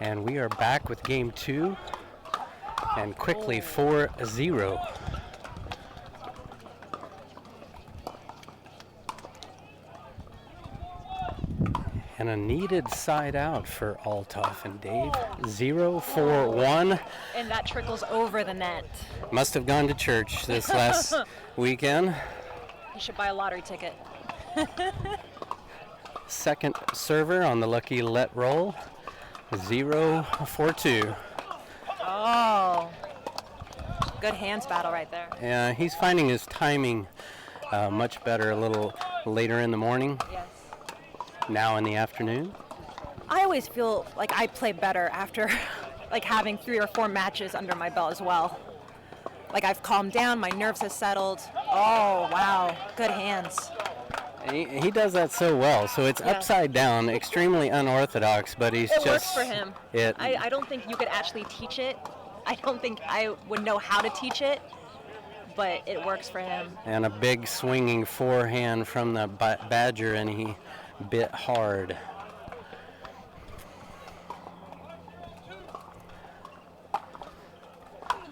And we are back with game 2. And quickly 4-0. And a needed side out for Althoff and Dave. 0-4-1. And that trickles over the net. Must have gone to church this last weekend. You should buy a lottery ticket. Second server on the lucky let roll. 0-4-2. Oh. Good hands battle right there. Yeah, he's finding his timing much better a little later in the morning. Yes. Now in the afternoon. I always feel like I play better after like having 3 or 4 matches under my belt as well. Like I've calmed down, my nerves have settled. Oh, wow. Good hands. He does that so well. So it's upside down, extremely unorthodox, but he's It just... works for him. I don't think you could actually teach it. I don't think I would know how to teach it, but it works for him. And a big swinging forehand from the Badger, and he bit hard.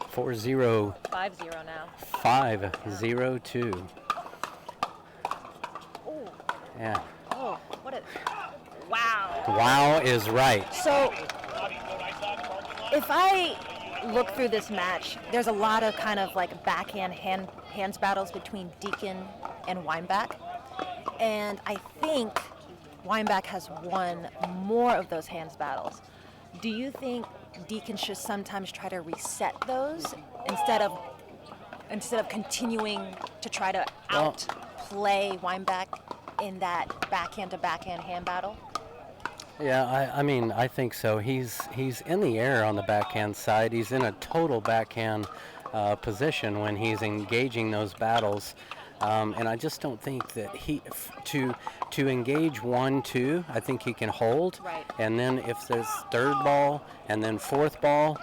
Four zero. 5-0 now. 5-0-2. Oh. Yeah. Oh, what a... Wow. Wow is right. So, if I look through this match, there's a lot of kind of like backhand hands battles between Deakin and Weinbach. And I think Weinbach has won more of those hands battles. Do you think Deakin should sometimes try to reset those instead of continuing to try to outplay Weinbach in that backhand to backhand hand battle? Yeah, I mean, I think so. He's in the air on the backhand side. He's in a total backhand position when he's engaging those battles. And I just don't think that to engage 1-2, I think he can hold. Right. And then if there's third ball and then fourth ball,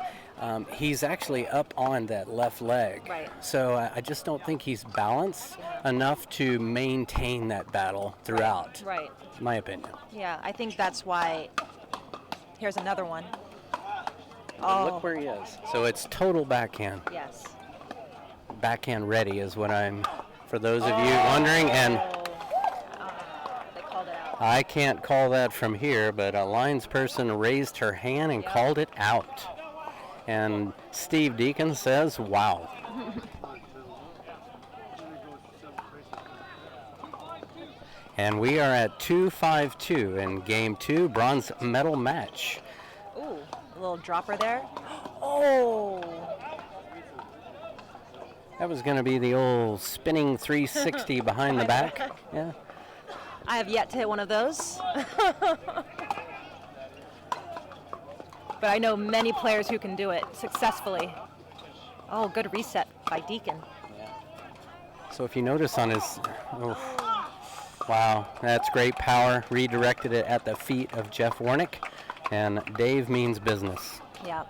he's actually up on that left leg. Right. So I just don't think he's balanced enough to maintain that battle throughout. Right. My opinion. Yeah, I think that's why. Here's another one. Look where he is. So it's total backhand. Yes. Backhand ready is what I'm, for those of you wondering, and They called it out. I can't call that from here, but a lines person raised her hand and called it out. And Steve Deakin says, wow. And we are at 2-5-2 in game 2, bronze medal match. Ooh, a little dropper there. Oh! That was going to be the old spinning 360 behind the back. Yeah. I have yet to hit one of those. But I know many players who can do it successfully. Oh, good reset by Deakin. So if you notice on his... Oh, wow, that's great power. Redirected it at the feet of Jeff Warnick. And Dave means business. Yeah.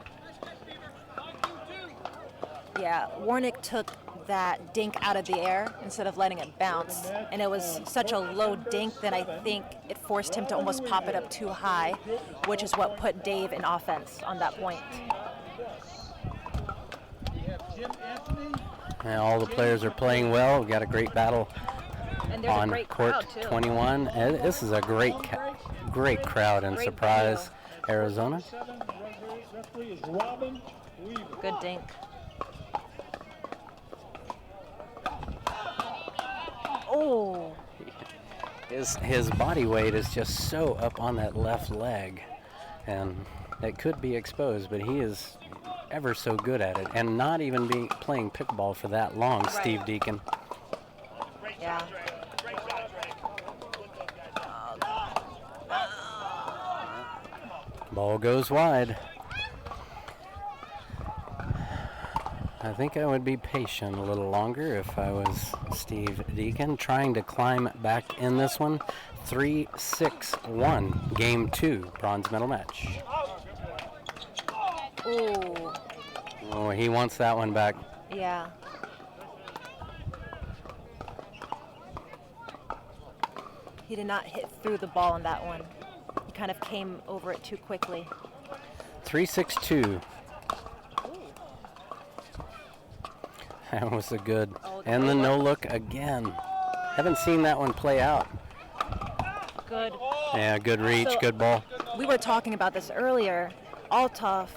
Yeah, Warnick took that dink out of the air instead of letting it bounce. And it was such a low dink that I think it forced him to almost pop it up too high, which is what put Dave in offense on that point. And all the players are playing well. We've got a great battle And there's on a great court crowd, too. 21. And this is a great crowd in Great Surprise, Arizona. Good dink. Oh, His body weight is just so up on that left leg, and it could be exposed, but he is ever so good at it, and not even playing pickleball for that long, Steve Deakin. yeah. Ball goes wide. I think I would be patient a little longer if I was Steve Deakin, trying to climb back in this one. 3-6-1, game 2, bronze medal match. Ooh, Oh, he wants that one back. yeah. He did not hit through the ball on that one. He kind of came over it too quickly. 3-6-2. That was a good. And the no look again. Haven't seen that one play out. Good. Yeah, good reach, So- good ball. We were talking about this earlier. Althoff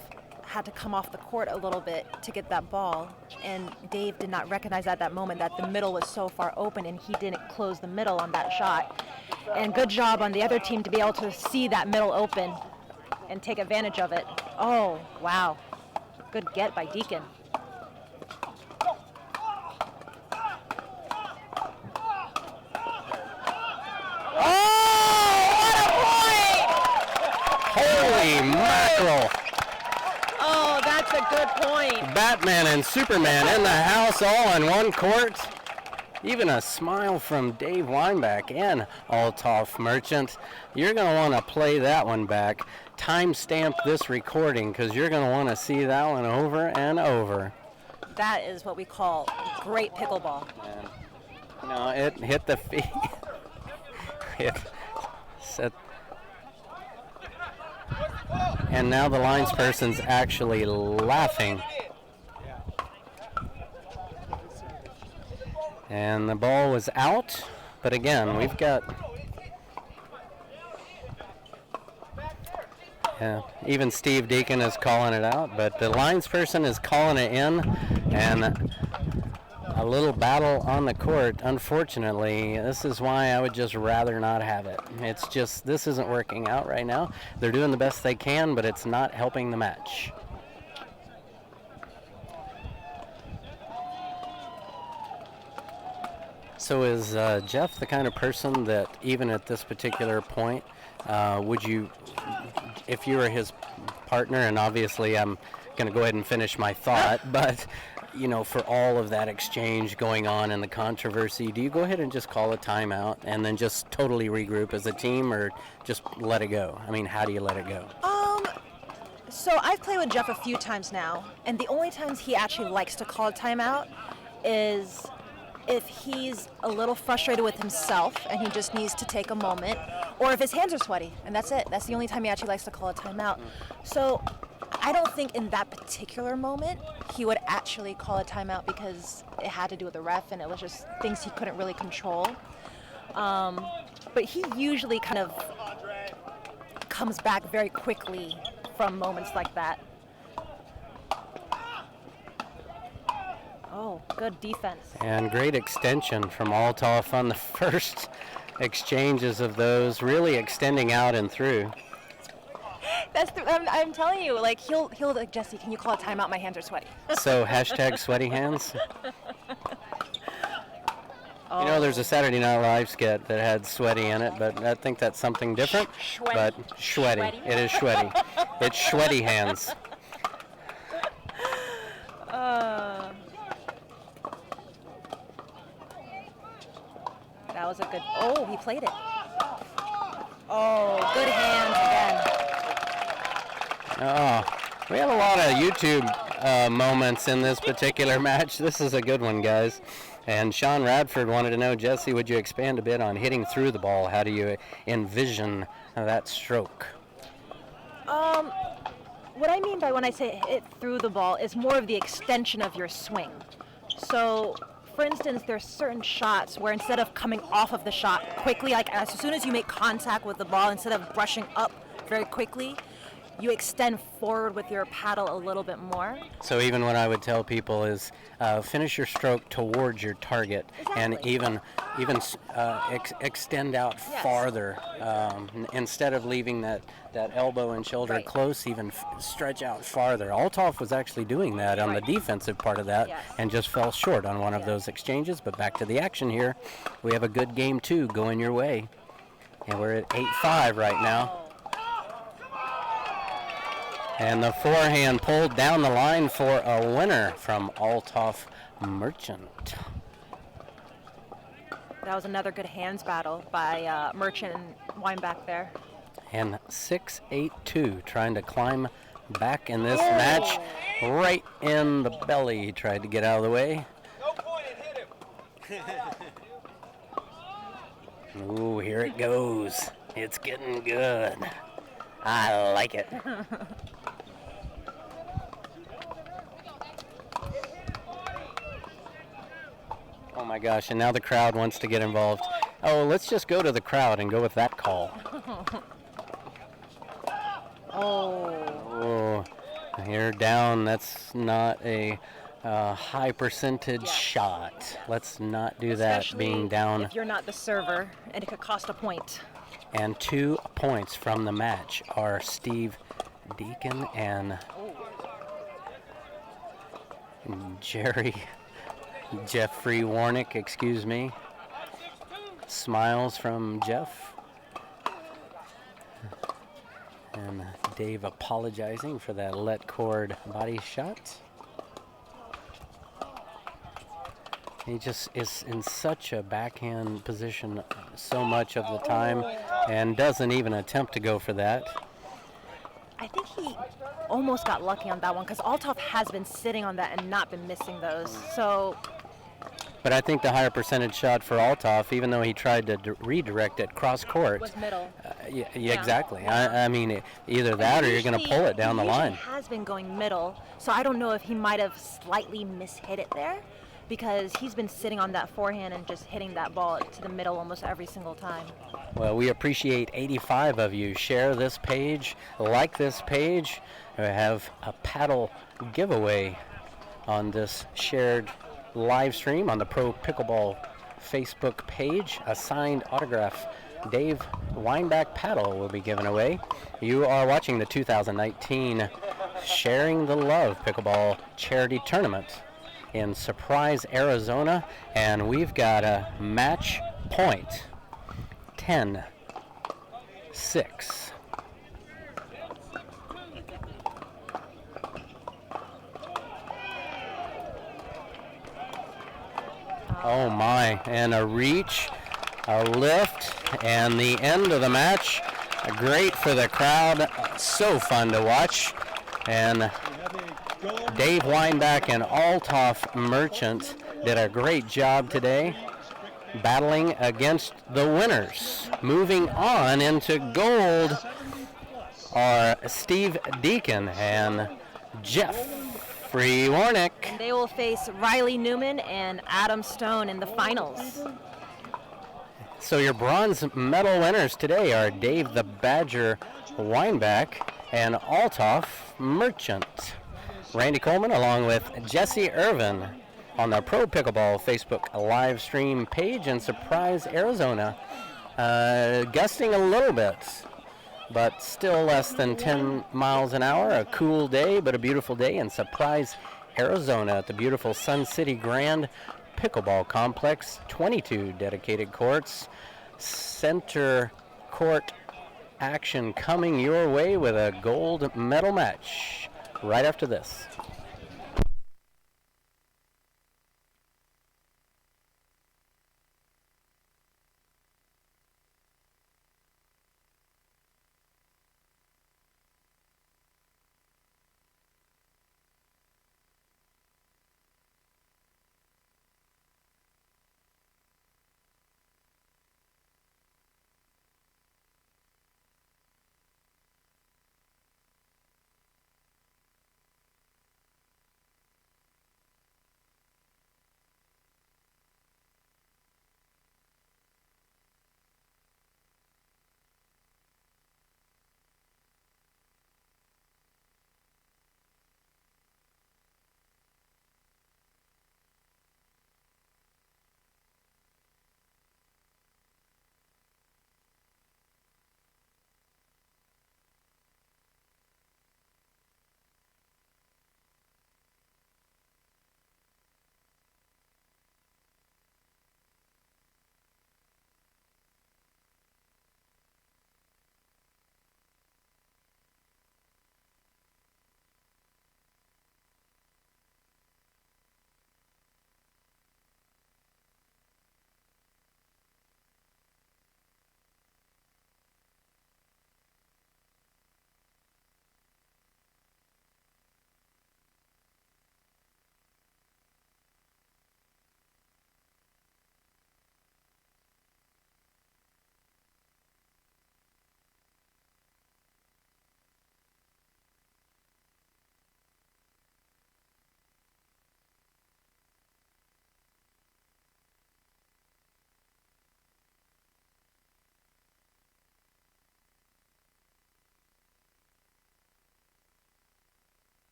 had to come off the court a little bit to get that ball, and Dave did not recognize at that moment that the middle was so far open, and he didn't close the middle on that shot. And good job on the other team to be able to see that middle open and take advantage of it. Oh, wow. Good get by Deakin. Holy mackerel. Oh, that's a good point. Batman and Superman in the house all on one court. Even a smile from Dave Weinbach and Althoff Merchant. You're going to want to play that one back. Timestamp this recording because you're going to want to see that one over and over. That is what we call great pickleball. And, you know, it hit the feet. It set. And now the linesperson's actually laughing. And the ball was out, but again, we've got, yeah, even Steve Deakin is calling it out, but the linesperson is calling it in, and a little battle on the court. Unfortunately, this is why I would just rather not have it. It's just, this isn't working out right now. They're doing the best they can, but it's not helping the match. So is Jeff the kind of person that even at this particular point, would you, if you were his partner, and obviously I'm going to go ahead and finish my thought, but you know, for all of that exchange going on and the controversy, do you go ahead and just call a timeout and then just totally regroup as a team, or just let it go? I mean, how do you let it go? So I've played with Jeff a few times now, and the only times he actually likes to call a timeout is if he's a little frustrated with himself and he just needs to take a moment, or if his hands are sweaty, and that's it. That's the only time he actually likes to call a timeout. So I don't think in that particular moment he would actually call a timeout because it had to do with the ref and it was just things he couldn't really control. But he usually kind of comes back very quickly from moments like that. Oh, good defense. And great extension from Althoff on the first exchanges of those, really extending out and through. I'm telling you, like he'll like, Jesse, can you call a timeout? My hands are sweaty. So hashtag sweaty hands. You know, there's a Saturday Night Live skit that had sweaty in it, but I think that's something different. But sweaty. It is sweaty. It's sweaty hands. That was a good. Oh, he played it. Oh, good hands again. Oh, we have a lot of YouTube moments in this particular match. This is a good one, guys. And Sean Radford wanted to know, Jesse, would you expand a bit on hitting through the ball? How do you envision that stroke? What I mean by when I say hit through the ball is more of the extension of your swing. So, for instance, there's certain shots where instead of coming off of the shot quickly, like as soon as you make contact with the ball, instead of brushing up very quickly, you extend forward with your paddle a little bit more. So even what I would tell people is finish your stroke towards your target, and even extend out farther. Instead of leaving that elbow and shoulder close, even stretch out farther. Althoff was actually doing that on the defensive part of that and just fell short on one of those exchanges. But back to the action here. We have a good game 2 going your way. And we're at 8-5 right now. And the forehand pulled down the line for a winner from Althoff Merchant. That was another good hands battle by Merchant and Weinbach there. And 6-8-2, trying to climb back in this match. Right in the belly, he tried to get out of the way. No point, it hit him. Ooh, here it goes. It's getting good. I like it. my gosh, and now the crowd wants to get involved. Oh, let's just go to the crowd and go with that call. Oh, you're down. That's not a high percentage shot. Let's not do that, Especially being down. if you're not the server, and it could cost a point. And 2 points from the match are Steve Deakin and Jeffrey Warnick, excuse me. Smiles from Jeff. And Dave apologizing for that let cord body shot. He just is in such a backhand position so much of the time and doesn't even attempt to go for that. I think he almost got lucky on that one because Althoff has been sitting on that and not been missing those. So, but I think the higher percentage shot for Althoff, even though he tried to redirect it cross court, was middle. Yeah, exactly. I mean, either that or you're going to pull it down the line. He has been going middle, so I don't know if he might have slightly mishit it there, because he's been sitting on that forehand and just hitting that ball to the middle almost every single time. Well, we appreciate 85 of you. Share this page, like this page. We have a paddle giveaway on this shared live stream on the Pro Pickleball Facebook page. A signed autograph Dave Weinbach paddle will be given away. You are watching the 2019 Sharing the Love Pickleball Charity Tournament in Surprise, Arizona, and we've got a match point. 10-6. Oh my, and a reach, a lift, and the end of the match. Great for the crowd, so fun to watch. And Dave Weinbach and Althoff Merchant did a great job today battling against the winners. Moving on into gold are Steve Deakin and Jeffrey Warnick. And they will face Riley Newman and Adam Stone in the finals. So your bronze medal winners today are Dave the Badger Weinbach and Althoff Merchant. Randy Coleman along with Jesse Irvin on the Pro Pickleball Facebook live stream page in Surprise, Arizona. Gusting a little bit, but still less than 10 miles an hour. A cool day, but a beautiful day in Surprise, Arizona at the beautiful Sun City Grand Pickleball Complex. 22 dedicated courts. Center court action coming your way with a gold medal match right after this.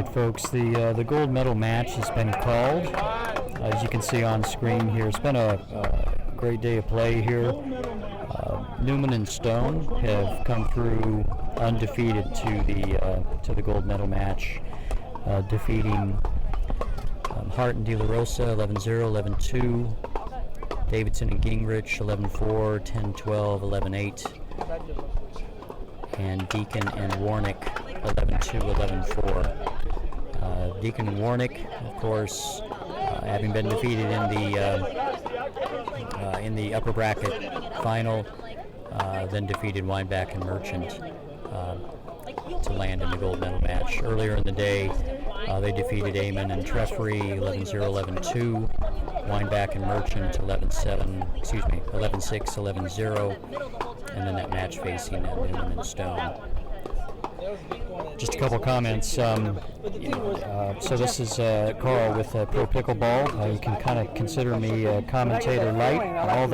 right, folks, the gold medal match has been called. As you can see on screen here, it's been a great day of play here. Newman and Stone have come through undefeated to the gold medal match, defeating Hart and De La Rosa 11-0, 11-2, Davidson and Gingrich 11-4, 10-12, 11-8, and Deakin and Warnick 11-2, 11-4. Deakin and Warnick, of course, having been defeated in the upper bracket final, then defeated Weinbach and Merchant to land in the gold medal match. Earlier in the day, they defeated Amon and Treffery 11-0, 11-2, Weinbach and Merchant 11-6, 11-0, and then that match facing Newman and Stone. Just a couple comments. So this is Carl with Pro Pickleball. You can kind of consider me a commentator light. All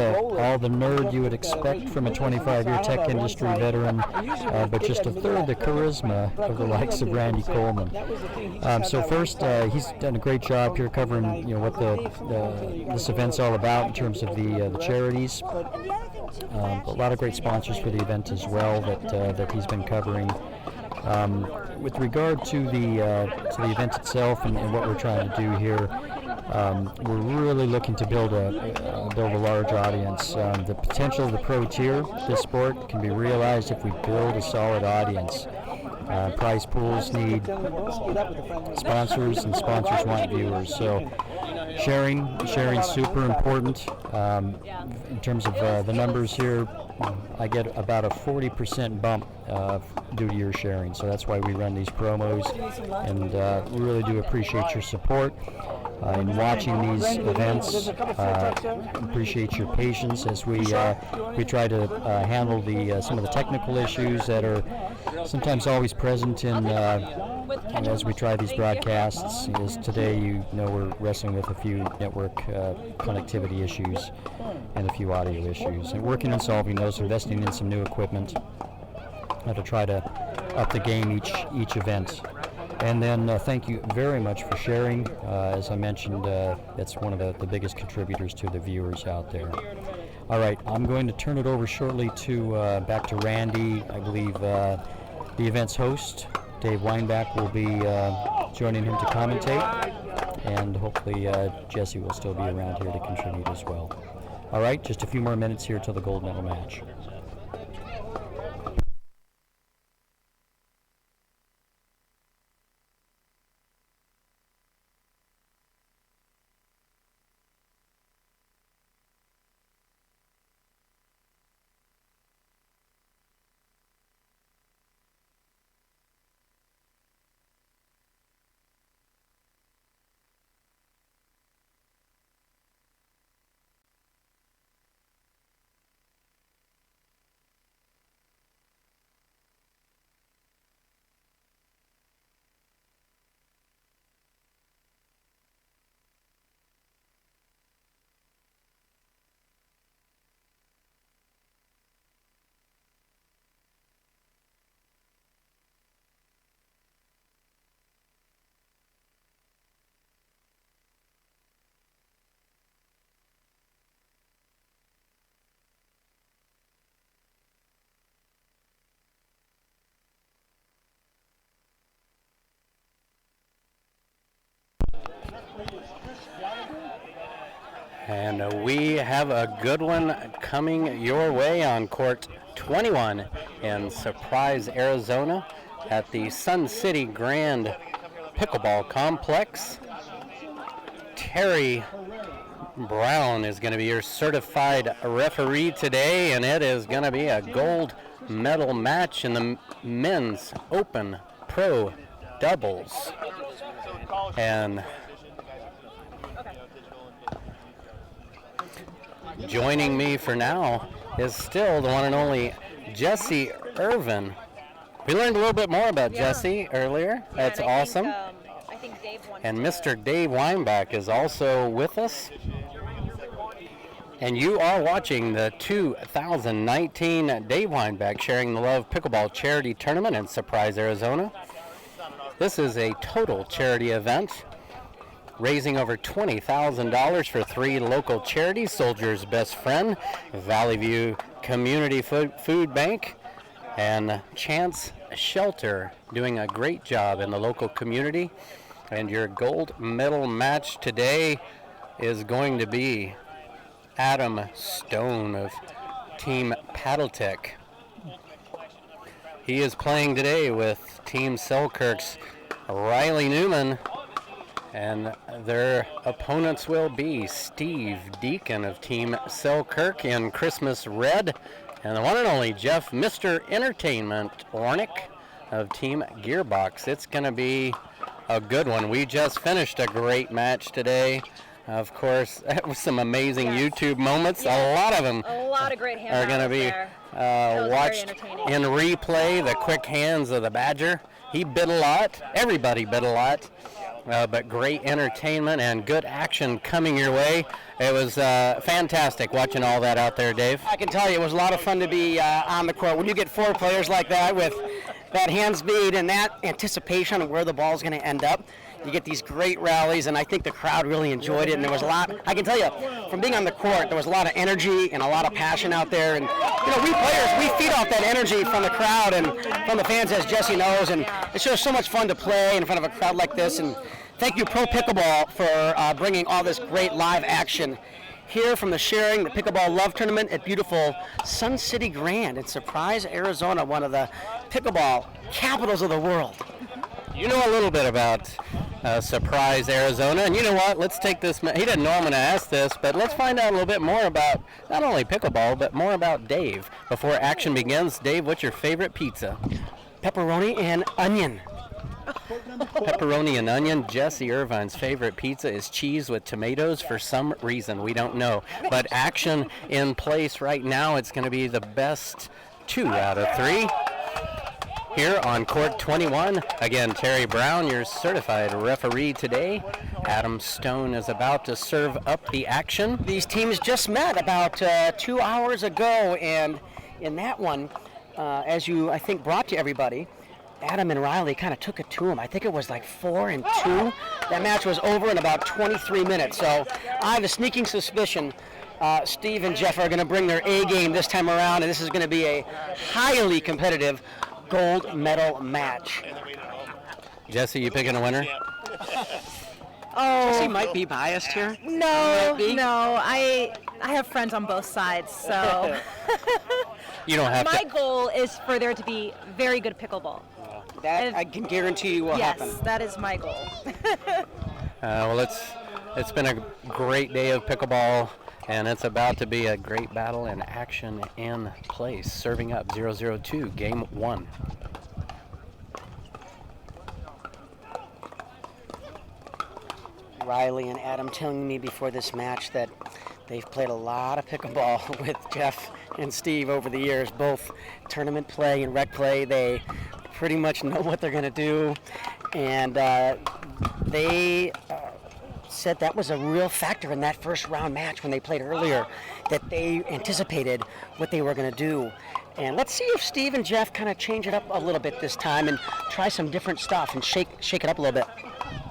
the nerd you would expect from a 25-year tech industry veteran, but just a third the charisma of the likes of Randy Coleman. So first, he's done a great job here covering what this event's all about in terms of the charities. A lot of great sponsors for the event as well that he's been covering. With regard to the event itself and what we're trying to do here, we're really looking to build a large audience. The potential of the pro tier, this sport, can be realized if we build a solid audience. Prize pools need sponsors, and sponsors want viewers. So sharing super important. In terms of the numbers here, I get about a 40% bump due to your sharing. So that's why we run these promos, and we really do appreciate your support in watching these events. Appreciate your patience as we try to handle some of the technical issues that are sometimes always present as we try these broadcasts. As today, we're wrestling with a few network connectivity issues and a few audio issues, and working on solving those, investing in some new equipment to try to up the game each event. And then thank you very much for sharing. As I mentioned, that's one of the biggest contributors to the viewers out there. All right, I'm going to turn it over shortly back to Randy. I believe the event's host, Dave Weinbach, will be joining him to commentate, and hopefully Jesse will still be around here to contribute as well. All right, just a few more minutes here till the gold medal match. And we have a good one coming your way on court 21 in Surprise, Arizona at the Sun City Grand Pickleball Complex. Terry Brown is going to be your certified referee today, and it is going to be a gold medal match in the men's open pro doubles. And joining me for now is still the one and only Jesse Irvin. We learned a little bit more about Jesse earlier. That's awesome. I think Dave and Mr. Dave Weinbach is also with us. And you are watching the 2019 Dave Weinbach Sharing the Love Pickleball Charity Tournament in Surprise, Arizona. This is a total charity event, raising over $20,000 for 3 local charities: Soldier's Best Friend, Valley View Community Food Bank, and Chance Shelter, doing a great job in the local community. And your gold medal match today is going to be Adam Stone of Team Paddletech. He is playing today with Team Selkirk's Riley Newman, and their opponents will be Steve Deakin of Team Selkirk in Christmas Red, and the one and only Jeff, Mr. Entertainment, Warnick of Team Gearbox. It's going to be a good one. We just finished a great match today. Of course, that was some amazing YouTube moments. A lot of them A lot of great are going to be watched in replay. The quick hands of the Badger. He bit a lot. Everybody bit a lot. But great entertainment and good action coming your way. It was fantastic watching all that out there, Dave. I can tell you it was a lot of fun to be on the court. When you get 4 players like that with that hand speed and that anticipation of where the ball's going to end up, you get these great rallies, and I think the crowd really enjoyed it. And there was a lot, I can tell you, from being on the court, there was a lot of energy and a lot of passion out there. And, you know, we players, we feed off that energy from the crowd and from the fans, as Jesse knows. And it's just so much fun to play in front of a crowd like this. And thank you, Pro Pickleball, for bringing all this great live action here from the Sharing the Pickleball Love Tournament at beautiful Sun City Grand in Surprise, Arizona, one of the pickleball capitals of the world. You know a little bit about Surprise, Arizona, and you know what? Let's take this. He didn't know I'm going to ask this, but let's find out a little bit more about not only pickleball, but more about Dave. Before action begins, Dave, what's your favorite pizza? Pepperoni and onion. Pepperoni and onion. Jesse Irvine's favorite pizza is cheese with tomatoes for some reason. We don't know. But action in place right now. It's going to be the best 2 out of 3. Here on court 21, again, Terry Brown, your certified referee today. Adam Stone is about to serve up the action. These teams just met about 2 hours ago, and in that one, as you, I think, brought to everybody, Adam and Riley kind of took it to him. I think it was like 4-2. That match was over in about 23 minutes. So I have a sneaking suspicion Steve and Jeff are going to bring their A game this time around, and this is going to be a highly competitive gold medal match. Jesse, you picking a winner? Oh, Jesse might be biased here. No. I have friends on both sides, so You don't have my to. goal is for there to be very good pickleball. That I can guarantee you will happen. Yes, that is my goal. Well, it's been a great day of pickleball, and it's about to be a great battle and action in place. Serving up 0-0-2, game 1. Riley and Adam telling me before this match that they've played a lot of pickleball with Jeff and Steve over the years, both tournament play and rec play. They pretty much know what they're going to do, and they said that was a real factor in that first round match when they played earlier, that they anticipated what they were going to do. And let's see if Steve and Jeff kind of change it up a little bit this time and try some different stuff and shake it up a little bit.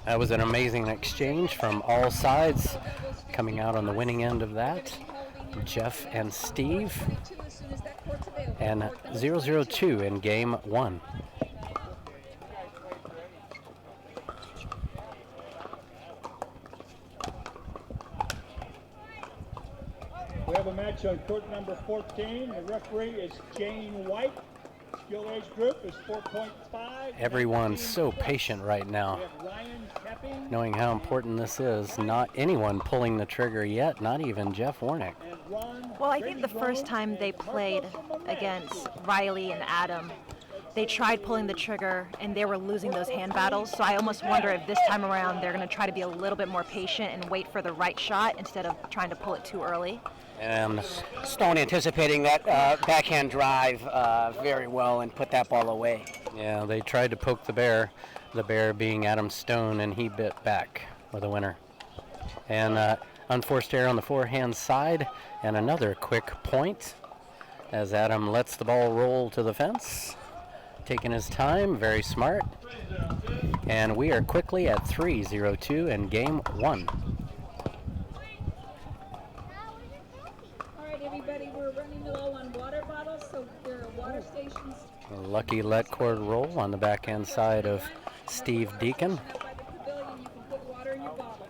That was an amazing exchange from all sides. Coming out on the winning end of that, Jeff and Steve. And 0-0-2 in game 1. We have a match on court number 14. The referee is Jane White. Skill age group is 4.5. Everyone's so patient right now, knowing how important this is. Not anyone pulling the trigger yet, not even Jeff Warnick. Well, I think the first time they played against Riley and Adam, they tried pulling the trigger and they were losing those hand battles. So I almost wonder if this time around they're going to try to be a little bit more patient and wait for the right shot instead of trying to pull it too early. And Stone anticipating that backhand drive very well and put that ball away. yeah, they tried to poke the bear being Adam Stone, and he bit back with a winner. And unforced error on the forehand side, and another quick point as Adam lets the ball roll to the fence. taking his time, very smart. And we are quickly at 3-0-2 in game 1. All right, everybody, we're running low on water bottles, so there are water stations. A lucky let cord roll on the backhand side of Steve Deakin. Up by the pavilion, you can put water in your bottles.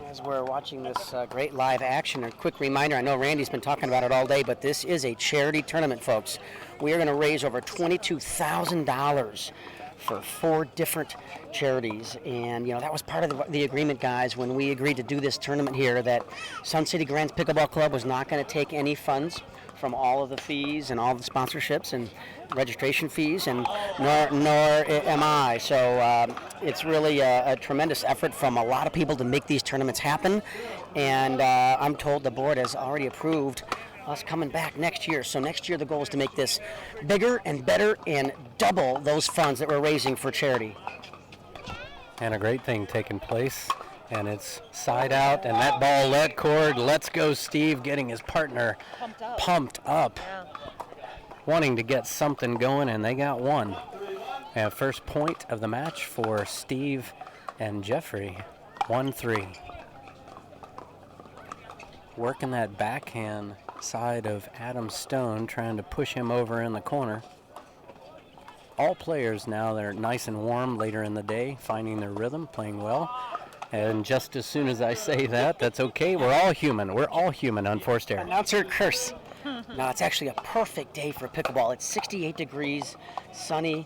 As we're watching this great live action, a quick reminder, I know Randy's been talking about it all day, but this is a charity tournament, folks. We are going to raise over $22,000 for 4 different charities. And, that was part of the agreement, guys, when we agreed to do this tournament here, that Sun City Grants Pickleball Club was not going to take any funds from all of the fees and all the sponsorships and registration fees, and nor am I. So it's really a tremendous effort from a lot of people to make these tournaments happen. And I'm told the board has already approved us coming back next year. So next year the goal is to make this bigger and better and double those funds that we're raising for charity. And a great thing taking place. And it's side out, and that ball let cord. Let's go, Steve, getting his partner pumped up. Yeah. Wanting to get something going, and they got one. And first point of the match for Steve and Jeffrey, 1-3. Working that backhand side of Adam Stone, trying to push him over in the corner. All players now, they're nice and warm later in the day, finding their rhythm, playing well. And just as soon as I say that, that's okay. We're all human. We're all human on forced air. Announcer curse. No, it's actually a perfect day for pickleball. It's 68 degrees, sunny,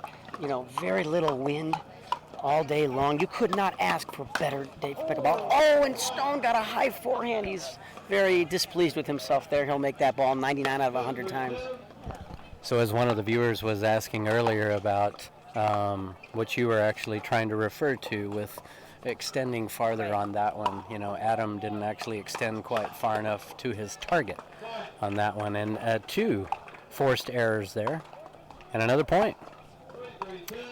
very little wind all day long. You could not ask for a better day for pickleball. Oh, and Stone got a high forehand. He's very displeased with himself there. He'll make that ball 99 out of 100 times. So as one of the viewers was asking earlier about what you were actually trying to refer to with extending farther on that one, Adam didn't actually extend quite far enough to his target on that one. And 2 forced errors there. And another point.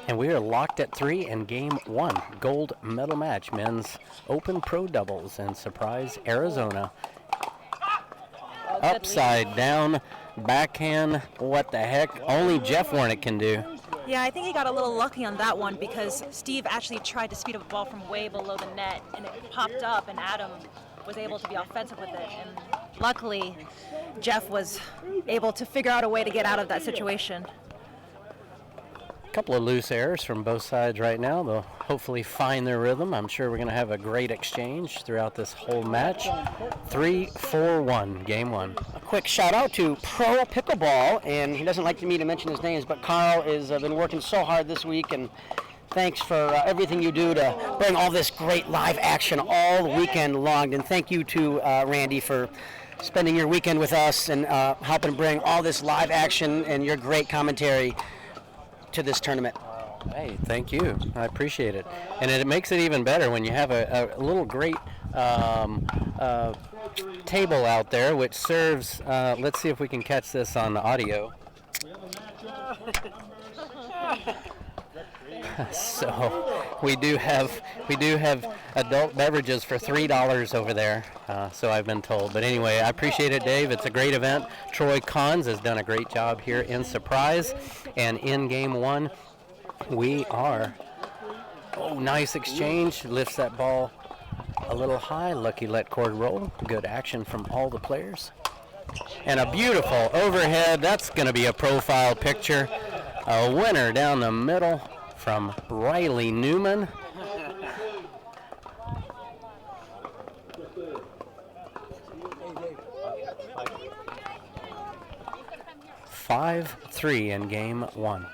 And we are locked at 3 in game 1. Gold medal match, men's open pro doubles, and surprise Arizona. Upside down backhand, what the heck? Only Jeff Warnick can do. Yeah, I think he got a little lucky on that one because Steve actually tried to speed up a ball from way below the net, and it popped up, and Adam was able to be offensive with it. And luckily, Jeff was able to figure out a way to get out of that situation. A couple of loose errors from both sides right now. They'll hopefully find their rhythm. I'm sure we're going to have a great exchange throughout this whole match. 3-4-1, game 1. A quick shout out to Pro Pickleball, and he doesn't like me to mention his names, but Carl has been working so hard this week, and thanks for everything you do to bring all this great live action all weekend long. And thank you to Randy for spending your weekend with us and helping bring all this live action and your great commentary to this tournament. Hey, thank you. I appreciate it. And it makes it even better when you have a little great table out there which serves, let's see if we can catch this on the audio. So we do have adult beverages for $3 over there, so I've been told. But anyway, I appreciate it, Dave. It's a great event. Troy Cons has done a great job here in Surprise, and in game 1 we are. Oh, nice exchange. Lifts that ball a little high. Lucky let cord roll. Good action from all the players. And a beautiful overhead. That's going to be a profile picture. A winner down the middle from Riley Newman. Five 3 in game 1.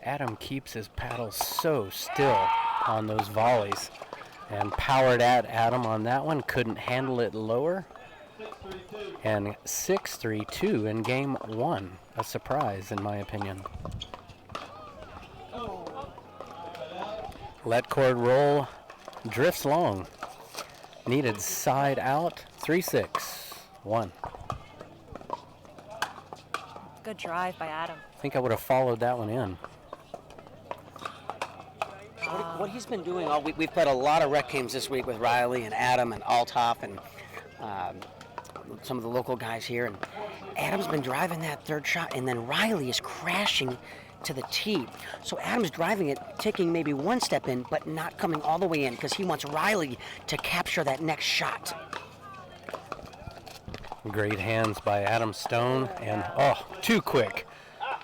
Adam keeps his paddle so still on those volleys, and powered at Adam on that one, couldn't handle it lower. And 6-3-2 in game 1, a surprise in my opinion. Let cord roll, drifts long, needed side out, 3-6-1. Good drive by Adam. I think I would have followed that one in. What he's been doing all week, we've played a lot of rec games this week with Riley and Adam and Althoff and some of the local guys here. And Adam's been driving that third shot, and then Riley is crashing to the tee. So Adam's driving it, taking maybe one step in, but not coming all the way in because he wants Riley to capture that next shot. Great hands by Adam Stone, and too quick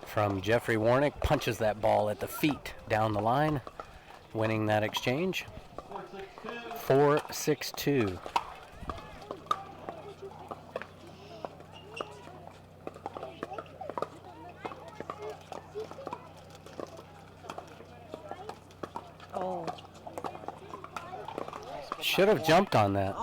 from Jeffrey Warnick. Punches that ball at the feet down the line, winning that exchange. 4-6-2. Should have jumped on that.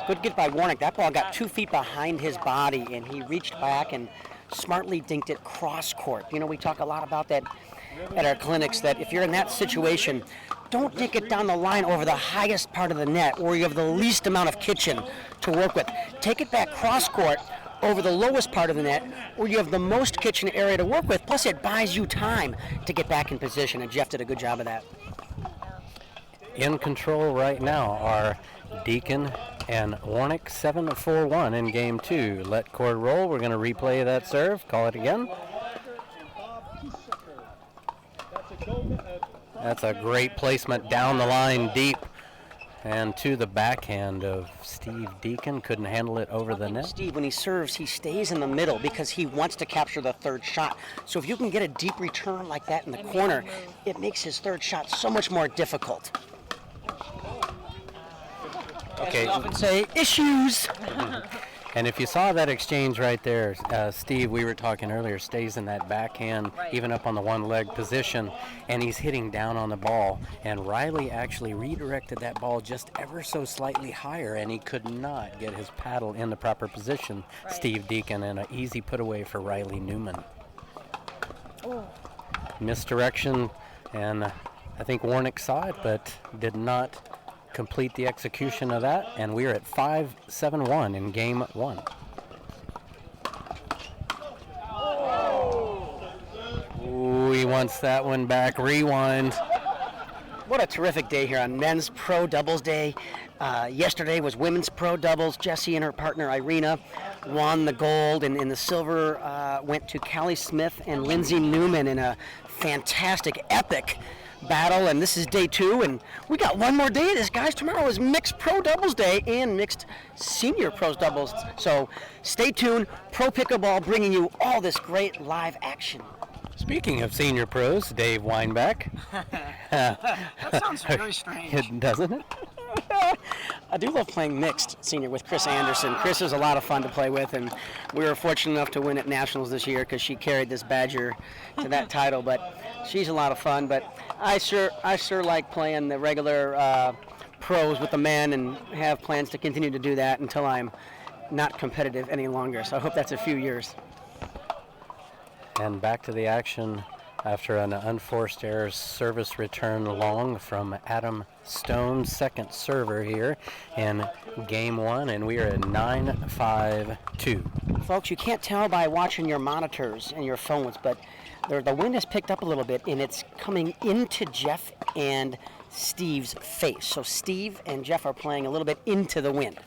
Good get by Warnick. That ball got 2 feet behind his body, and he reached back and smartly dinked it cross court. You know, we talk a lot about that at our clinics, that if you're in that situation, don't dink it down the line over the highest part of the net where you have the least amount of kitchen to work with. Take it back cross court over the lowest part of the net where you have the most kitchen area to work with, plus it buys you time to get back in position, and Jeff did a good job of that. In control right now are Deakin and Warnick, 7-4-1 in game 2. Let court roll. We're going to replay that serve. Call it again. That's a great placement down the line deep and to the backhand of Steve Deakin. Couldn't handle it over the net. Steve, when he serves, he stays in the middle because he wants to capture the third shot. So if you can get a deep return like that in the corner, it makes his third shot so much more difficult. Okay. As we often say, issues. And if you saw that exchange right there, Steve, we were talking earlier, stays in that backhand, even up on the one leg position, and he's hitting down on the ball. And Riley actually redirected that ball just ever so slightly higher, and he could not get his paddle in the proper position. Steve Deakin, and an easy put away for Riley Newman. Misdirection, and I think Warnick saw it, but did not complete the execution of that, and we are at 5-7-1 in game 1. Ooh, he wants that one back. Rewind. What a terrific day here on Men's Pro Doubles Day. Yesterday was Women's Pro Doubles. Jessie and her partner Irina won the gold, and in the silver went to Callie Smith and Lindsay Newman in a fantastic, epic battle. And this is day 2, and we got one more day of this, guys. Tomorrow is Mixed Pro Doubles Day and Mixed Senior Pros Doubles. So stay tuned. Pro Pickleball bringing you all this great live action. Speaking of senior pros, Dave Weinbach. That sounds very strange. Doesn't it? I do love playing mixed senior with Chris Anderson. Chris is a lot of fun to play with, and we were fortunate enough to win at Nationals this year because she carried this Badger to that title. But she's a lot of fun. But I sure like playing the regular pros with the men, and have plans to continue to do that until I'm not competitive any longer. So I hope that's a few years. And back to the action after an unforced error service return long from Adam Stone, second server here in game 1, and we are at 9-5-2. Folks, you can't tell by watching your monitors and your phones, but the wind has picked up a little bit, and it's coming into Jeff and Steve's face. So Steve and Jeff are playing a little bit into the wind.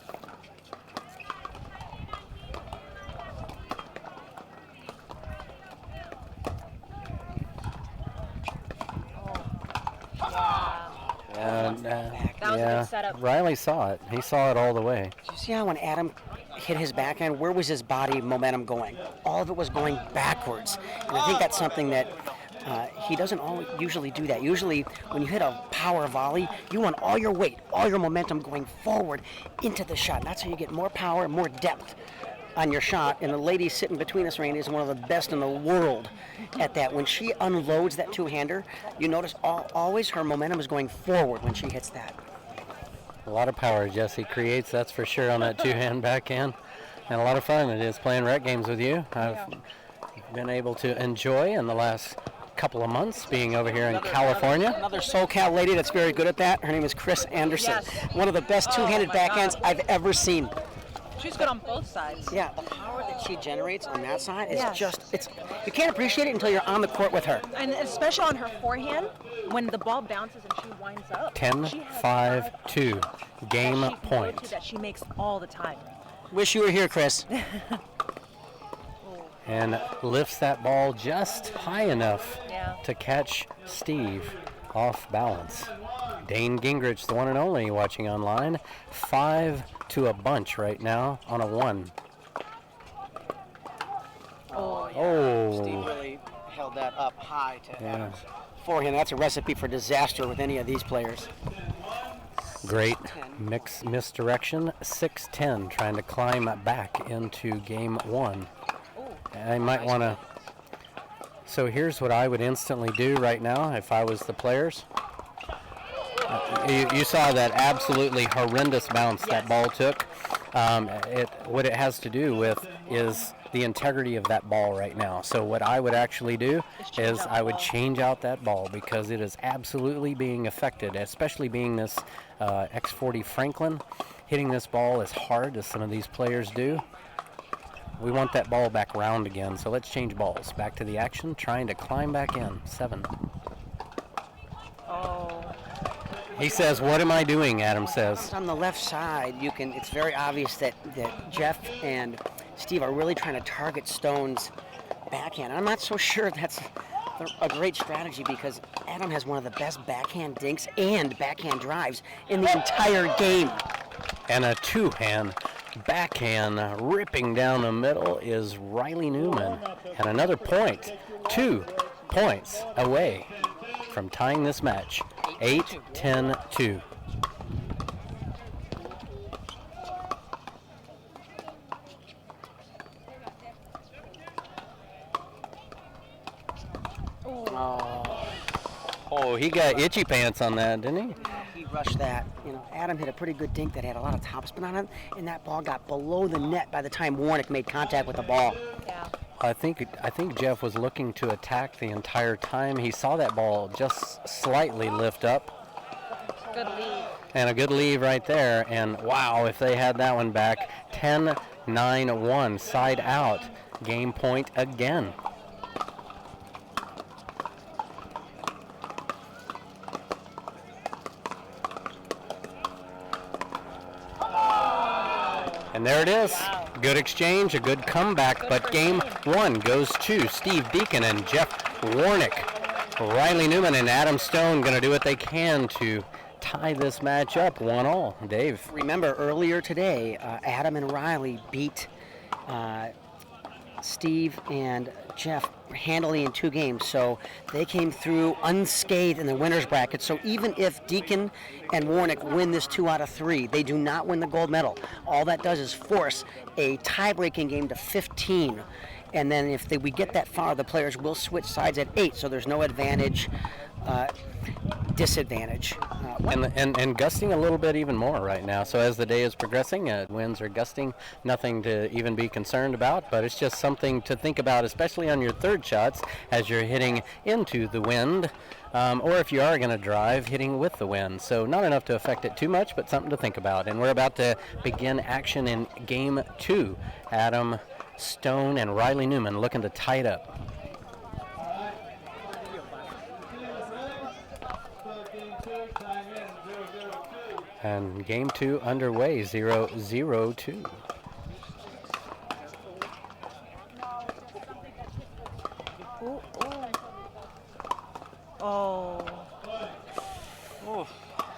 That was a good setup. Riley saw it. He saw it all the way. Did you see how when Adam hit his backhand, where was his body momentum going? All of it was going backwards. And I think that's something that he doesn't usually do that. Usually when you hit a power volley, you want all your weight, all your momentum going forward into the shot. That's how you get more power, more depth on your shot. And the lady sitting between us, Randy, is one of the best in the world at that. When she unloads that two-hander, you notice always her momentum is going forward when she hits that. A lot of power Jesse creates, that's for sure, on that two-hand backhand. And a lot of fun it is playing rec games with you. I've been able to enjoy in the last couple of months being over here in California. Another SoCal lady that's very good at that. Her name is Chris Anderson. Yes. One of the best two-handed backhands I've ever seen. She's good on both sides. Yeah, the power that she generates on that side is Yes. you can't appreciate it until you're on the court with her. And especially on her forehand, when the ball bounces and she winds up. 10-5-2. Game that she can point. go to that she makes all the time. Wish you were here, Chris. And lifts that ball just high enough to catch Steve off balance. Dane Gingrich, the one and only, watching online. 5 to a bunch right now on a 1. Oh. Steve really held that up high to Adams. Forehand, that's a recipe for disaster with any of these players. Great misdirection. 6-10, trying to climb back into game 1. I might want to. So here's what I would instantly do right now if I was the players. You saw that absolutely horrendous bounce that ball took. What it has to do with is the integrity of that ball right now. So what I would actually do is I would change out that ball because it is absolutely being affected, especially being this X40 Franklin. Hitting this ball as hard as some of these players do. We want that ball back round again, so let's change balls. Back to the action, trying to climb back in. 7. He says, what am I doing, Adam says. On the left side, it's very obvious that Jeff and Steve are really trying to target Stone's backhand. I'm not so sure that's a great strategy because Adam has one of the best backhand dinks and backhand drives in the entire game. And a two-hand backhand ripping down the middle is Riley Newman. And another point. 2 points away from tying this match. 8-10-2. Oh, he got itchy pants on that, didn't he? He rushed that. Adam hit a pretty good dink that had a lot of topspin on it, and that ball got below the net by the time Warnick made contact with the ball. Yeah. I think Jeff was looking to attack the entire time. He saw that ball just slightly lift up. Good lead. And a good lead right there. And wow, if they had that one back, 10-9-1, side out, game point again. And there it is. Good exchange, a good comeback, but game 1 goes to Steve Deakin and Jeff Warnick. Riley Newman and Adam Stone going to do what they can to tie this match up 1-1. Dave. Remember earlier today, Adam and Riley beat Steve and Jeff handily in 2 games, so they came through unscathed in the winner's bracket. So even if Deakin and Warnick win this 2 out of 3, they do not win the gold medal. All that does is force a tie-breaking game to 15, and then if we get that far, the players will switch sides at 8, so there's no advantage, disadvantage. And gusting a little bit even more right now. So as the day is progressing, winds are gusting, nothing to even be concerned about, but it's just something to think about, especially on your third shots as you're hitting into the wind, or if you are going to drive, hitting with the wind. So not enough to affect it too much, but something to think about. And we're about to begin action in game 2. Adam Stone and Riley Newman looking to tie it up. And game 2 underway, 0-0-2.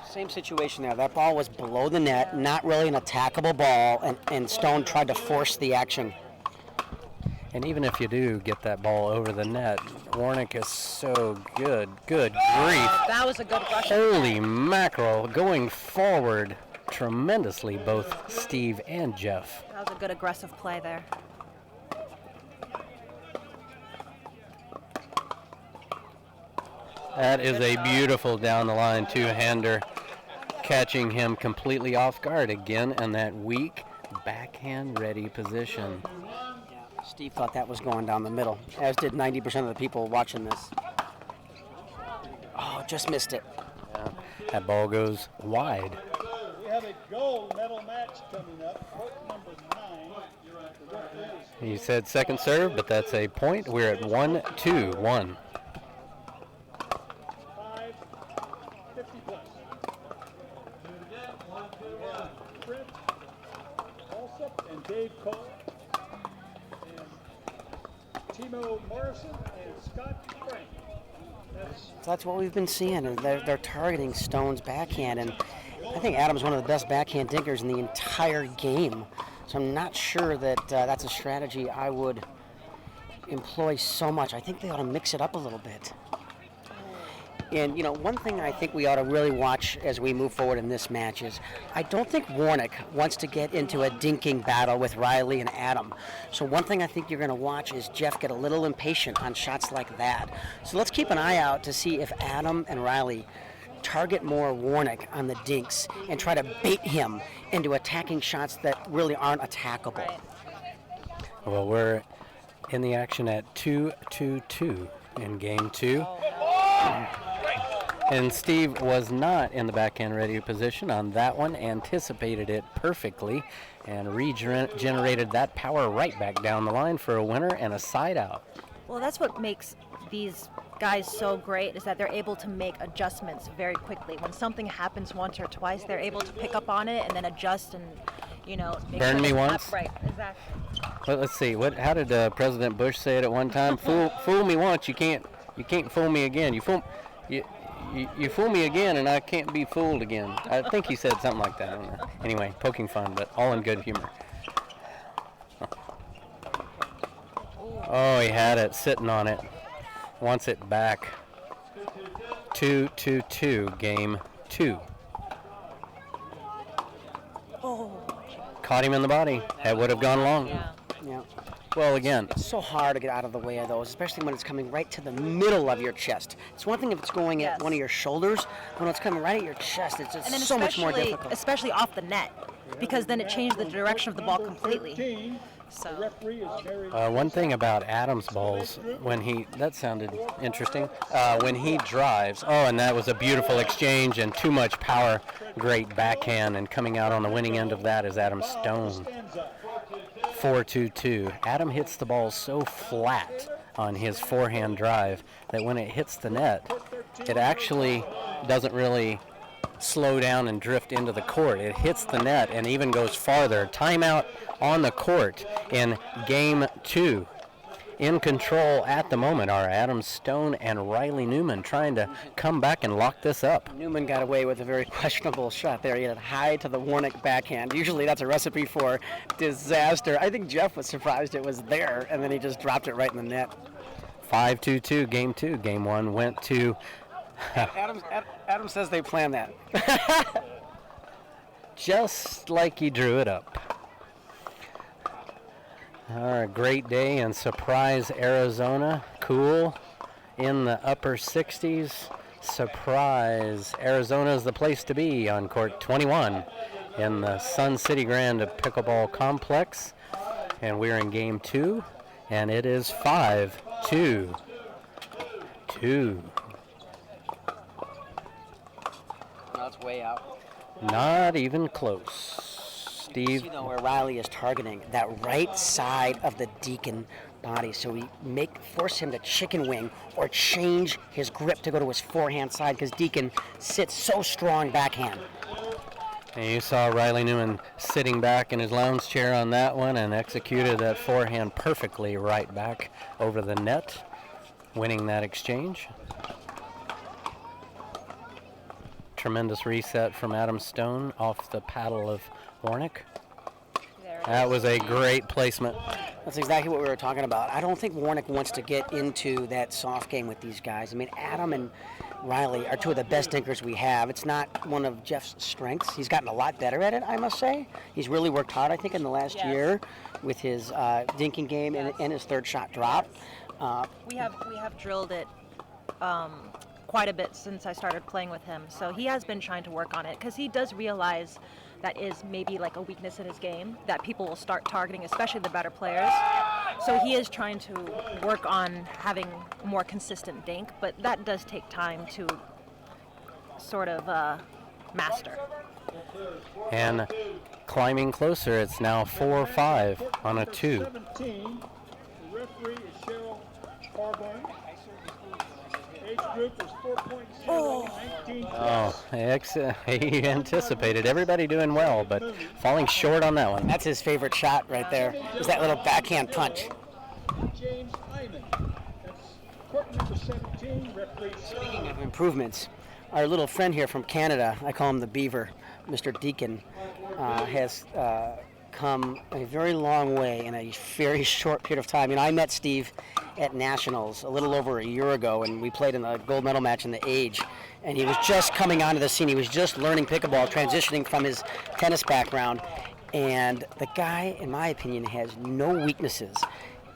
Same situation there. That ball was below the net, not really an attackable ball, and Stone tried to force the action. And even if you do get that ball over the net, Warnick is so good. Good grief. That was a good rush. Holy mackerel. Going forward tremendously, both Steve and Jeff. That was a good aggressive play there. That is a beautiful down the line two-hander, catching him completely off guard again in that weak backhand ready position. Steve thought that was going down the middle, as did 90% of the people watching this. Oh, just missed it. Yeah, that ball goes wide. We have a gold medal match coming up, court number 9. He said second serve, but that's a point. We're at 1-2-1. 5 Timo Morrison and Scott Frank. So that's what we've been seeing. And they're targeting Stone's backhand, and I think Adam's one of the best backhand dinkers in the entire game. So I'm not sure that that's a strategy I would employ so much. I think they ought to mix it up a little bit. And, you know, one thing I think we ought to really watch as we move forward in this match is I don't think Warnick wants to get into a dinking battle with Riley and Adam. So one thing I think you're going to watch is Jeff get a little impatient on shots like that. So let's keep an eye out to see if Adam and Riley target more Warnick on the dinks and try to bait him into attacking shots that really aren't attackable. Well, we're in the action at 2-2-2 in game 2. And Steve was not in the backhand ready position on that one, anticipated it perfectly, and regenerated that power right back down the line for a winner and a side out. Well, that's what makes these guys so great, is that they're able to make adjustments very quickly. When something happens once or twice, they're able to pick up on it and then adjust and, you know, make Burn sure me they once? Right, exactly. Well, let's see. How did President Bush say it at one time? Fool me once, you can't fool me again. You fool me again, and I can't be fooled again. I think he said something like that. I don't know. Anyway, poking fun, but all in good humor. Oh, he had it, sitting on it. Wants it back. 2-2-2, game 2. Oh. Caught him in the body. That would have gone long. Yeah. Well, again, It's so hard to get out of the way of those, especially when it's coming right to the middle of your chest. It's one thing if it's going at one of your shoulders. When it's coming right at your chest, it's And then so much more difficult. especially off the net, because then it changed the direction of the ball completely. So. one thing about Adam's balls, that sounded interesting, when he drives, and that was a beautiful exchange and too much power, great backhand, and coming out on the winning end of that is Adam Stone. 4-2-2. Adam hits the ball so flat on his forehand drive that when it hits the net, it actually doesn't really slow down and drift into the court. It hits the net and even goes farther. Timeout on the court in game 2. In control at the moment are Adam Stone and Riley Newman trying to come back and lock this up. Newman got away with a very questionable shot there. He had high to the Warnick backhand. Usually that's a recipe for disaster. I think Jeff was surprised it was there, and then he just dropped it right in the net. 5-2-2, game 2. Game 1 went to... Adam says they planned that. Just like he drew it up. A great day in Surprise, Arizona. Cool in the upper 60s. Surprise, Arizona is the place to be on court 21 in the Sun City Grand Pickleball Complex. And we're in game 2, and it is 5-2-2. That's way out. Not even close. Steve. You know where Riley is targeting that right side of the Deakin body, so we force him to chicken wing or change his grip to go to his forehand side because Deakin sits so strong backhand. And you saw Riley Newman sitting back in his lounge chair on that one and executed that forehand perfectly right back over the net, winning that exchange. Tremendous reset from Adam Stone off the paddle of Warnick. That was a great placement. That's exactly what we were talking about. I don't think Warnick wants to get into that soft game with these guys. I mean, Adam and Riley are two of the best dinkers we have. It's not one of Jeff's strengths. He's gotten a lot better at it, I must say. He's really worked hard, I think, in the last year with his dinking game and his third shot drop. We have drilled it quite a bit since I started playing with him. So he has been trying to work on it because he does realize that is maybe like a weakness in his game that people will start targeting, especially the better players. So he is trying to work on having a more consistent dink, but that does take time to sort of master. And climbing closer, it's now 4-5 on a 2. 17, the referee is Cheryl Harburn. Age group is 4.0, 19. He anticipated everybody doing well, but falling short on that one. That's his favorite shot right there, is that little backhand punch. James Hyman. That's court number 17, referee. Speaking of improvements, our little friend here from Canada, I call him the Beaver, Mr. Deakin, has come a very long way in a very short period of time. You know, I met Steve at Nationals a little over a year ago, and we played in a gold medal match in the age, and he was just coming onto the scene. He was just learning pickleball, transitioning from his tennis background, and the guy, in my opinion, has no weaknesses.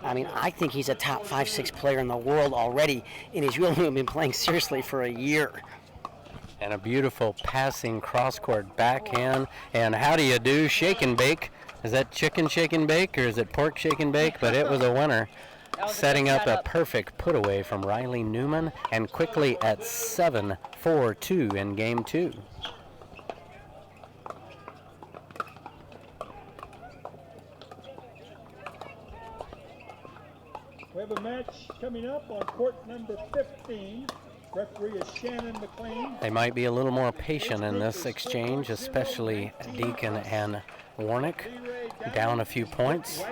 I mean, I think he's a top 5-6 player in the world already, and he's really been playing seriously for a year. And a beautiful passing cross-court backhand. And how do you do? Shake and bake. Is that chicken shake and bake, or is it pork shake and bake? But it was a winner. Setting up a perfect put away from Riley Newman, and quickly at 7-4-2 in game 2. We have a match coming up on court number 15. Referee is Shannon McLean. They might be a little more patient in this exchange, especially Deakin and Warnick. Down a few points.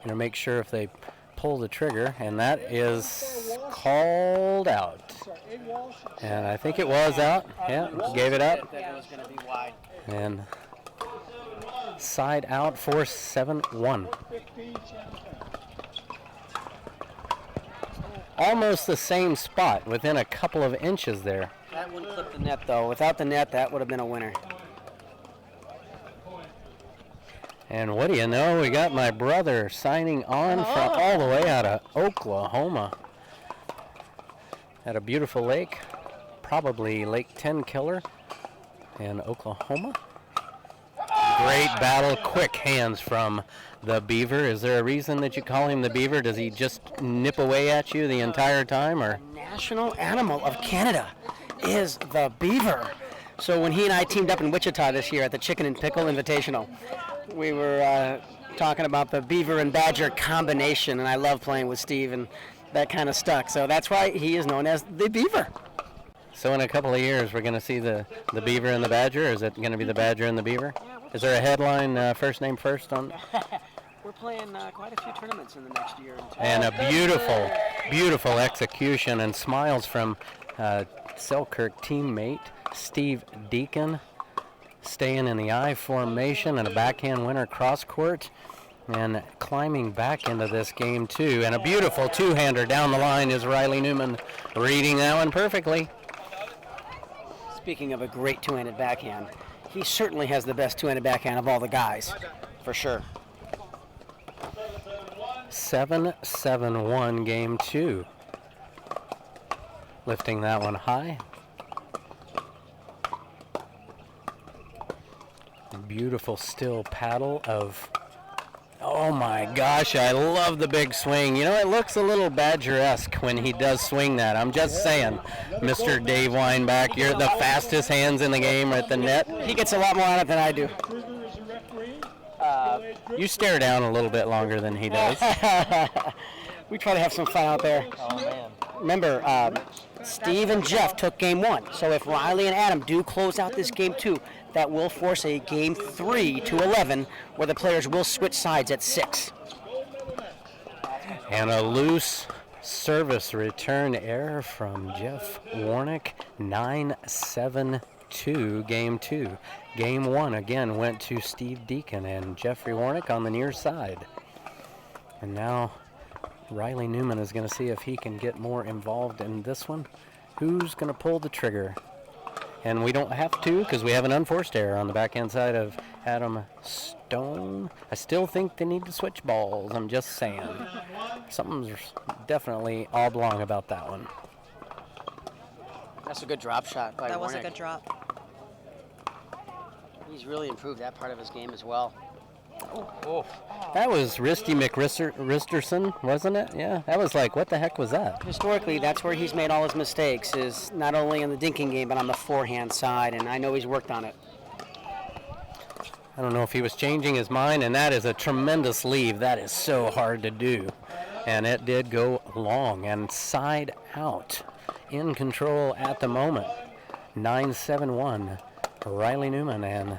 To make sure if they pull the trigger, and that is called out. And I think it was out. Yeah, gave it up. And side out for 7-1. Almost the same spot, within a couple of inches there. That wouldn't clip the net, though. Without the net, that would have been a winner. And what do you know, we got my brother signing on from all the way out of Oklahoma. At a beautiful lake, probably Lake Tenkiller in Oklahoma. Great battle, quick hands from the Beaver. Is there a reason that you call him the Beaver? Does he just nip away at you the entire time, or? National animal of Canada is the beaver. So when he and I teamed up in Wichita this year at the Chicken and Pickle Invitational, we were talking about the beaver and badger combination, and I love playing with Steve, and that kind of stuck. So that's why he is known as the Beaver. So in a couple of years, we're going to see the beaver and the badger, or is it going to be the badger and the beaver? Is there a headline, first name first on? We're playing quite a few tournaments in the next year. And a beautiful, beautiful execution and smiles from Selkirk teammate Steve Deakin, staying in the I formation and a backhand winner cross court, and climbing back into this game too. And a beautiful two-hander down the line is Riley Newman, reading that one perfectly. Speaking of a great two-handed backhand, he certainly has the best two-handed backhand of all the guys, for sure. 7-7-1 game 2. Lifting that one high. Beautiful still paddle of, oh my gosh, I love the big swing. You know, it looks a little Badger-esque when he does swing that. I'm just saying, Mr. Dave Weinbach, you're the fastest hands in the game at the net. He gets a lot more on it than I do. You stare down a little bit longer than he does. We try to have some fun out there. Oh, man. Remember, Steve and Jeff took game 1. So if Riley and Adam do close out this game 2, that will force a game 3 to 11, where the players will switch sides at 6. And a loose service return error from Jeff Warnick. 9-7-2 game 2. Game 1 again went to Steve Deakin and Jeffrey Warnick on the near side. And now Riley Newman is going to see if he can get more involved in this one. Who's going to pull the trigger? And we don't have to, because we have an unforced error on the backhand side of Adam Stone. I still think they need to switch balls. I'm just saying. Something's definitely oblong about that one. That's a good drop shot by That was a Warnick. good drop. He's really improved that part of his game as well. Oh. That was Risty McRisterson, wasn't it? Yeah, that was like, what the heck was that? Historically, that's where he's made all his mistakes, is not only in the dinking game, but on the forehand side, and I know he's worked on it. I don't know if he was changing his mind, and that is a tremendous leave. That is so hard to do. And it did go long and side out. In control at the moment. 9-7-1. Riley Newman and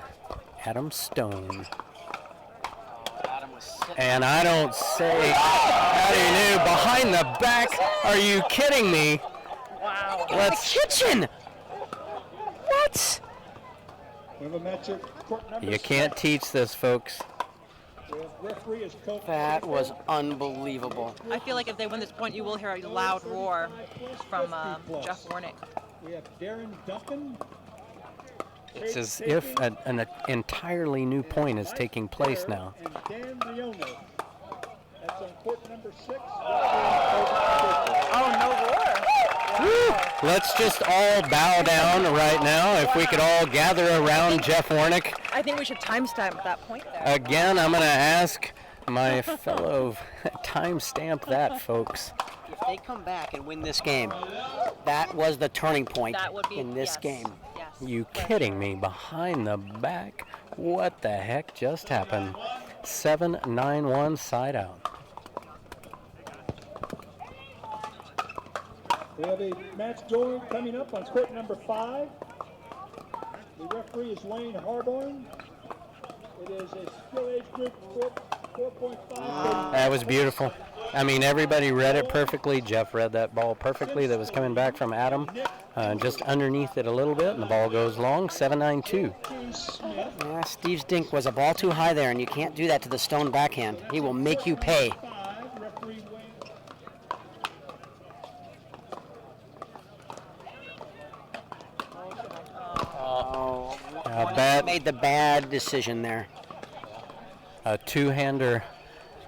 Adam Stone. And I don't say, how do you know, behind the back? Are you kidding me? Wow. Let's kitchen. What? We have a match at court number You can't teach this, folks. We have referee as coach. That was unbelievable. I feel like if they win this point, you will hear a loud roar from Jeff Warnick. We have Darren Duncan. It's as if an entirely new point is taking place now. And Dan Leona. That's on court number 6. Oh, no roar. Let's just all bow down right now. If we could all gather around Jeff Warnick. I think we should timestamp that point there. Again, I'm going to ask my fellow timestamp that, folks. If they come back and win this game, that was the turning point That would be in this game. Yes. You kidding me? Behind the back? What the heck just happened? 7-9-1 side out. We have a match coming up on court number 5. The referee is Wayne Harborn. It is a skill age group 4.5. That was beautiful. I mean, everybody read it perfectly. Jeff read that ball perfectly that was coming back from Adam. Just underneath it a little bit, and the ball goes long, 7-9-2. Yeah, Steve's dink was a ball too high there, and you can't do that to the stone backhand. He will make you pay. Made the bad decision there. A two-hander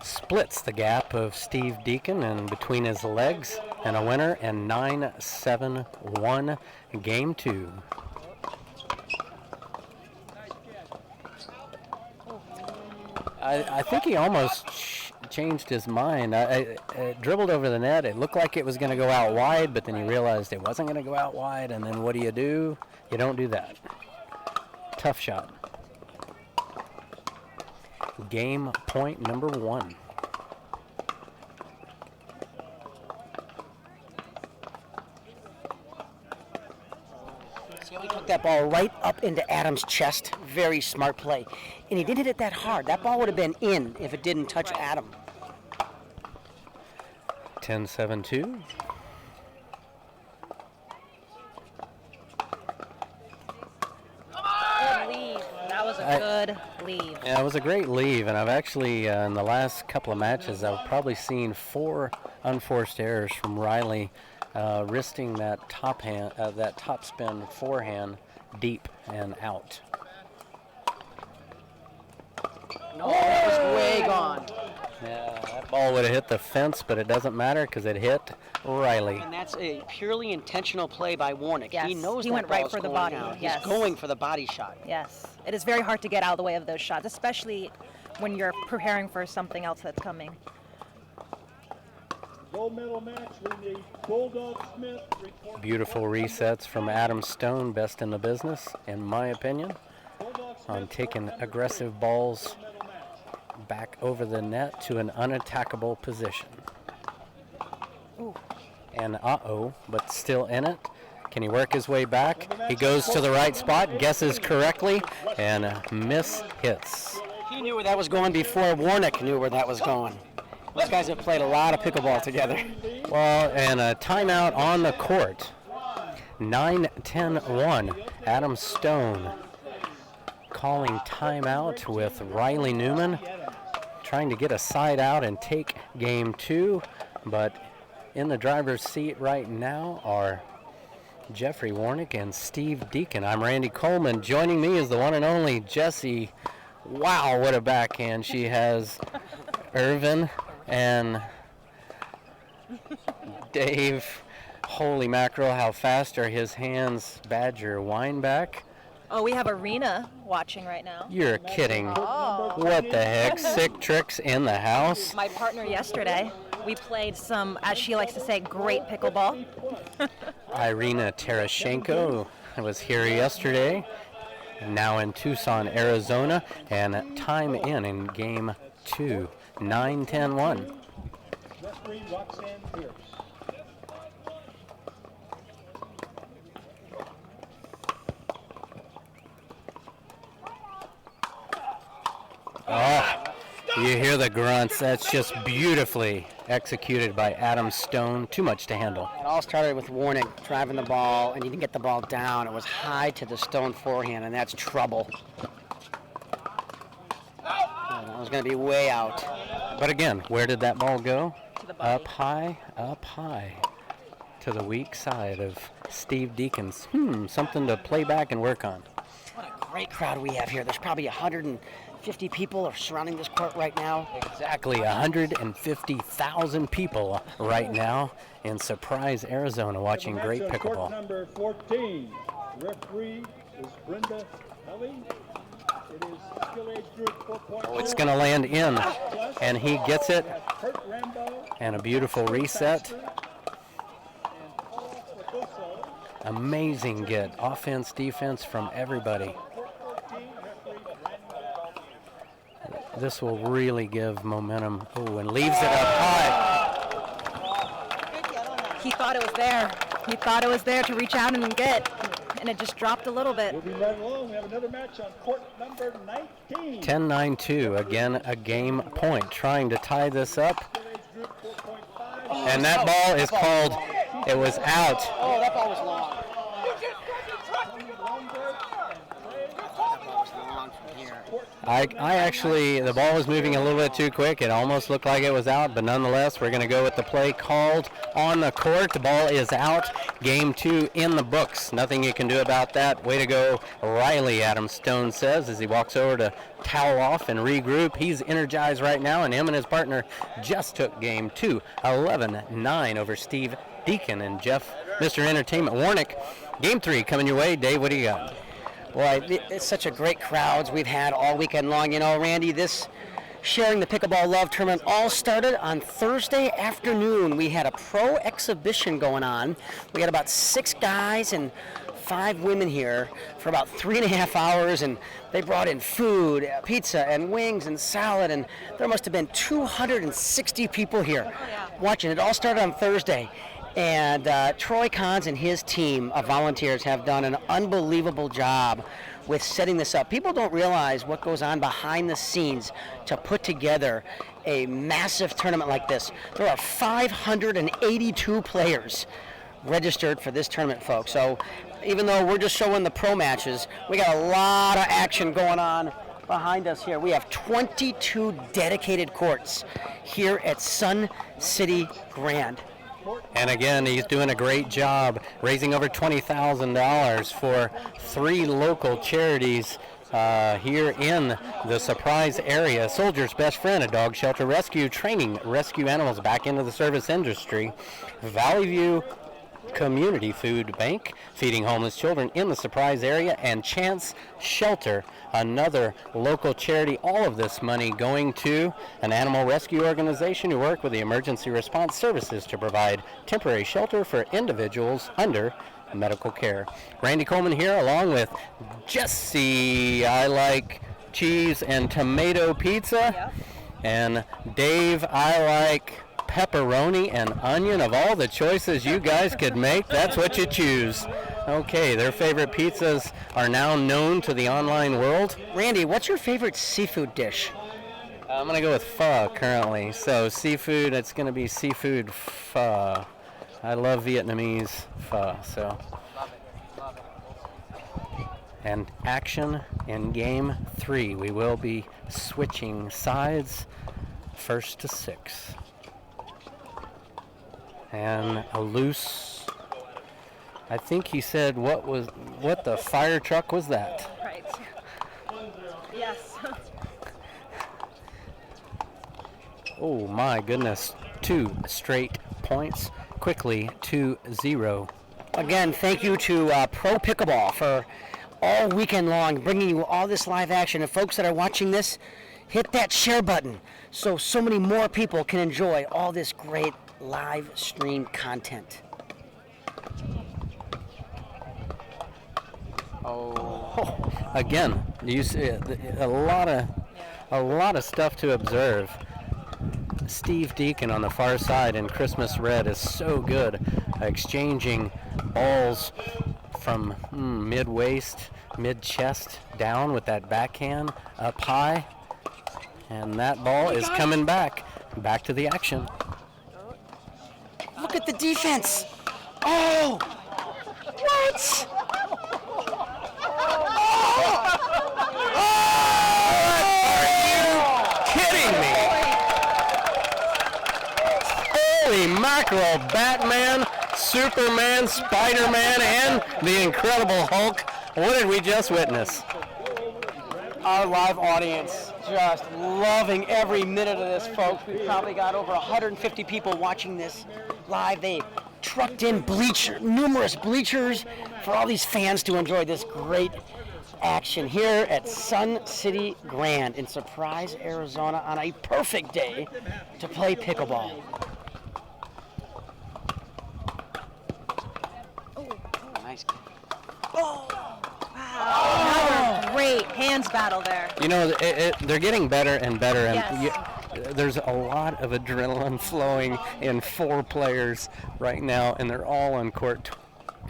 splits the gap of Steve Deakin and between his legs, and a winner, and 9-7-1 game 2. I think he almost changed his mind. It dribbled over the net. It looked like it was going to go out wide, but then he realized it wasn't going to go out wide, and then what do? You don't do that. Tough shot. Game point number 1. See how he took that ball right up into Adam's chest? Very smart play. And he didn't hit it that hard. That ball would have been in if it didn't touch Adam. 10-7-2. That was a good leave. Yeah, it was a great leave, and I've actually, in the last couple of matches, I've probably seen 4 unforced errors from Riley, wristing that top spin forehand deep and out. No, that was way gone. Yeah, that ball would have hit the fence, but it doesn't matter because it hit Riley. And that's a purely intentional play by Warnick. Yes, He knows he that went right ball's for the going body. out. Yes. He's going for the body shot. Yes. It is very hard to get out of the way of those shots, especially when you're preparing for something else that's coming. Gold medal match, we need Bulldog Smith. Beautiful resets from Adam Stone, best in the business, in my opinion, on taking aggressive balls back over the net to an unattackable position. Ooh. And but still in it. Can he work his way back? He goes to the right spot, guesses correctly, and miss hits. He knew where that was going before Warnick knew where that was going. Those guys have played a lot of pickleball together. Well, and a timeout on the court. 9-10-1. Adam Stone calling timeout with Riley Newman, trying to get a side out and take game 2, but in the driver's seat right now are Jeffrey Warnick and Steve Deakin. I'm Randy Coleman. Joining me is the one and only Jessie. Wow, what a backhand she has. Irvin and Dave. Holy mackerel, how fast are his hands, Badger Weinbach. Oh, we have Arena watching right now. You're kidding. Oh. What the heck? Sick tricks in the house. My partner yesterday, we played some, as she likes to say, great pickleball. Irina Terashenko was here yesterday, now in Tucson, Arizona, and time in game 2, 9-10-1. Referee Roxanne Pierce. Oh, You hear the grunts. That's just beautifully executed by Adam Stone. Too much to handle. It all started with Warnick driving the ball, and he didn't get the ball down. It was high to the Stone forehand, and that's trouble. Oh, that was going to be way out. But again, where did that ball go? To the body. Up high. To the weak side of Steve Deakin's. Something to play back and work on. What a great crowd we have here. There's probably 150 people are surrounding this court right now. Exactly 150,000 people right now in Surprise, Arizona, watching great Court pickleball. number 14. Referee is Brenda Helly. It is skill age group 4.0. Oh, it's going to land in, and he gets it, Kurt Rambo, and a beautiful reset. Amazing get. Offense, defense from everybody. This will really give momentum. Oh, and leaves it up high. He thought it was there. He thought it was there to reach out and get, and it just dropped a little bit. moving right along. We have another match on court number 19. 10-9-2. Again, a game point. Trying to tie this up. And that ball is called, it was out. Oh, that ball was long. I actually, the ball was moving a little bit too quick. It almost looked like it was out, but nonetheless, we're going to go with the play called on the court. The ball is out. Game 2 in the books. Nothing you can do about that. Way to go, Riley, Adam Stone says, as he walks over to towel off and regroup. He's energized right now, and him and his partner just took game 2, 11-9 over Steve Deakin and Jeff, Mr. Entertainment Warnick. Game 3 coming your way. Dave, what do you got? Boy, it's such a great crowds we've had all weekend long. You know, Randy, this Sharing the Pickleball Love tournament all started on Thursday afternoon. We had a pro exhibition going on. We had about 6 guys and 5 women here for about 3.5 hours, and they brought in food, pizza and wings and salad, and there must have been 260 people here watching. It all started on Thursday. And Troy Kahns and his team of volunteers have done an unbelievable job with setting this up. People don't realize what goes on behind the scenes to put together a massive tournament like this. There are 582 players registered for this tournament, folks. So even though we're just showing the pro matches, we got a lot of action going on behind us here. We have 22 dedicated courts here at Sun City Grand. And again, he's doing a great job raising over $20,000 for 3 local charities here in the Surprise area. Soldier's Best Friend, a dog shelter rescue, training rescue animals back into the service industry. Valley View Community Food Bank, feeding homeless children in the Surprise area, and Chance Shelter, another local charity. All of this money going to an animal rescue organization who work with the emergency response services to provide temporary shelter for individuals under medical care. Randy Coleman here along with Jesse, I like cheese and tomato pizza, and Dave, I like pepperoni and onion. Of all the choices you guys could make, that's what you choose. Okay, their favorite pizzas are now known to the online world. Randy, what's your favorite seafood dish? I'm going to go with pho currently. So seafood, it's going to be seafood pho. I love Vietnamese pho, so. And action in game 3. We will be switching sides, first to 6. And a loose, I think he said, what the fire truck was that? Right. Yes. Oh my goodness, 2 straight points, quickly 2-0. Again, thank you to Pro Pickleball for all weekend long bringing you all this live action. And folks that are watching this, hit that share button so many more people can enjoy all this great live stream content. Oh, again, you see a lot of stuff to observe. Steve Deakin on the far side in Christmas red is so good, exchanging balls from mid-waist, mid-chest down with that backhand up high. And that ball is coming back. Back to the action. Look at the defense. Oh! What? Kidding me? Holy mackerel, Batman, Superman, Spider-Man, and the Incredible Hulk. What did we just witness? Our live audience just loving every minute of this, folks. We've probably got over 150 people watching this live. They trucked in numerous bleachers for all these fans to enjoy this great action here at Sun City Grand in Surprise, Arizona on a perfect day to play pickleball. Nice. Another great hands battle there. You know, they're getting better and better, and Yes. there's a lot of adrenaline flowing in 4 players right now, and they're all on court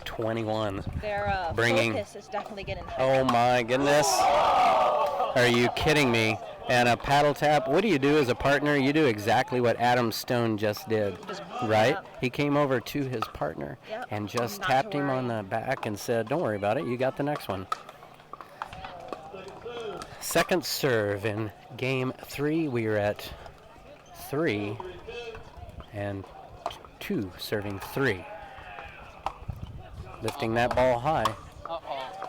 21. Their focus is definitely getting higher. Oh my goodness. Are you kidding me? And a paddle tap, what do you do as a partner? You do exactly what Adam Stone just did, right? He came over to his partner and just tapped him on the back and said, don't worry about it, you got the next one. Second serve in game 3. We are at 3 and 2 serving 3. Lifting that ball high.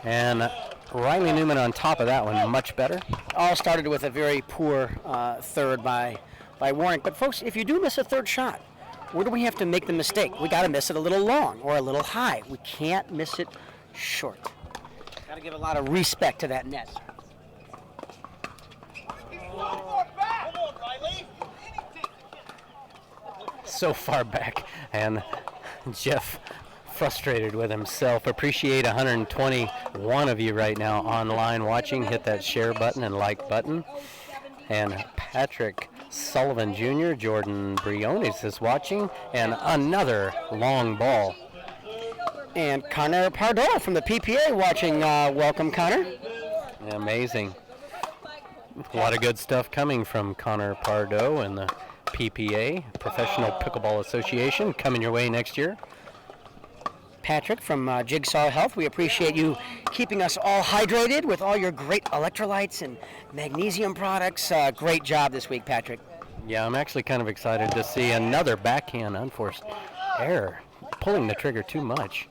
And Riley Newman on top of that one, much better. All started with a very poor third by Warnick. But folks, if you do miss a third shot, where do we have to make the mistake? We got to miss it a little long or a little high. We can't miss it short. Got to give a lot of respect to that net. So far back, and Jeff frustrated with himself. Appreciate 121 of you right now online watching. Hit that share button and like button. And Patrick Sullivan Jr., Jordan Briones is watching, and another long ball. And Connor Pardo from the PPA watching. Welcome, Connor. Amazing. A lot of good stuff coming from Connor Pardo and the PPA, Professional Pickleball Association, coming your way next year. Patrick from Jigsaw Health, we appreciate you keeping us all hydrated with all your great electrolytes and magnesium products. Great job this week, Patrick. Yeah, I'm actually kind of excited to see another backhand unforced error, pulling the trigger too much.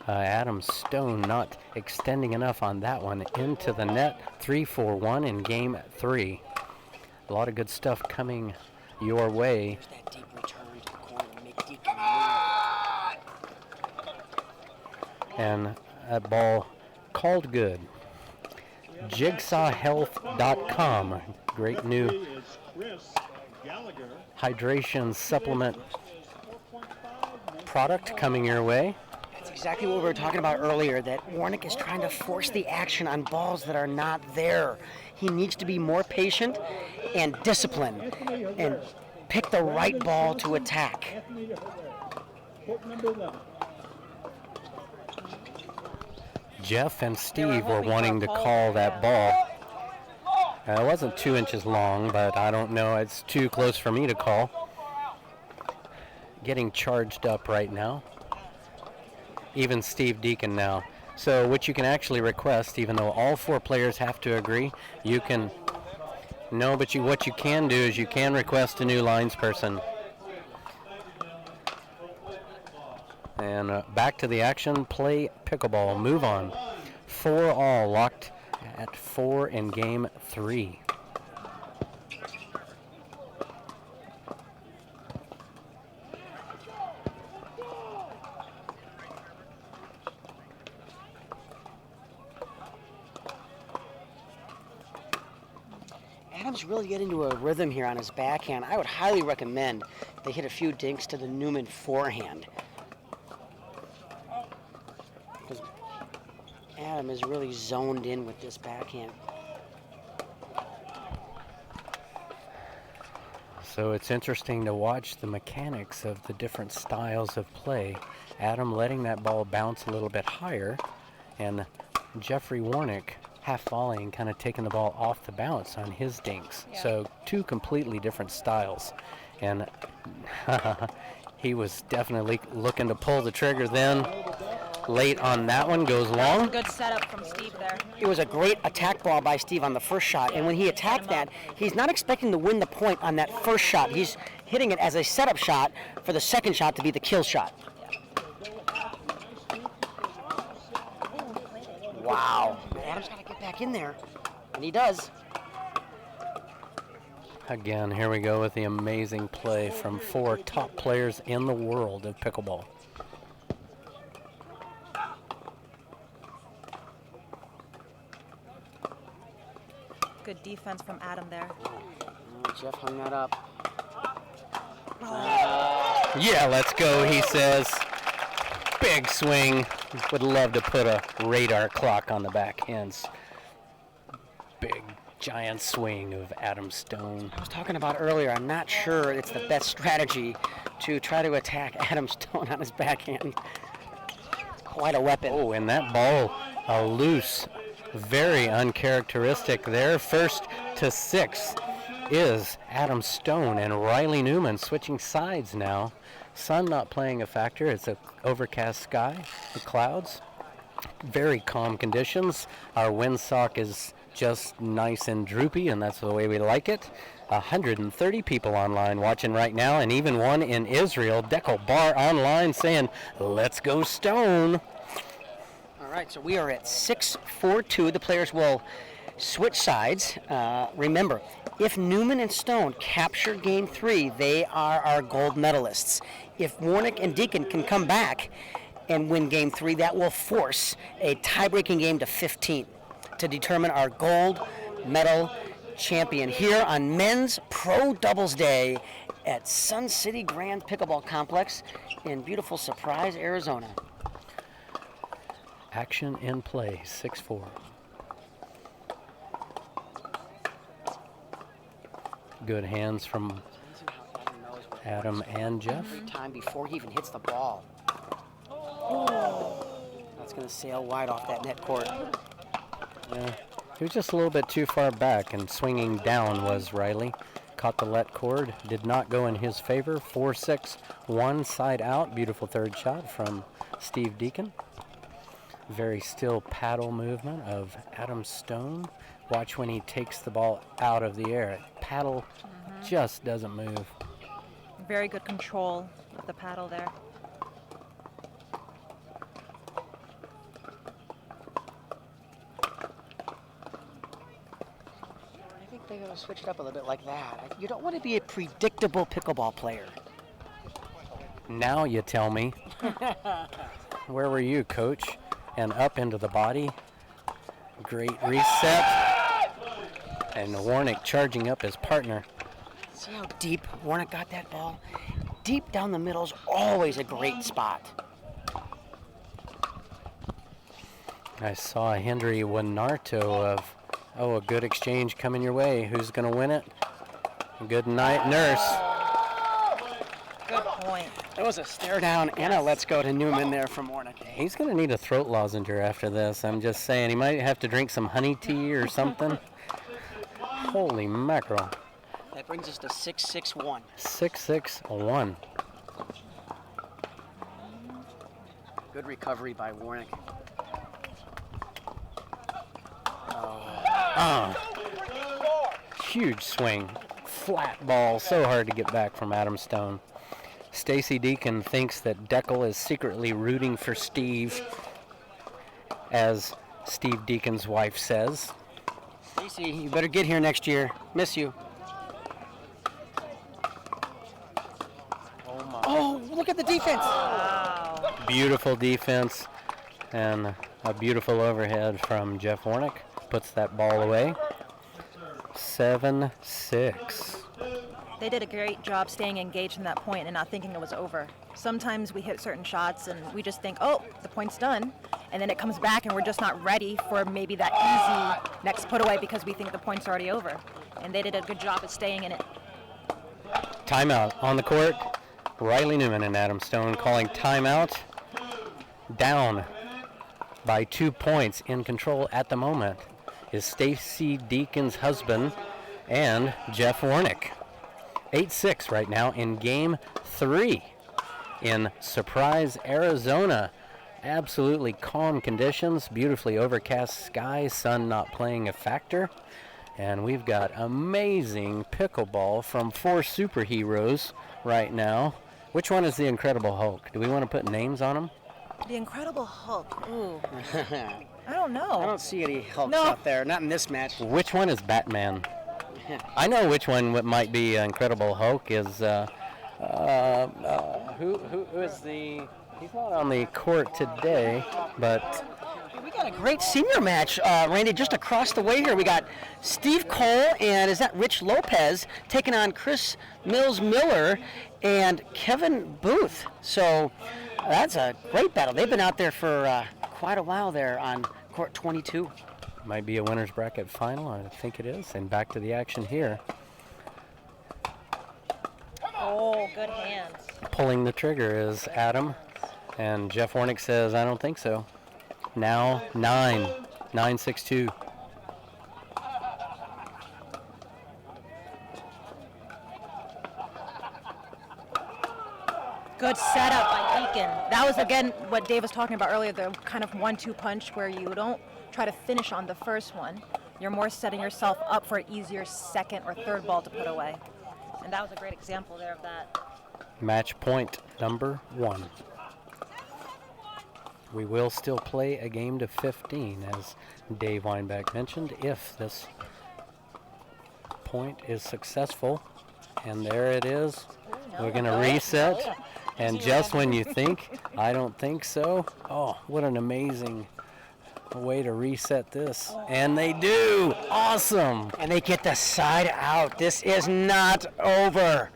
Adam Stone not extending enough on that one into the net. 3-4-1 in game 3. A lot of good stuff coming your way. That deep return to the corner to make Deakin move. And that ball called good. Jigsawhealth.com. Great new hydration supplement product coming your way. That's exactly what we were talking about earlier, that Warnick is trying to force the action on balls that are not there. He needs to be more patient and disciplined and pick the right ball to attack. Jeff and Steve were wanting to call that ball. It wasn't 2 inches long, but I don't know. It's too close for me to call. Getting charged up right now. Even Steve Deakin now. So what you can actually request, even though all 4 players have to agree, you can... No, but what you can do is you can request a new lines person. And back to the action, play pickleball, move on. 4 all, locked at 4 in game 3. Adam's really getting into a rhythm here on his backhand. I would highly recommend they hit a few dinks to the Newman forehand. Because Adam is really zoned in with this backhand. So it's interesting to watch the mechanics of the different styles of play. Adam letting that ball bounce a little bit higher, and Jeffrey Warnick half volley and kind of taking the ball off the bounce on his dinks. Yeah. So two completely different styles. And he was definitely looking to pull the trigger then. Late on that one, goes long. Good setup from Steve there. It was a great attack ball by Steve on the first shot, and when he attacked that, he's not expecting to win the point on that first shot. He's hitting it as a setup shot for the second shot to be the kill shot. Wow. Adam's got to get back in there, and he does. Again, here we go with the amazing play from 4 top players in the world of pickleball. Good defense from Adam there. Oh, Jeff hung that up. Yeah, let's go, he says. Big swing. Would love to put a radar clock on the backhands. Big, giant swing of Adam Stone. I was talking about earlier, I'm not sure it's the best strategy to try to attack Adam Stone on his backhand. Quite a weapon. Oh, and that ball loose. Very uncharacteristic there. First to 6 is Adam Stone, and Riley Newman switching sides now. Sun not playing a factor. It's an overcast sky, the clouds. Very calm conditions. Our windsock is just nice and droopy, and that's the way we like it. 130 people online watching right now, and even one in Israel, Dekel Bar online, saying, "Let's go Stone." All right, so we are at 6-4-2. The players will switch sides. Remember, if Newman and Stone capture game 3, they are our gold medalists. If Warnick and Deakin can come back and win game 3, that will force a tie-breaking game to 15 to determine our gold medal champion here on Men's Pro Doubles Day at Sun City Grand Pickleball Complex in beautiful Surprise, Arizona. Action in play, 6-4. Good hands from Adam and Jeff. Every time before he even hits the ball. That's going to sail wide off that net court. Yeah, he was just a little bit too far back, and swinging down was Riley. Caught the let cord, did not go in his favor. 4-6, one side out. Beautiful third shot from Steve Deakin. Very still paddle movement of Adam Stone. Watch when he takes the ball out of the air. Paddle just doesn't move. Very good control of the paddle there. I think they're going to switch it up a little bit like that. You don't want to be a predictable pickleball player. Now you tell me. Where were you, coach? And up into the body. Great reset. And Warnick charging up his partner. See how deep Warnick got that ball? Deep down the middle is always a great spot. I saw Henry Winarto of, a good exchange coming your way. Who's going to win it? Good night, nurse. Good point. That was a stare down and a let's go to Newman there from Warnick. He's going to need a throat lozenge after this. I'm just saying, he might have to drink some honey tea or something. Holy mackerel. That brings us to 6-6-1. 6-6-1. Good recovery by Warnick. Huge swing. Flat ball. So hard to get back from Adam Stone. Stacy Deakin thinks that Dekel is secretly rooting for Steve, as Steve Deakin's wife says. Stacy, you better get here next year. Miss you. Oh, look at the defense. Wow. Beautiful defense and a beautiful overhead from Jeff Warnick. Puts that ball away. 7-6. They did a great job staying engaged in that point and not thinking it was over. Sometimes we hit certain shots and we just think, oh, the point's done. And then it comes back and we're just not ready for maybe that easy next put away because we think the point's already over. And they did a good job at staying in it. Timeout on the court. Riley Newman and Adam Stone calling timeout. Down by 2 points, in control at the moment. is Stacy Deakin's husband and Jeff Warnick. 8-6 right now in Game 3 in Surprise, Arizona. Absolutely calm conditions, beautifully overcast sky, sun not playing a factor. And we've got amazing pickleball from 4 superheroes right now. Which one is the Incredible Hulk? Do we want to put names on them? The Incredible Hulk. Ooh. I don't know. I don't see any Hulks No. out there, not in this match. Which one is Batman? I know which one might be Incredible Hulk is, who is the, he's not on the court today, but We got a great senior match, Randy, just across the way here. We got Steve Cole and is that Rich Lopez taking on Chris Mills-Miller and Kevin Booth. So that's a great battle. They've been out there for quite a while there on court 22. might be a winner's bracket final. I think it is. And back to the action here. Oh, good hands. Pulling the trigger is Adam, and Jeff Warnick says, I don't think so. Now 9-6-2. Good setup by Deakin. That was, again, what Dave was talking about earlier, the kind of 1-2 punch where you don't try to finish on the first one. You're more setting yourself up for an easier second or third ball to put away. And that was a great example there of that. Match point number 1. We will still play a game to 15, as Dave Weinbach mentioned, if this point is successful. And there it is. We're going to reset. And just when you think, I don't think so, oh, what an amazing way to reset this. And they do. Awesome. And they get the side out. This is not over.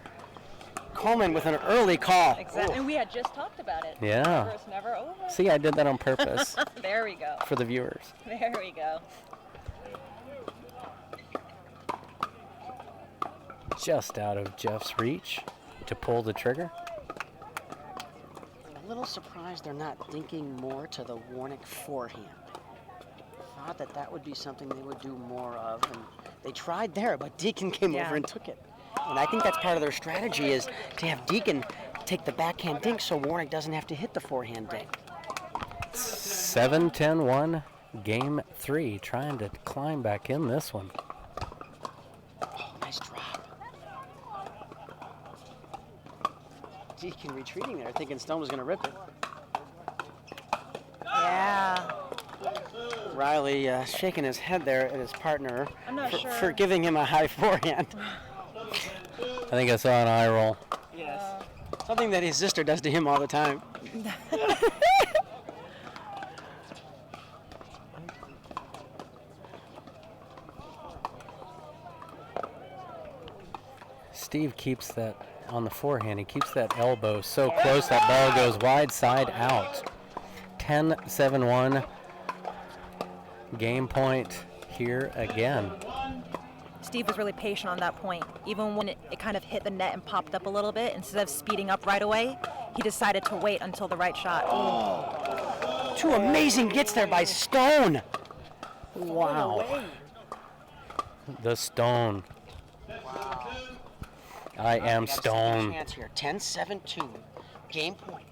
Coleman with an early call. Exactly. And we had just talked about it. Yeah. It's never over. See, I did that on purpose. There we go. For the viewers. There we go. Just out of Jeff's reach to pull the trigger. A little surprised they're not thinking more to the Warnick forehand. Thought that would be something they would do more of, and they tried there, but Deakin came over and took it. And I think that's part of their strategy is to have Deakin take the backhand dink so Warnick doesn't have to hit the forehand dink. 7-10-1, game 3, trying to climb back in this one. Oh, nice drop. Deakin retreating there, thinking Stone was going to rip it. Yeah. Riley shaking his head there at his partner I'm not sure. for giving him a high forehand. I think I saw an eye roll. Yes. Something that his sister does to him all the time. Steve keeps that on the forehand. He keeps that elbow so close that ball goes wide side out. 10-7-1. Game point here again. Steve was really patient on that point. Even when it kind of hit the net and popped up a little bit, instead of speeding up right away, he decided to wait until the right shot. Oh. 2 amazing gets there by Stone. Wow. The Stone. I am Stone. Chance here. 10-7-2. Game point.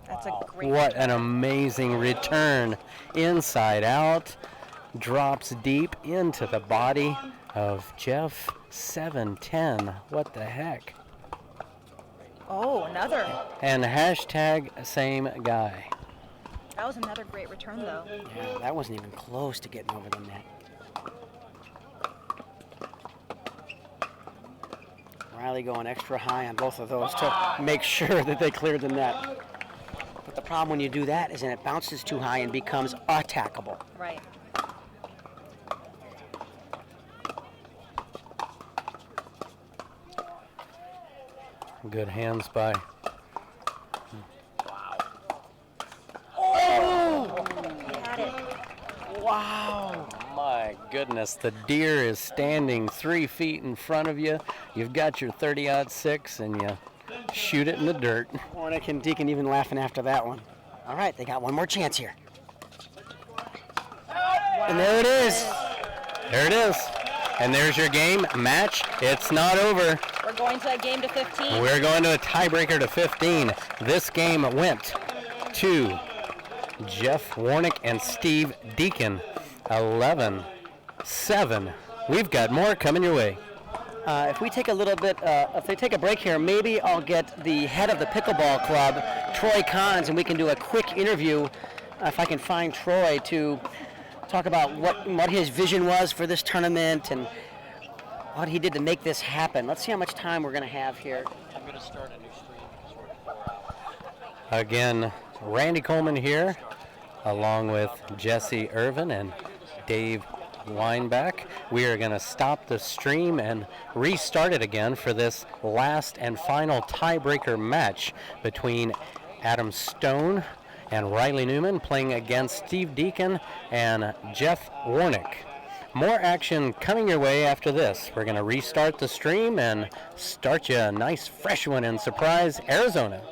That's a great What an amazing return. Inside out. Drops deep into the body of Jeff. 7-10. What the heck? Oh, another. And hashtag same guy. That was another great return, though. Yeah, that wasn't even close to getting over the net. Riley going extra high on both of those to make sure that they cleared the net. But the problem when you do that is that it bounces too high and becomes attackable. Right. Good hands by. Oh! He had it. Wow. My goodness, the deer is standing 3 feet in front of you. You've got your 30-06 and you shoot it in the dirt. Warnick and Deakin even laughing after that one. All right, they got one more chance here. And there it is. There it is. And there's your game match. It's not over. We're going to a game to 15. We're going to a tiebreaker to 15. This game went to Jeff Warnick and Steve Deakin, 11-7. We've got more coming your way. If we take a little bit, if they take a break here, maybe I'll get the head of the pickleball club, Troy Kahns, and we can do a quick interview, if I can find Troy, to talk about what his vision was for this tournament and what he did to make this happen. Let's see how much time we're going to have here. I'm going to start a new stream because we're 4 hours. Again, Randy Coleman here, along with Jesse Irvin and Dave Weinbach. We are going to stop the stream and restart it again for this last and final tiebreaker match between Adam Stone and Riley Newman playing against Steve Deakin and Jeff Warnick. More action coming your way after this. We're going to restart the stream and start you a nice fresh one in Surprise, Arizona.